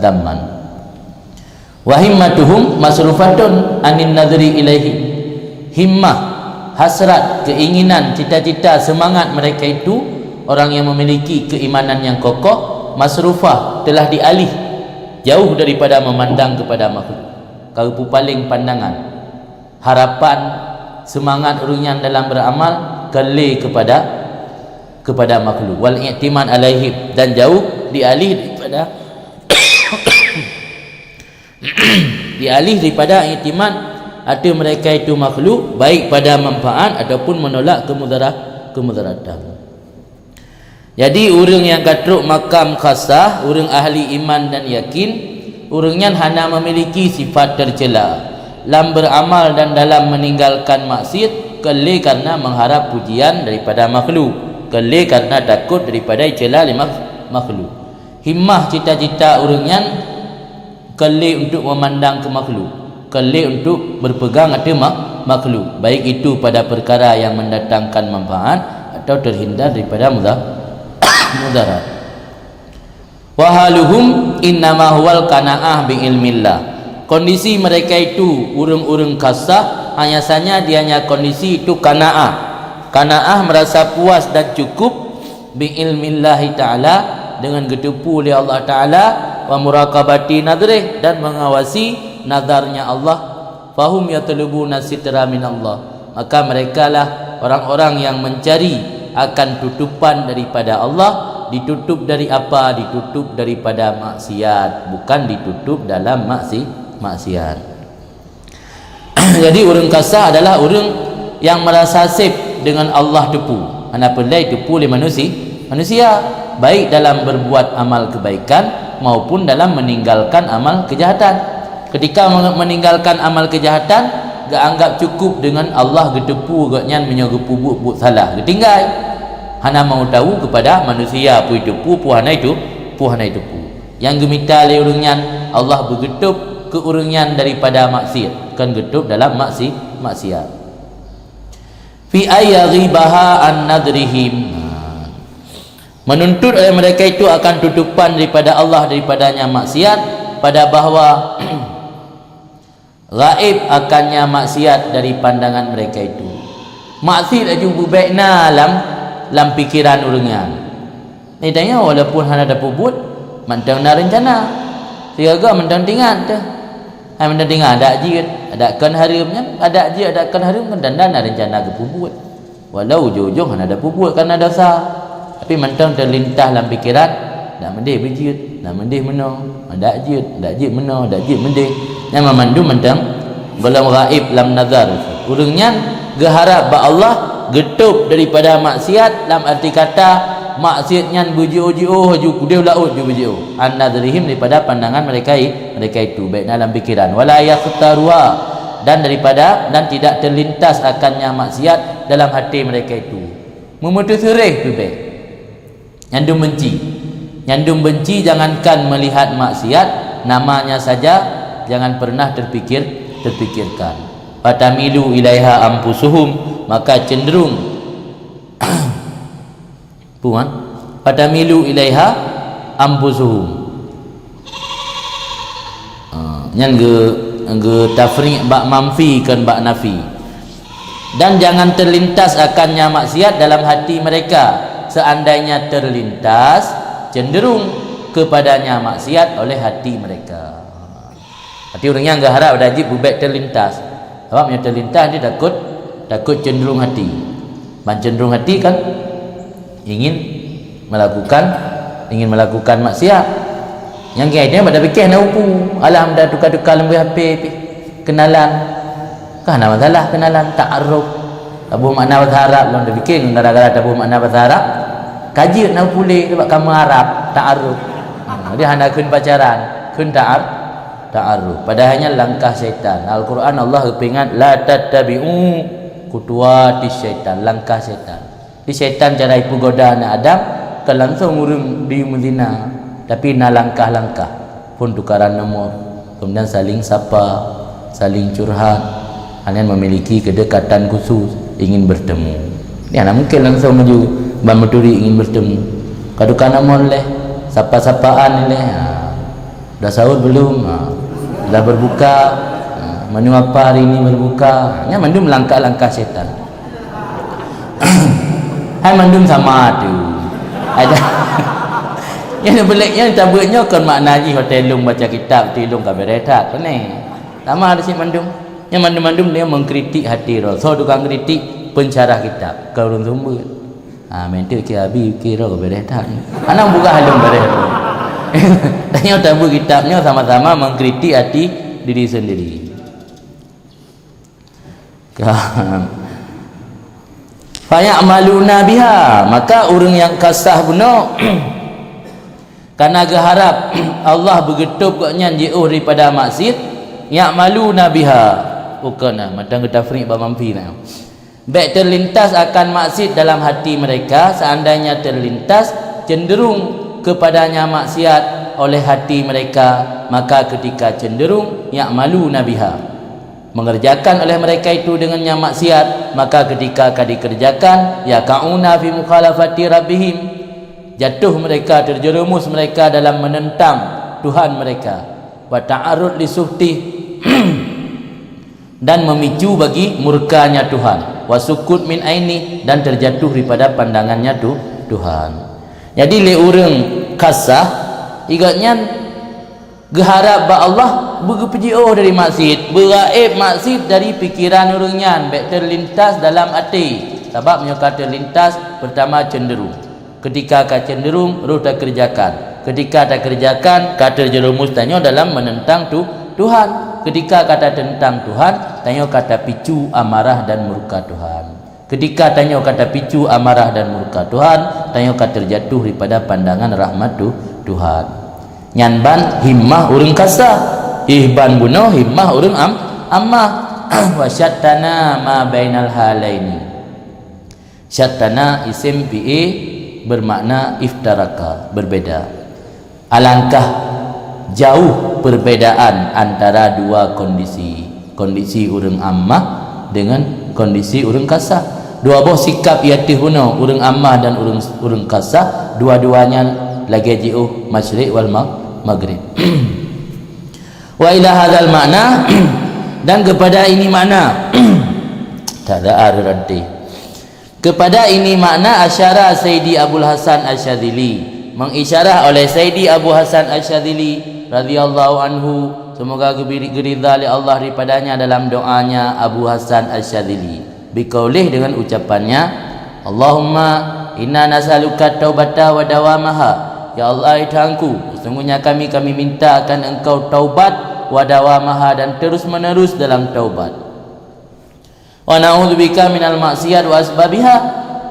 dhamman. Wa himmatuhum masrufatun anin nadri ilaihi. Himmah, hasrat, keinginan, cita-cita, semangat mereka itu, orang yang memiliki keimanan yang kokoh, masrufah, telah dialih jauh daripada memandang kepada makhluk. Kalau paling pandangan, harapan, semangat orang dalam beramal kele kepada makhluk. Wal i'timad alaihim, dan jauh dialih daripada dialih daripada i'timad atau mereka itu makhluk, baik pada manfaat ataupun menolak kemudaratan. Jadi orang yang katruk makam khasah, orang ahli iman dan yakin, orangnya hanya memiliki sifat tercela dalam beramal dan dalam meninggalkan maksiat, kele karena mengharap pujian daripada makhluk, kele karena takut daripada celah makhluk. Himmah, cita-cita orangnya kele untuk memandang ke makhluk, kele untuk berpegang atau makhluk, baik itu pada perkara yang mendatangkan manfaat atau terhindar daripada mudarat. Wahaluhum innama huwal kana'ah bi ilmillah. Kondisi mereka itu urang-urang kasah hanya saja dianya kondisi itu kana'ah. Kana'ah merasa puas dan cukup bi ilmillahi ta'ala, dengan gedepu oleh Allah Ta'ala, wa muraqabati nadrih, dan mengawasi nadarnya Allah. Fahum yatlubuna sitra min Allah, maka merekalah orang-orang yang mencari akan tutupan daripada Allah. Ditutup dari apa? Ditutup daripada maksiat, bukan ditutup dalam maksiat. Jadi orang kasar adalah orang yang merasa safe dengan Allah tepu. Ana pelai tepu oleh manusia, baik dalam berbuat amal kebaikan maupun dalam meninggalkan amal kejahatan. Ketika meninggalkan amal kejahatan, gak anggap cukup dengan Allah getepu gaknya menyogepu buat salah, ketinggal. Hana mau tahu kepada manusia pu itu pu hana itu yang gemita le urangnya Allah bergetup ke urangnya daripada maksiat, kan getup dalam maksiat. Fi ayyaghibaha an nadrihim, menuntut oleh mereka itu akan tutupan daripada Allah daripadanya maksiat, pada bahawa gaib akannya maksiat dari pandangan mereka itu. Maksiat aja bubaikna dalam pikiran orangnya. Ni tanya walaupun hana ada pubut, mantang na rencana. Siaga mantang tingan tu. Hai menda dengar ada jid, ada kan harimnya, ada jid, ada kan harim kan dandan ada rencana ke puput. Walau ujung-ujung ada puput kan ada dosa. Tapi mentang terlintas dalam fikiran, nak mendih berjid, nak mendih meno, ada jid meno, ada jid mendih. Yang memandu mentang golong gaib lam nazar. Urangnya geharap ba Allah getup daripada maksiat dalam arti kata maksiatnya bujiu-jiu haju kudeu laut ju bujiu an-nadrihim daripada pandangan mereka itu baik dalam fikiran wala yaqtaruha dan tidak terlintas akannya maksiat dalam hati mereka itu memutus sereh tu baik nyandung benci jangankan melihat maksiat namanya saja jangan pernah terpikirkan fatamilu ilaiha ampusuhum maka cenderung puan fatamilu ilaiha ampusuhum nyan ge tafri' bak manfi kan bak nafi dan jangan terlintas akannya maksiat dalam hati mereka seandainya terlintas cenderung kepadanya maksiat oleh hati mereka. Hati orang yang enggak harap wajib bubek terlintas. Sebabnya terlintas dia takut cenderung hati. Cenderung hati kan ingin melakukan maksiat. Yang kaya pada fikir nak upu. Alam dah tukar-tukar lembu HP kenalan. Kan ada masalah kenalan ta'aruf. Tabu makna bahasa Arab long dah fikir gara-gara tabu makna bahasa Arab. Kaji nak pulih sebab kamu Arab ta'aruf. Dia hendak kun pacaran, kun ta'aruf. Padahalnya langkah syaitan. Al-Quran Allah peringat la tattabi'u khutuwati syaitan, langkah syaitan. Di syaitan cara ipu goda anak Adam kan langsung urung di muzina. Tapi na langkah-langkah pun tukaran nomor, kemudian saling sapa, saling curhat, kalian memiliki kedekatan khusus, ingin bertemu. Dia nak mungkin langsung maju Bamuturi ingin bertemu. Kadukan nomor leh, sapa-sapaan leh. Dah sahur belum? Dah berbuka? Menu apa hari ini berbuka? Nya mandum langkah-langkah syaitan. Hai mandum sama tu. Ada yang beliknya cabutnya kan makna ji hotelung baca kitab tilung ka beretak ni. Sama ada si mandum. Yang mandum-mandum dia mengkritik hati Rasul, tukang kritik pencarah kitab kalau sumber. Menti kira kira ka beretak. Anak buka halung beretak. Tanya tabu kitabnya sama-sama mengkritik hati diri sendiri. Faya'maluna biha, maka orang yang kasah bunuh karena geharap Allah bergetup koknya jauh daripada maksiat, ya'maluna biha ukana matang tafriq ba mamfi na. Baik terlintas akan maksiat dalam hati mereka, seandainya terlintas cenderung kepadanya maksiat oleh hati mereka, maka ketika cenderung ya'maluna biha, mengerjakan oleh mereka itu dengannya maksiat, maka ketika dikerjakan yaqauna fi mukhalafati rabbihim, jatuh mereka, terjerumus mereka dalam menentang Tuhan mereka, wa ta'arud li suhti dan memicu bagi murkanya Tuhan, wa sukut min aini dan terjatuh daripada pandangannya Tuhan. Jadi le urang kasah igatnya geharap ba Allah berpejiuh dari maksiat, beraib maksiat dari pikiran orangnya, baik terlintas dalam hati. Sebabnya kata terlintas pertama cenderung. Ketika kata cenderung roh tak kerjakan. Ketika tak kerjakan kata jerumus tanya dalam menentang Tuhan. Ketika kata tentang Tuhan, tanya kata picu amarah dan murka Tuhan. Ketika tanya kata picu amarah dan murka Tuhan, tanya kata terjatuh daripada pandangan rahmat Tuhan. Nyanban himmah urang kasah, ihban bunuh himmah urang ammah. Wa syattana ma bainal halaini. Syattana isim fi'il bermakna iftaraka, berbeda. Alangkah jauh perbedaan antara dua kondisi urang ammah dengan kondisi urang kasah. Dua buah sikap yatih bunuh urang ammah dan urang kasah, dua-duanya lagi jauh masyriq wal maghrib. Wa ila hadzal makna dan kepada ini makna tak ada arti. Kepada ini makna asyara Sayyidi Abul Hasan Asyadzili, mengisyarah oleh Sayyidi Abu Hasan Asyadzili radhiyallahu anhu semoga geridha oleh Allah daripadanya, dalam doanya Abu Hasan Asyadzili biqaulih, dengan ucapannya, Allahumma inna nas'aluka taubata wa dawamaha, ya Allah Tuhanku, sesungguhnya kami minta akan Engkau taubat wa dawamaha, dan terus menerus dalam taubat. Wa na'udzubika minal maksiat wa asbabiha,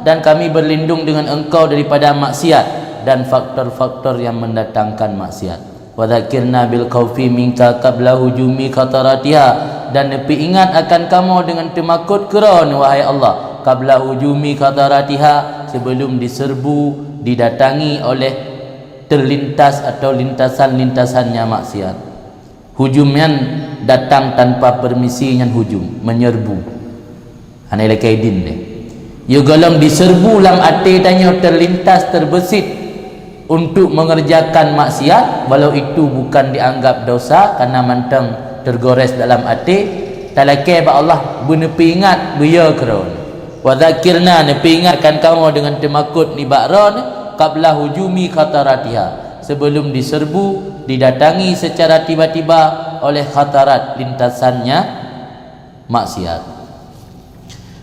dan kami berlindung dengan Engkau daripada maksiat dan faktor-faktor yang mendatangkan maksiat. Wa dzakirna bil khaufi minka qabla hujumi khataratiha, dan nepi ingat akan kamu dengan temakut keron wahai Allah, qabla hujumi khataratiha, sebelum diserbu, didatangi oleh terlintas atau lintasan-lintasannya maksiat. Hujumnya datang tanpa permisi, yang hujum menyerbu. Anai lekaidin deh. You golong diserbu lam ate tanya terlintas terbesit untuk mengerjakan maksiat, walau itu bukan dianggap dosa karena mantang tergores dalam hati, talake ba Allah benepi ingat beya keron. Wa dzakirna, nepi ingatkan kamu dengan temakut ni bakron qabla hujumi khataratiha, sebelum diserbu, didatangi secara tiba-tiba oleh khatarat, lintasannya maksiat.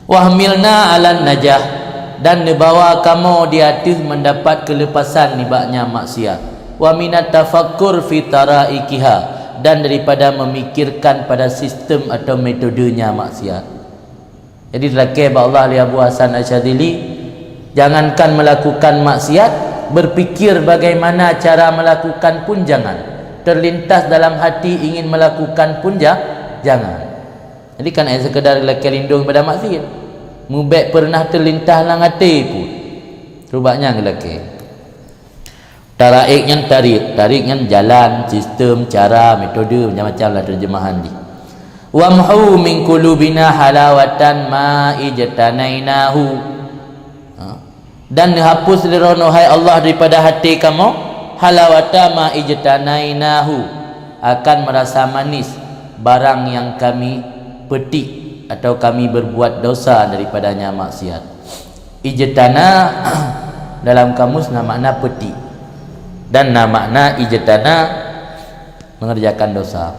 Wahmilna ala najah, dan dibawa kamu di atas mendapat kelepasan nibaknya maksiat. Wa minat tafakkur fi taraikiha, dan daripada memikirkan pada sistem atau metodenya maksiat. Jadi dilakir Allah li Abu Hasan Asyadzili, jangankan melakukan maksiat, berfikir bagaimana cara melakukan pun jangan. Terlintas dalam hati ingin melakukan pun jangan. Jadi kan sekedar dilakir lindung pada maksiat, mubek pernah terlintas lang hati pun rubaknya ngelaki. Tariknya tariknya jalan, sistem, cara, metode, macam-macam lah terjemahan di. Wamhu min qulubina halawatan ma ijtanainahu, dan hapus lirono hai Allah daripada hati kamu halawata ma ijtanainahu, akan merasa manis barang yang kami petik atau kami berbuat dosa daripadanya maksiat. Ijtana dalam kamus nama makna peti, dan nama makna ijtana mengerjakan dosa.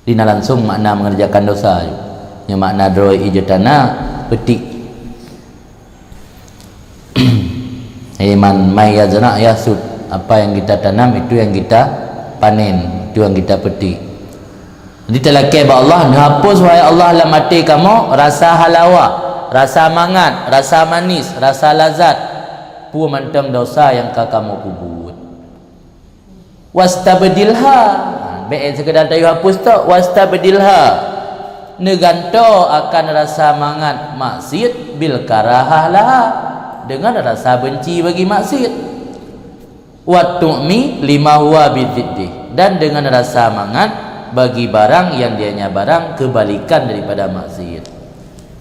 Dina langsung makna mengerjakan dosa. Yang makna droi ijtana peti. Iman mai yazna yasud, apa yang kita tanam itu yang kita panen, itu yang kita petik. Jadi telakir ba Allah, hapus wahai Allah dalam hati kamu rasa halawa, rasa mangat, rasa manis, rasa lazat pu mantam dosa yang kamu buat. Wastabdilha, baik sekedar tahu hapus tu, wastabdilha, neganto akan rasa mangat maksiat bil karahah lah, dengan rasa benci bagi maksiat. Wa tu'mi lima huwa bidziddi, dan dengan rasa mangat bagi barang yang dianya barang kebalikan daripada maksiat.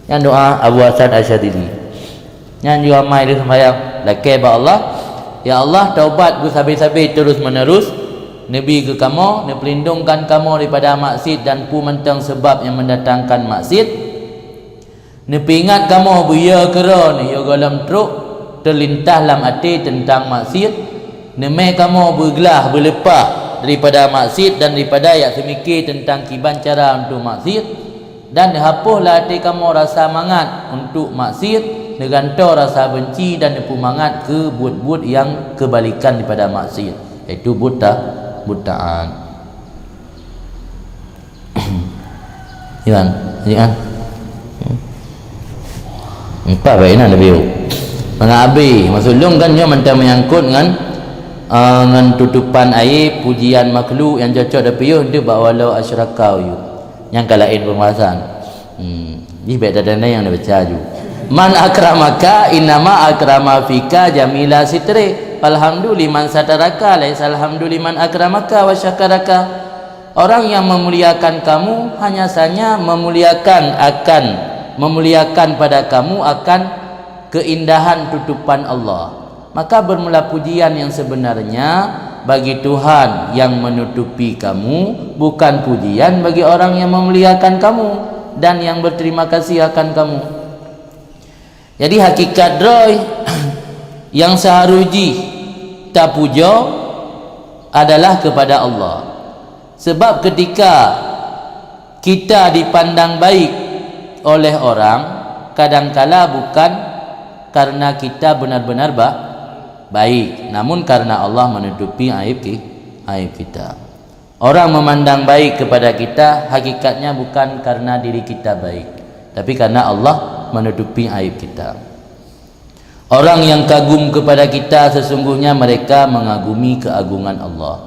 Yang doa Abu Hasan Asyadzili, yang juga mai dia sembahyang lakir ba Allah, ya Allah taubat gu sabi-sabi terus menerus, nabi ke kamu, ne pelindungkan kamu daripada maksiat dan pu mentang sebab yang mendatangkan maksiat. Ne ingat kamu buya kera ni yo galam truk terlintas dalam hati tentang maksiat, ne mai kamu bergelah berlepah daripada maksiat dan daripada yang semikir tentang kiban cara untuk maksiat, dan hapuslah hati kamu rasa mangat untuk maksiat, neganto rasa benci dan pumangat ke buat-buat yang kebalikan daripada maksiat, iaitu butaan. Jangan empat baiknya Nabi mengabi masulung kan dia mentang menyangkut dengan tutupan air pujian makhluk yang cocok dah piyuh dia bawalau asyrakau you yang kalain pembahasan. Ni baik tanda yang dia baca ju. Man akramaka innama akrama fika jamila sitri, alhamduliman sataraka laisa alhamduliman akramaka wa syakaraka. Orang yang memuliakan kamu hanya saja memuliakan pada kamu akan keindahan tutupan Allah. Maka bermula pujian yang sebenarnya bagi Tuhan yang menutupi kamu, bukan pujian bagi orang yang memuliakan kamu dan yang berterima kasih akan kamu. Jadi hakikat roy yang seharuji tak puja adalah kepada Allah. Sebab ketika kita dipandang baik oleh orang, kadangkala bukan karena kita benar-benar baik, namun karena Allah menutupi aib kita. Orang memandang baik kepada kita hakikatnya bukan karena diri kita baik, tapi karena Allah menutupi aib kita. Orang yang kagum kepada kita sesungguhnya mereka mengagumi keagungan Allah.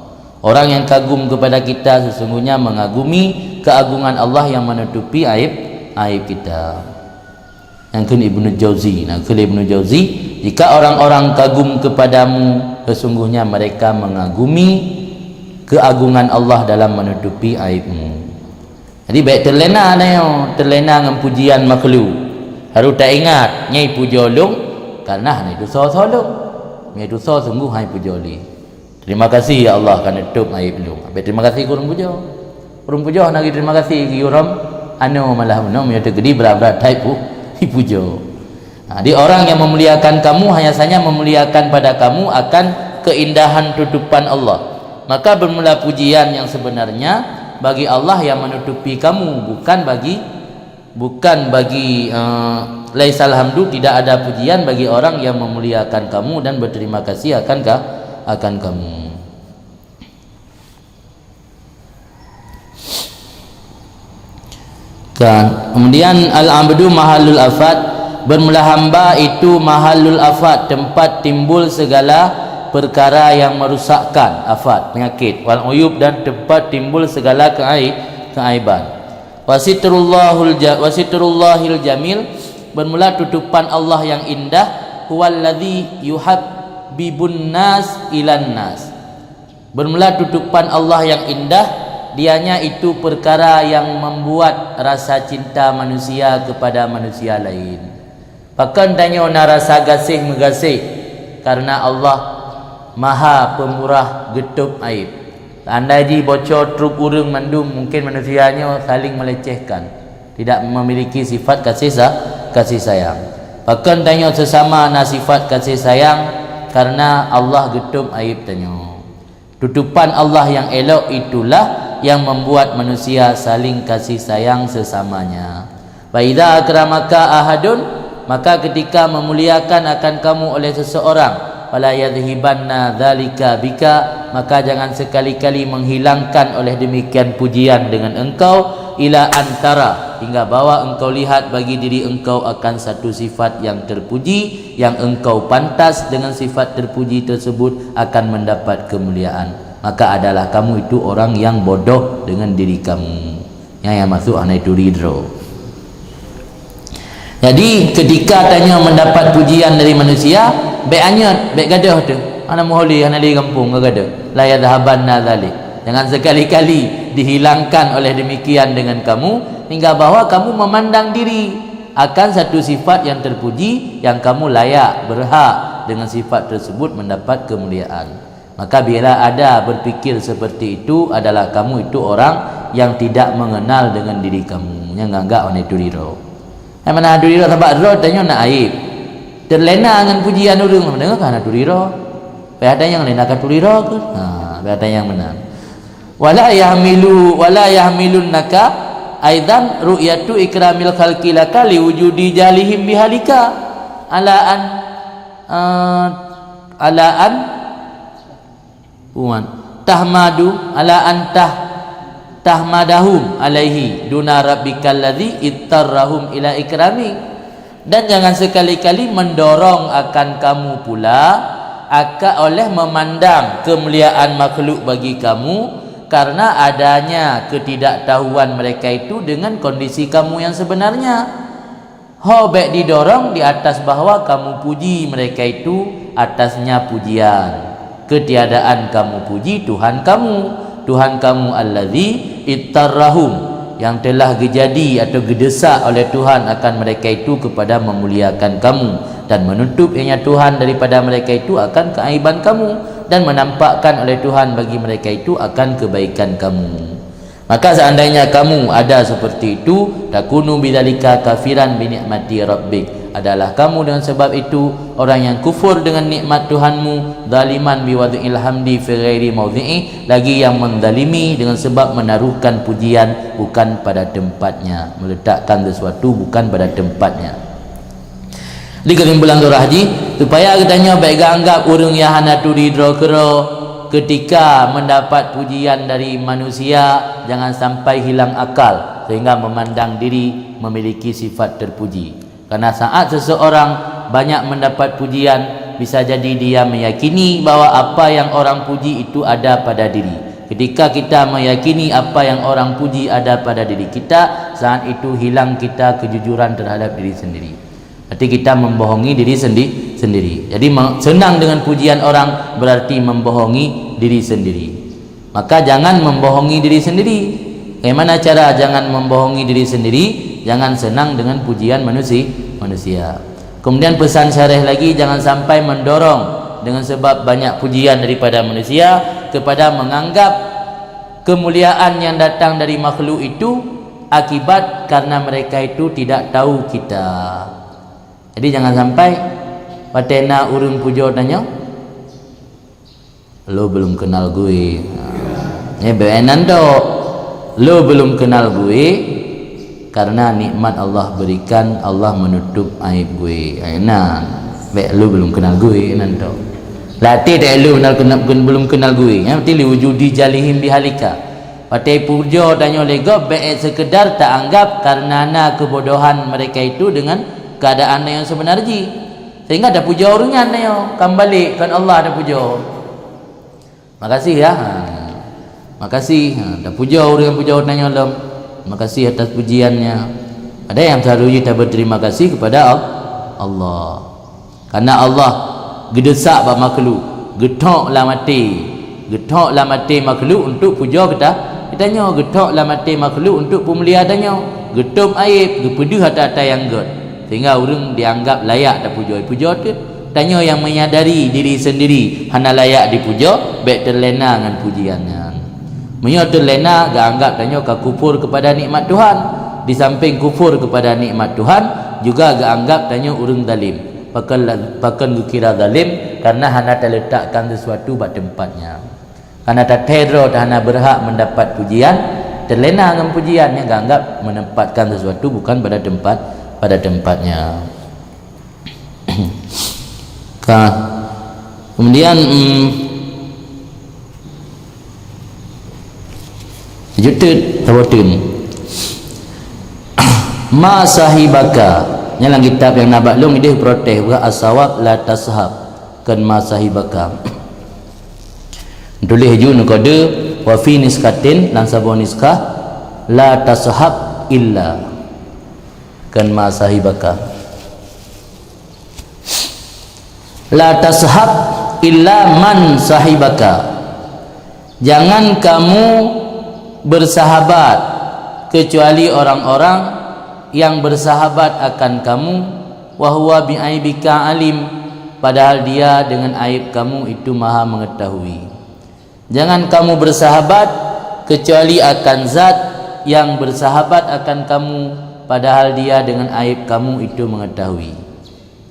Orang yang kagum kepada kita sesungguhnya mengagumi keagungan Allah yang menutupi aib kita. Yang kedua Ibnu Jauzi, jika orang-orang kagum kepadamu sesungguhnya mereka mengagumi keagungan Allah dalam menutupi aibmu. Jadi baik terlena dengan pujian makhluk. Harus tak ingat nyai puja long karena hanya dosa tolong. Nyai dosa sungguh hai puja li. Terima kasih ya Allah kerana tutup aib long. Terima kasih kurang puja. Kurang puja nak terima kasih ki orang anu malah menang ya tegedi berat-berat type dipuja. Jadi orang yang memuliakan kamu hanya saja memuliakan pada kamu akan keindahan tutupan Allah. Maka bermula pujian yang sebenarnya bagi Allah yang menutupi kamu, bukan bagi laisal hamdu, tidak ada pujian bagi orang yang memuliakan kamu dan berterima kasih akan kamu. Kemudian al-abdu mahalul afat, bermula hamba itu mahalul afat, tempat timbul segala perkara yang merusakkan, afat, penyakit, wal uyub, dan tempat timbul segala keaiban. Wasitrullahil jamil, bermula tutupan Allah yang indah, huwallazi yuhabbibun nas ilan nas. Bermula tutupan Allah yang indah, dianya itu perkara yang membuat rasa cinta manusia kepada manusia lain. Bahkan tanya rasa gasih megasih, karena Allah Maha pemurah getup aib. Andai ji bocor truk urang mandum, mungkin manusianya saling melecehkan, tidak memiliki sifat kasih sayang. Bahkan tanya sesama sifat kasih sayang, karena Allah getup aib tanya. Tutupan Allah yang elok itulah yang membuat manusia saling kasih sayang sesamanya. Wa idza akramaka ahadun, maka ketika memuliakan akan kamu oleh seseorang, wala yadhhibanna dzalika bika, maka jangan sekali-kali menghilangkan oleh demikian pujian dengan engkau, ila antara, hingga bawa engkau lihat bagi diri engkau akan satu sifat yang terpuji, yang engkau pantas dengan sifat terpuji tersebut akan mendapat kemuliaan. Maka adalah kamu itu orang yang bodoh dengan diri kamu. Yang masuk anak itu ridro. Jadi ketika tanya mendapat pujian dari manusia, baik anyat, baik gadah tu. Ana moholi, ana li kampung gadah. La yadhhabanna dzalik. Jangan sekali-kali dihilangkan oleh demikian dengan kamu, hingga bahwa kamu memandang diri akan satu sifat yang terpuji, yang kamu layak, berhak dengan sifat tersebut mendapat kemuliaan. Maka bila ada berfikir seperti itu, adalah kamu itu orang yang tidak mengenal dengan diri kamu, yang anggap orang itu riro. Yang mana duri roh sebab roh tanya nak aib. Terlena dengan pujian orang, mendengar kan duri roh. Ada yang lena kan duri roh ke? Ada yang benar. Wala yahmilun naka aidan ru'yatu ikramil khalqi laka liwujudi jalihim bihalika alaan tahmadu ala antah tahmadahum alaihi duna rabbikal ladzi ittarrahum ila ikrami. Dan jangan sekali-kali mendorong akan kamu pula oleh memandang kemuliaan makhluk bagi kamu, karena adanya ketidaktahuan mereka itu dengan kondisi kamu yang sebenarnya. Baik didorong di atas bahwa kamu puji mereka itu atasnya pujian. Ketiadaan kamu puji Tuhan kamu allazi ittarrahum, yang telah gejadi atau gedesak oleh Tuhan akan mereka itu kepada memuliakan kamu, dan menutup ianya Tuhan daripada mereka itu akan keaiban kamu, dan menampakkan oleh Tuhan bagi mereka itu akan kebaikan kamu. Maka seandainya kamu ada seperti itu, takunu bidzalika kafiran bi ni'mati rabbik, adalah kamu dengan sebab itu orang yang kufur dengan nikmat Tuhanmu, zaliman biwadhi'il hamdi fi ghairi mawdhi'i, lagi yang menzalimi dengan sebab menaruhkan pujian bukan pada tempatnya, meletakkan sesuatu bukan pada tempatnya. Di kerimbulan surah haji supaya katanya baik anggap urang yang hana tu ridra kera ketika mendapat pujian dari manusia, jangan sampai hilang akal sehingga memandang diri memiliki sifat terpuji. Karena saat seseorang banyak mendapat pujian, bisa jadi dia meyakini bahawa apa yang orang puji itu ada pada diri. Ketika kita meyakini apa yang orang puji ada pada diri kita, saat itu hilang kita kejujuran terhadap diri sendiri. Berarti kita membohongi diri sendiri. Jadi senang dengan pujian orang berarti membohongi diri sendiri. Maka jangan membohongi diri sendiri. Bagaimana cara jangan membohongi diri sendiri? Jangan senang dengan pujian manusia. Kemudian pesan syarah lagi, jangan sampai mendorong dengan sebab banyak pujian daripada manusia kepada menganggap kemuliaan yang datang dari makhluk itu akibat karena mereka itu tidak tahu kita. Jadi jangan sampai patena urang puja tanya, lo belum kenal gue. Benan dok, lo belum kenal gue. Karena nikmat Allah berikan, Allah menutup aib gue. Enak. Baik lu belum kenal gue nanti. Latih dah lu belum kenal gue. Yang penting wujudi jalihim bihalika. Patai puja tanya lega baik sekedar tak anggap karena kebodohan mereka itu dengan keadaan yang sebenarnya. Sehingga ada puja orangan yo. Kembali kan Allah ada puja. Makasih ya. Makasih. Ada puja orang puja tanya lam. Terima kasih atas pujiannya. Ada yang selalu kita berterima kasih kepada Allah. Karena Allah gedesak bak makhluk, getoklah mati makhluk untuk puja kita. Kitanya getoklah mati makhluk untuk pemeliharanya. Getum aib, gepeduh atas yang god. Sehingga orang dianggap layak dah puja. Puja tu tanya yang menyadari diri sendiri hana layak dipuja, baik terlena dengan pujiannya. Menyo terlena gak anggap tanya kau kufur kepada nikmat Tuhan. Di samping kufur kepada nikmat Tuhan juga gak anggap tanya urang zalim. Pakan kira zalim karena hana terletakkan sesuatu pada tempatnya. Karena tak terro hana berhak mendapat pujian, terlena dengan pujiannya gak anggap menempatkan sesuatu bukan pada tempatnya. Kemudian jutut tawatin ma sahibaka nyalang kitab yang nabaklung dia protes bukan as-sawab la tashab kan ma sahibaka tulis jun kode wa fi niskatin lan sabon niskah la tashab illa kan ma sahibaka la tashab illa man sahibaka, jangan kamu bersahabat kecuali orang-orang yang bersahabat akan kamu, wa huwa bi aibika alim, padahal dia dengan aib kamu itu maha mengetahui. Jangan kamu bersahabat kecuali akan zat yang bersahabat akan kamu, padahal dia dengan aib kamu itu mengetahui.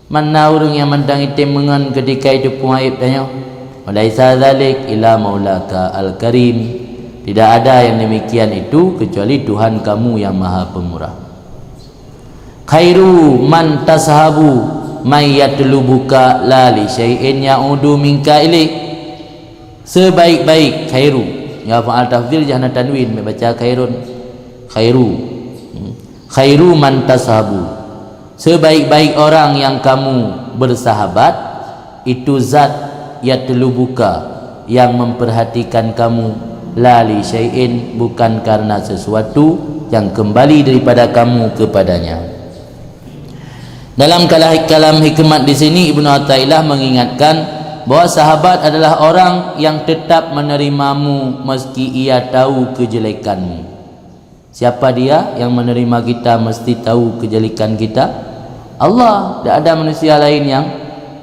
Mana orang yang mendang itim mengan ketika itu pun aib tanya, walaisa zalik ila maulaka al-karim, tidak ada yang demikian itu kecuali Tuhan kamu yang maha pemurah. Khairu man tashabu may yatlubuka la li syai'in ya'udu minka ilaih, sebaik-baik khairu ya fa'al tafdhil jangan tanwin baca khairun, khairu man tashabu, sebaik-baik orang yang kamu bersahabat itu zat yatlubuka yang memperhatikan kamu, la li syai'in bukan karena sesuatu yang kembali daripada kamu kepadanya. Dalam kalam hikmat di sini Ibnu Athaillah mengingatkan bahawa sahabat adalah orang yang tetap menerimamu meski ia tahu kejelekanmu. Siapa dia yang menerima kita mesti tahu kejelekan kita? Allah. Tidak ada manusia lain yang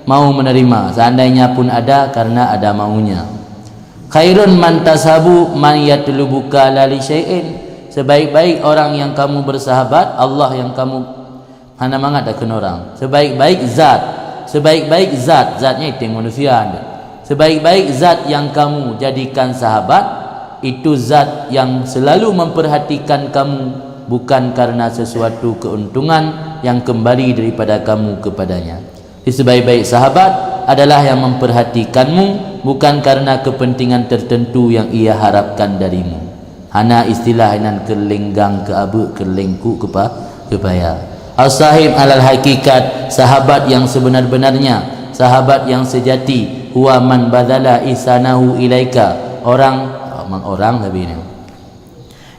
mau menerima, seandainya pun ada karena ada maunya. Khairun man tashabu man yatlubuka la li syai'in, sebaik-baik orang yang kamu bersahabat, Allah yang kamu hana mangat dah kena orang. Sebaik-baik zat, zatnya itu manusia anda. Sebaik-baik zat yang kamu jadikan sahabat, itu zat yang selalu memperhatikan kamu, bukan karena sesuatu keuntungan yang kembali daripada kamu kepadanya. Sebaik-baik sahabat adalah yang memperhatikanmu, bukan karena kepentingan tertentu yang ia harapkan darimu. Hana istilah inan kelenggang ke abu kelengku kepaya. As-sahib alal hakikat, sahabat yang sebenar-benarnya, sahabat yang sejati, huwa man badala ihsanahu ilaika, orang tapi ini,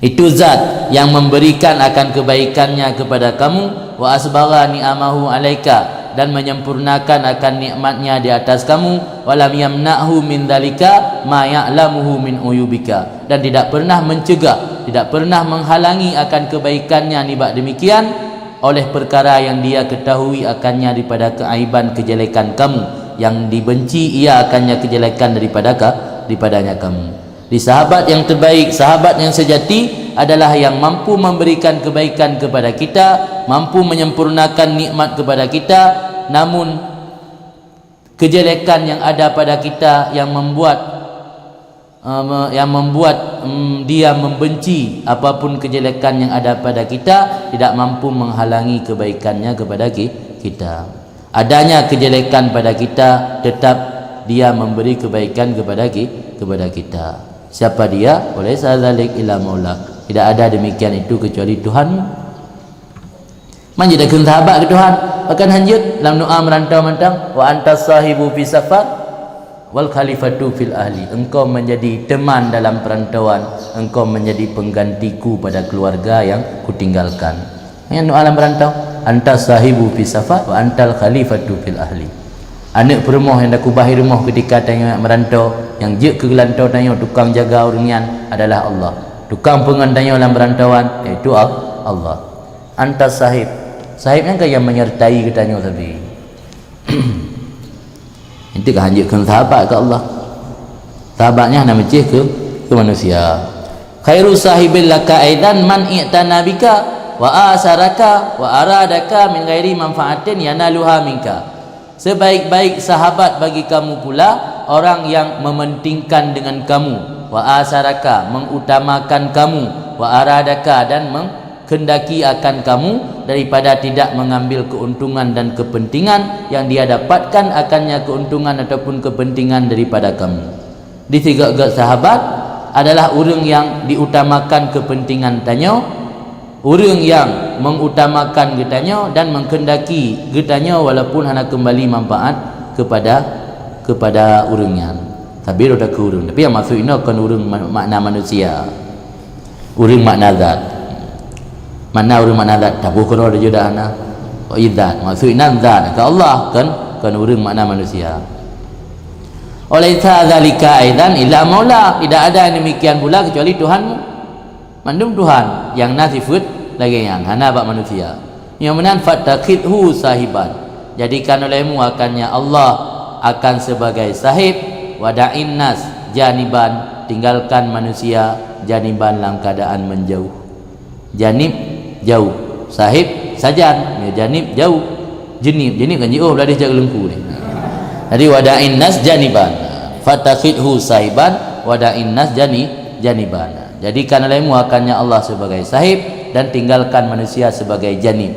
itu zat yang memberikan akan kebaikannya kepada kamu, wa asbagha ni'amahu alaika, dan menyempurnakan akan nikmatnya di atas kamu, walam yamna'hu min dalika ma ya'lamuhu min uyubika, dan tidak pernah mencegah, tidak pernah menghalangi akan kebaikannya nibak demikian oleh perkara yang dia ketahui akannya daripada keaiban kejelekan kamu, yang dibenci ia akannya kejelekan daripadanya kamu. Di sahabat yang terbaik, sahabat yang sejati adalah yang mampu memberikan kebaikan kepada kita, mampu menyempurnakan nikmat kepada kita, namun kejelekan yang ada pada kita yang membuat dia membenci apapun kejelekan yang ada pada kita, tidak mampu menghalangi kebaikannya kepada kita. Adanya kejelekan pada kita, tetap dia memberi kebaikan kepada kita. Siapa dia? Oleh sadzalik ila maula. Tidak ada demikian itu kecuali Tuhan. Menjadikan sahabat ke Tuhan. Akan hanjut dalam doa merantau mantang, wa antas sahibu fi safar wal khalifatu fil ahli. Engkau menjadi teman dalam perantauan, engkau menjadi penggantiku pada keluarga yang kutinggalkan. Yang doa dalam perantau, antas sahibu fi safar wa antal khalifatu fil ahli. Anak perempuan yang dah kubahi rumah ketika tanya merantau, yang je ke gelantau tanya tukang jaga uringan adalah Allah. Tukang pengandanya dalam perantauan iaitu Allah. Antas sahib, sahibnya kan yang menyertai katanya tadi. Itu kan hanjutkan sahabat ke Allah. Sahabatnya nak mencih ke manusia. Khairu sahibil laka aidan man i'tana bika wa asaraka wa aradaka min ghairi manfaatin yanaluha minka. Sebaik-baik sahabat bagi kamu pula orang yang mementingkan dengan kamu, wa asaraka, mengutamakan kamu, wa aradaka, dan menghendaki akan kamu daripada tidak mengambil keuntungan dan kepentingan yang dia dapatkan akannya keuntungan ataupun kepentingan daripada kamu. Di tiga sahabat adalah orang yang diutamakan kepentingan tanya, orang yang mengutamakan getanya dan menghendaki getanya walaupun hanya kembali manfaat kepada orangnya. Tapi ada ke orang. Tapi yang maksud ini akan orang makna manusia. Orang makna zat. Mana orang makna zat? Tak bukan ada juga ana. Oh zat. Maksud ini zat. Ke Allah kan orang makna manusia. Oleh zalika aidan illa maula. Tidak ada yang demikian pula kecuali Tuhanmu. Mandum Tuhan yang nasifut lagi yang hana bak manusia. Yang menan fatakidhu sahiban. Jadikan olehmu akannya Allah akan sebagai sahib, wada'in nas janiban, tinggalkan manusia janiban dalam keadaan menjauh. Janib jauh, sahib sajan, janib jauh. Jenib kan jauh belah dia jaga lengku ni. Jadi wada'in nas janiban, fatakidhu sahiban, wada'in nas janiban. Jadikan olehmu akannya Allah sebagai sahib dan tinggalkan manusia sebagai janib.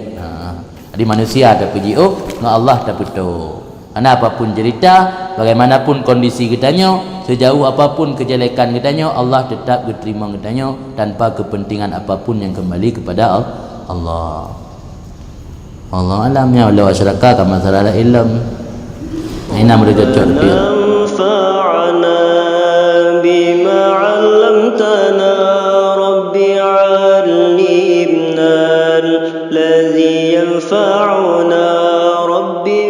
Jadi manusia ada perjiuk, dengan Allah ada betul. Karena apapun cerita, bagaimanapun kondisi kitanya, sejauh apapun kejelekan kitanya, Allah tetap diterima kitanya tanpa kepentingan apapun yang kembali kepada Allah. Allah alamnya wala wasyraka kama salala ilm. Ina mereka cocok. بما علمتنا ربي علمنا الذي ينفعنا ربي